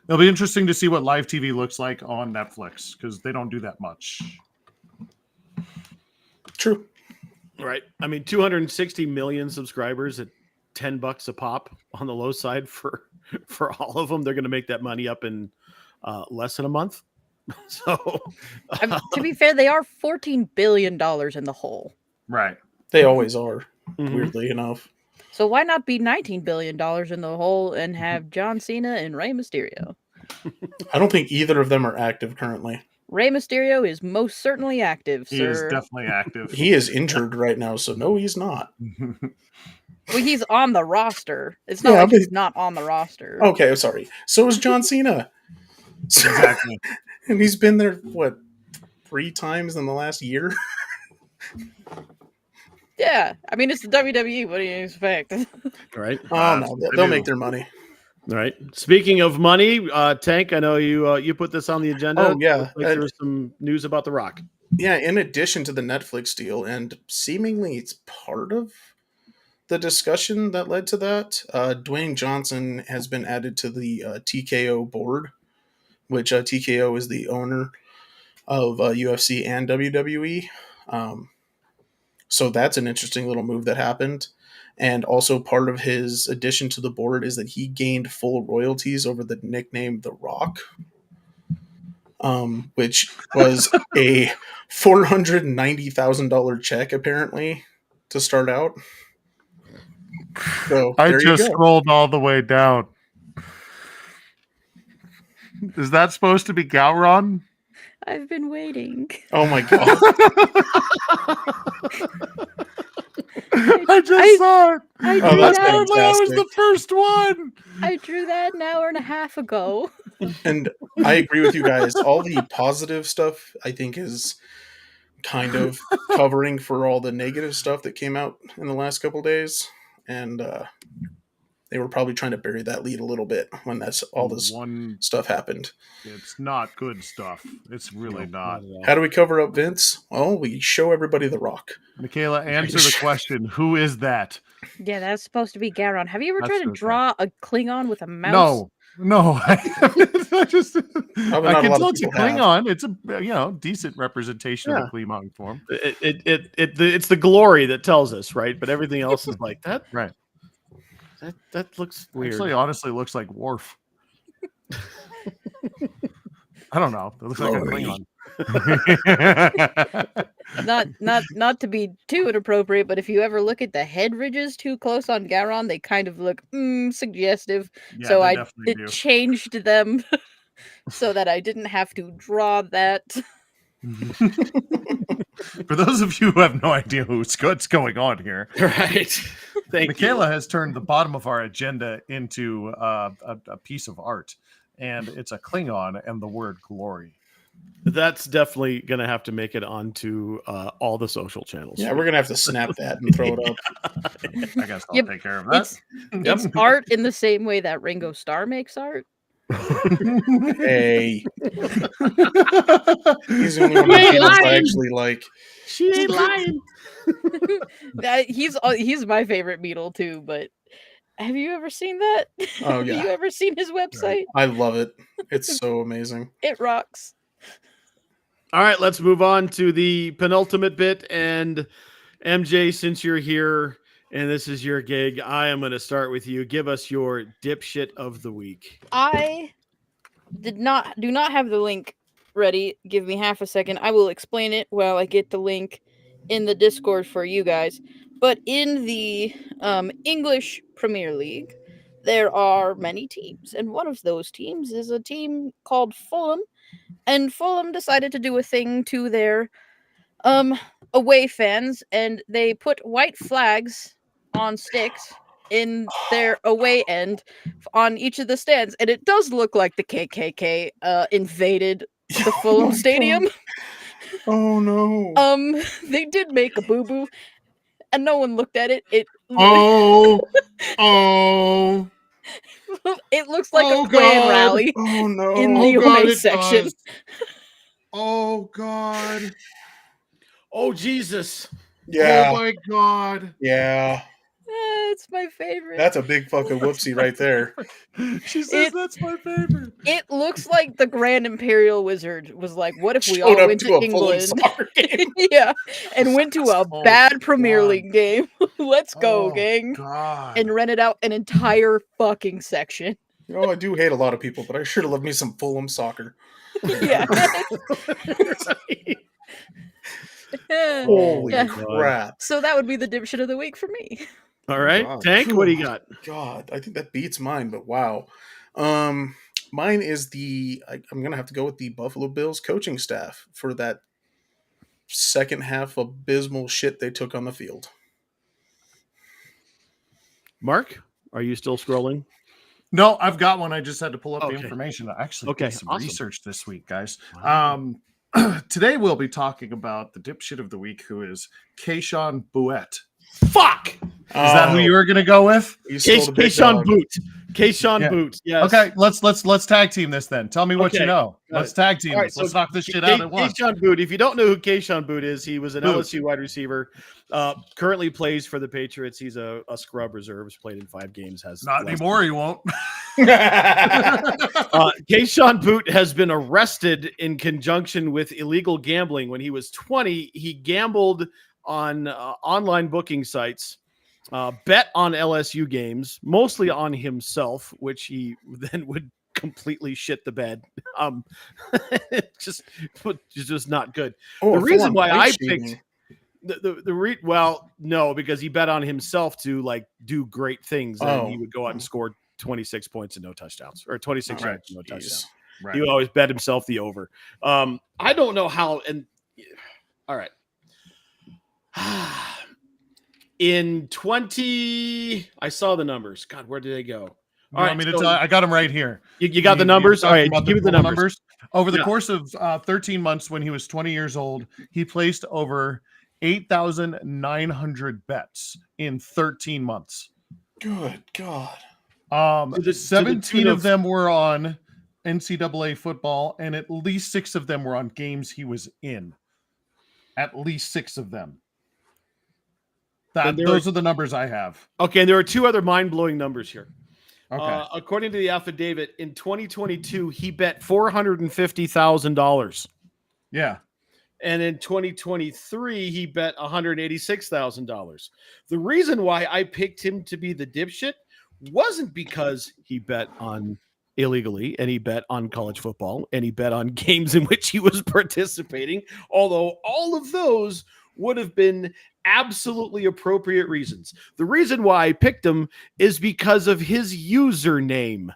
It'll be interesting to see what live TV looks like on Netflix, because they don't do that much. True. Right. I mean, 260 million subscribers at $10 a pop on the low side for all of them. They're going to make that money up in less than a month. So, to be fair, they are $14 billion in the hole. Right. They always are, Mhm. weirdly enough. So why not be $19 billion in the hole and have John Cena and Rey Mysterio? I don't think either of them are active currently. Rey Mysterio is most certainly active, He sir. is definitely active. He is injured right now, so no, he's not. Well, he's on the roster. It's not Yeah, like but- he's not on the roster. Okay, sorry. So is John Cena. Exactly. And he's been there, 3 times in the last year? Yeah, I mean it's the WWE. What do you expect? All right. Oh no, they'll make their money. All right. Speaking of money, Tank, I know you put this on the agenda. Oh, yeah. Looks like there was some news about The Rock. Yeah, in addition to the Netflix deal, and seemingly it's part of the discussion that led to that, Dwayne Johnson has been added to the TKO board, which TKO is the owner of UFC and WWE. So that's an interesting little move that happened. And also part of his addition to the board is that he gained full royalties over the nickname The Rock, which was a $490,000 check apparently to start out. So I there you just go. scrolled all the way down. Is that supposed to be Gowron? I've been waiting. Oh my god. I just saw it. I Oh, drew that's that. Apparently I was fantastic. the first one. I drew that an hour and a half ago. And I agree with you guys. All the positive stuff I think is kind of covering for all the negative stuff that came out in the last couple days. And they were probably trying to bury that lead a little bit when that's all this One, stuff happened. it's not good stuff. It's really not. How do we cover up Vince? Well, we show everybody The Rock. Michaela, answer the question. Who is that? Yeah, that's supposed to be Garon. Have you ever That's tried to okay. draw a Klingon with a mouse? No. I just not I a can lot tell of it's a people have. Klingon. It's a decent representation of the Klingon form. It's the glory that tells us, right? But everything else is like that. Right. That looks weird. Actually, honestly, looks like Worf. I don't know. It looks like a Klingon. Not to be too inappropriate, but if you ever look at the head ridges too close on Garon, they kind of look suggestive. Yeah, So they I definitely do. changed them so that I didn't have to draw that. For those of you who have no idea what's going on here, Right. Thank Michaela has turned the bottom of our agenda into a piece of art, and it's a Klingon and the word glory. you. That's definitely going to have to make it onto all the social channels. Yeah, we're going to have to snap that and throw it up. I guess I'll Yep, take care of that. It's art in the same way that Ringo Starr makes art. Hey. He's the only one of the Beatles I actually like. She ain't lying. He's my favorite Beatle too, but have you ever seen that? Oh, Have yeah. you ever seen his website? I love it. It's so amazing. It rocks. All right, let's move on to the penultimate bit. And MJ, since you're here and this is your gig, I am going to start with you. Give us your dipshit of the week. I do not have the link ready. Give me half a second. I will explain it while I get the link in the Discord for you guys. But in the English Premier League, there are many teams, and one of those teams is a team called Fulham. And Fulham decided to do a thing to their away fans, and they put white flags on sticks in their away end on each of the stands, and it does look like the KKK invaded the Fulham stadium. God. Oh no. They did make a boo-boo, and no one looked at it. It it looks like a Klan rally Oh no. in the away section. Oh God. Oh, Jesus. Yeah. Oh my God. Yeah. It's my favorite. That's a big fucking whoopsie right there. She says that's my favorite. It looks like the Grand Imperial Wizard was like, what if we Showed all up went to to a Fulham England? soccer game. Yeah, and went to a Oh, bad Premier God. League game. Let's go, Oh, gang. God. And rented out an entire fucking section. You know, I do hate a lot of people, but I sure love me some Fulham soccer. Yeah. Holy Yeah. crap. So that would be the dipshit of the week for me. All right. God. Tank, what do you got? God, I think that beats mine, but wow. Mine is I'm gonna have to go with the Buffalo Bills coaching staff for that second half abysmal shit they took on the field. Mark, are you still scrolling? No, I've got one. I just had to pull up the Okay. information. I actually Okay, did some awesome. research this week, guys. Wow. Today we'll be talking about the dipshit of the week, who is Keyshawn Bouette. Fuck. Is that who you were gonna go with? Keyshawn Boot. Keyshawn Boot. Yes. Okay, let's tag team this then. Tell me what you know. Let's tag team this. Let's knock this shit out at once. Keyshawn Boot. If you don't know who Keyshawn Boot is, he was an LSU wide receiver. Currently plays for the Patriots. He's a scrub reserve. Has played in 5 games. Has not anymore. He won't. Keyshawn Boot has been arrested in conjunction with illegal gambling. When he was 20, he gambled on online booking sites. Bet on LSU games, mostly on himself, which he then would completely shit the bed. Just not good. The reason why I picked no, because he bet on himself to like do great things, and he would go out and score 26 points and no touchdowns, or 26 yards and no touchdowns. Right. He would always bet himself the over. I don't know how. And all right. In 20, I saw the numbers. God, where did they go? All right, I got them right here. You got the numbers? All right, give me the numbers. Over the course of 13 months, when he was 20 years old, he placed over 8,900 bets in 13 months. Good God. 17 of them were on NCAA football, and at least 6 of them were on games he was in. At least 6 of them. Those are the numbers I have. Okay, and there are 2 other mind-blowing numbers here. Okay. According to the affidavit, in 2022, he bet $450,000. Yeah. And in 2023, he bet $186,000. The reason why I picked him to be the dipshit wasn't because he bet on illegally, and he bet on college football, and he bet on games in which he was participating, although all of those would have been absolutely appropriate reasons. The reason why I picked him is because of his username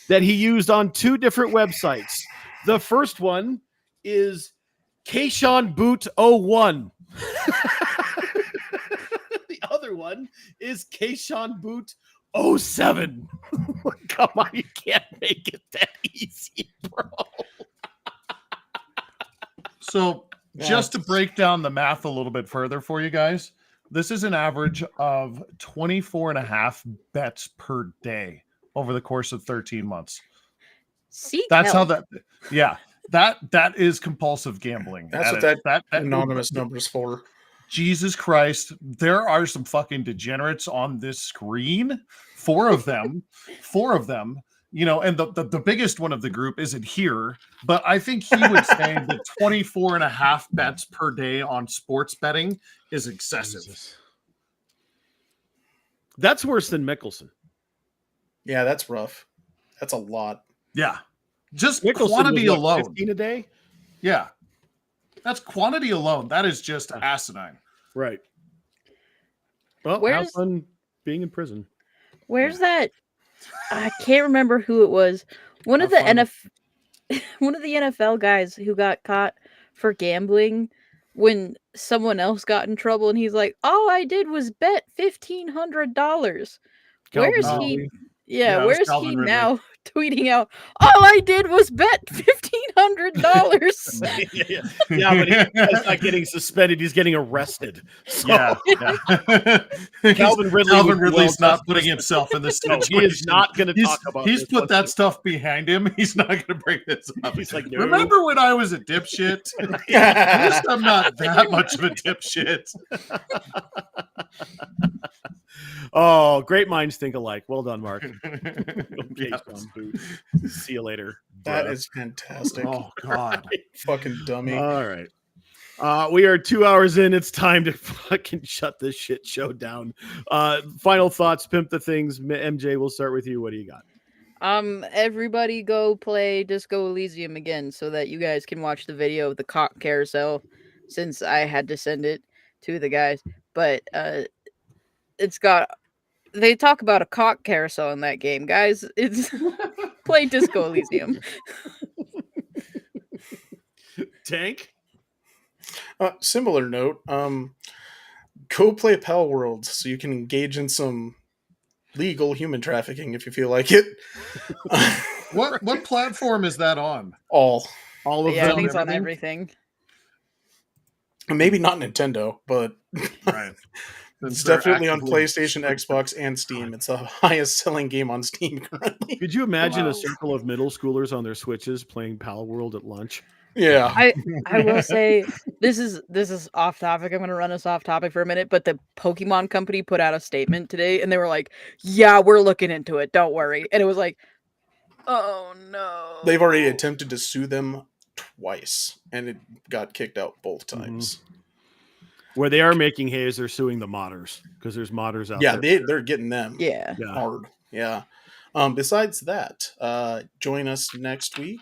that he used on 2 different websites. The first one is Keyshawn Boot 01. The other one is Keyshawn Boot 07. Come on, you can't make it that easy, bro. So just to break down the math a little bit further for you guys, this is an average of 24.5 bets per day over the course of 13 months. That's how that is compulsive gambling. That's what that anonymous number's for. Jesus Christ, there are some fucking degenerates on this screen. 4 of them. And the biggest one of the group isn't here, but I think he would say that 24.5 bets per day on sports betting is excessive. Jesus. That's worse than Mickelson. Yeah, that's rough. That's a lot. Yeah. Just Mickelson quantity was, alone. 15 a day? Yeah. That's quantity alone. That is just asinine. Right. Well, have fun being in prison. Where's that? I can't remember who it was. One of the NFL guys who got caught for gambling when someone else got in trouble, and he's like, "All I did was bet $1,500." Where is he? Yeah, where's he now? Tweeting out, "All I did was bet $1,500." Yeah, but he's not getting suspended; he's getting arrested. So. Yeah. Calvin Ridley's not putting himself in this situation. He is not going to talk about. He's put that stuff behind him. He's not going to bring this up. He's like, no. Remember when I was a dipshit? At least I'm not that much of a dipshit. Oh, great minds think alike. Well done, Mark. Yes. See you later. That is fantastic. Oh, God. Fucking dummy. All right. We are 2 hours in. It's time to fucking shut this shit show down. Final thoughts, pimp the things. MJ, we'll start with you. What do you got? Everybody go play Disco Elysium again so that you guys can watch the video of the cock carousel, since I had to send it to the guys. But they talk about a cock carousel in that game, guys. It's play Disco Elysium. Tank? Similar note, go play Pal Worlds so you can engage in some legal human trafficking if you feel like it. What platform is that on? All. All of Yeah, I them. think it's on everything? everything. Maybe not Nintendo, but Right. it's Since they're definitely on actively- PlayStation, Xbox, and Steam. It's the highest selling game on Steam currently. Could you imagine Wow. a circle of middle schoolers on their Switches playing Pal World at lunch? Yeah. I will say this is off topic. I'm gonna run us off topic for a minute, but the Pokemon company put out a statement today, and they were like, "Yeah, we're looking into it. Don't worry." And it was like, "Oh no." They've already attempted to sue them twice, and it got kicked out both Mm-hmm. times. Where they are making hay is they're suing the modders because there's modders out Yeah, there. they're getting them Yeah. Yeah. hard. Yeah. Besides that, join us next week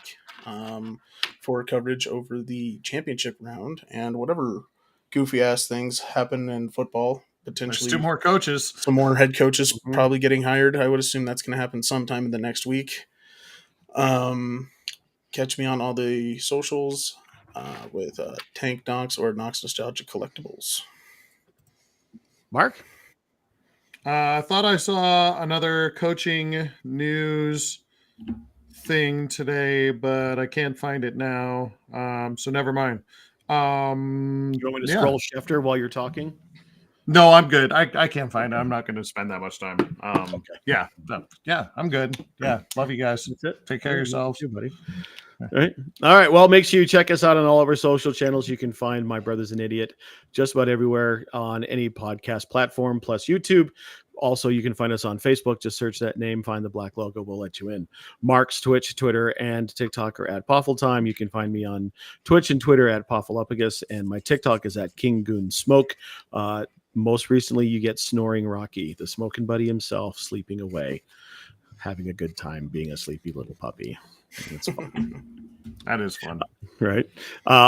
for coverage over the championship round and whatever goofy ass things happen in football. There's Potentially, 2 more coaches. some more head coaches Mhm. probably getting hired. I would assume that's going to happen sometime in the next week. Catch me on all the socials with Tank Knox or Knox Nostalgic Collectibles. Mark? I thought I saw another coaching news thing today, but I can't find it now. So never mind. You want me to Yeah. scroll Schefter while you're talking? No, I'm good. I can't find it. I'm not going to spend that much time. Okay. Yeah, I'm good. Yeah, love you guys. That's it. Take care of yourselves. You, buddy. All right. Well, make sure you check us out on all of our social channels. You can find My Brother's an Idiot just about everywhere on any podcast platform, plus YouTube. Also, you can find us on Facebook. Just search that name, find the black logo. We'll let you in. Mark's Twitch, Twitter, and TikTok are at Poffletime. You can find me on Twitch and Twitter at Poffleopagus, and my TikTok is at King Goon Smoke. Most recently, you get Snoring Rocky, the smoking buddy himself, sleeping away, having a good time being a sleepy little puppy. It's fun. That is fun. Right.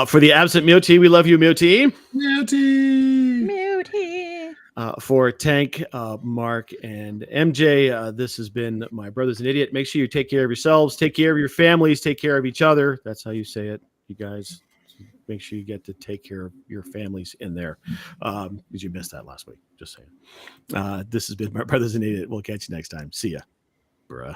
For the absent Muti, we love you, Muti. Muty. For Tank, Mark, and MJ, this has been My Brother's an Idiot. Make sure you take care of yourselves, take care of your families, take care of each other. That's how you say it, you guys. Make sure you get to take care of your families in there. Because you missed that last week. Just saying. This has been My Brother's an Idiot. We'll catch you next time. See ya. Bruh.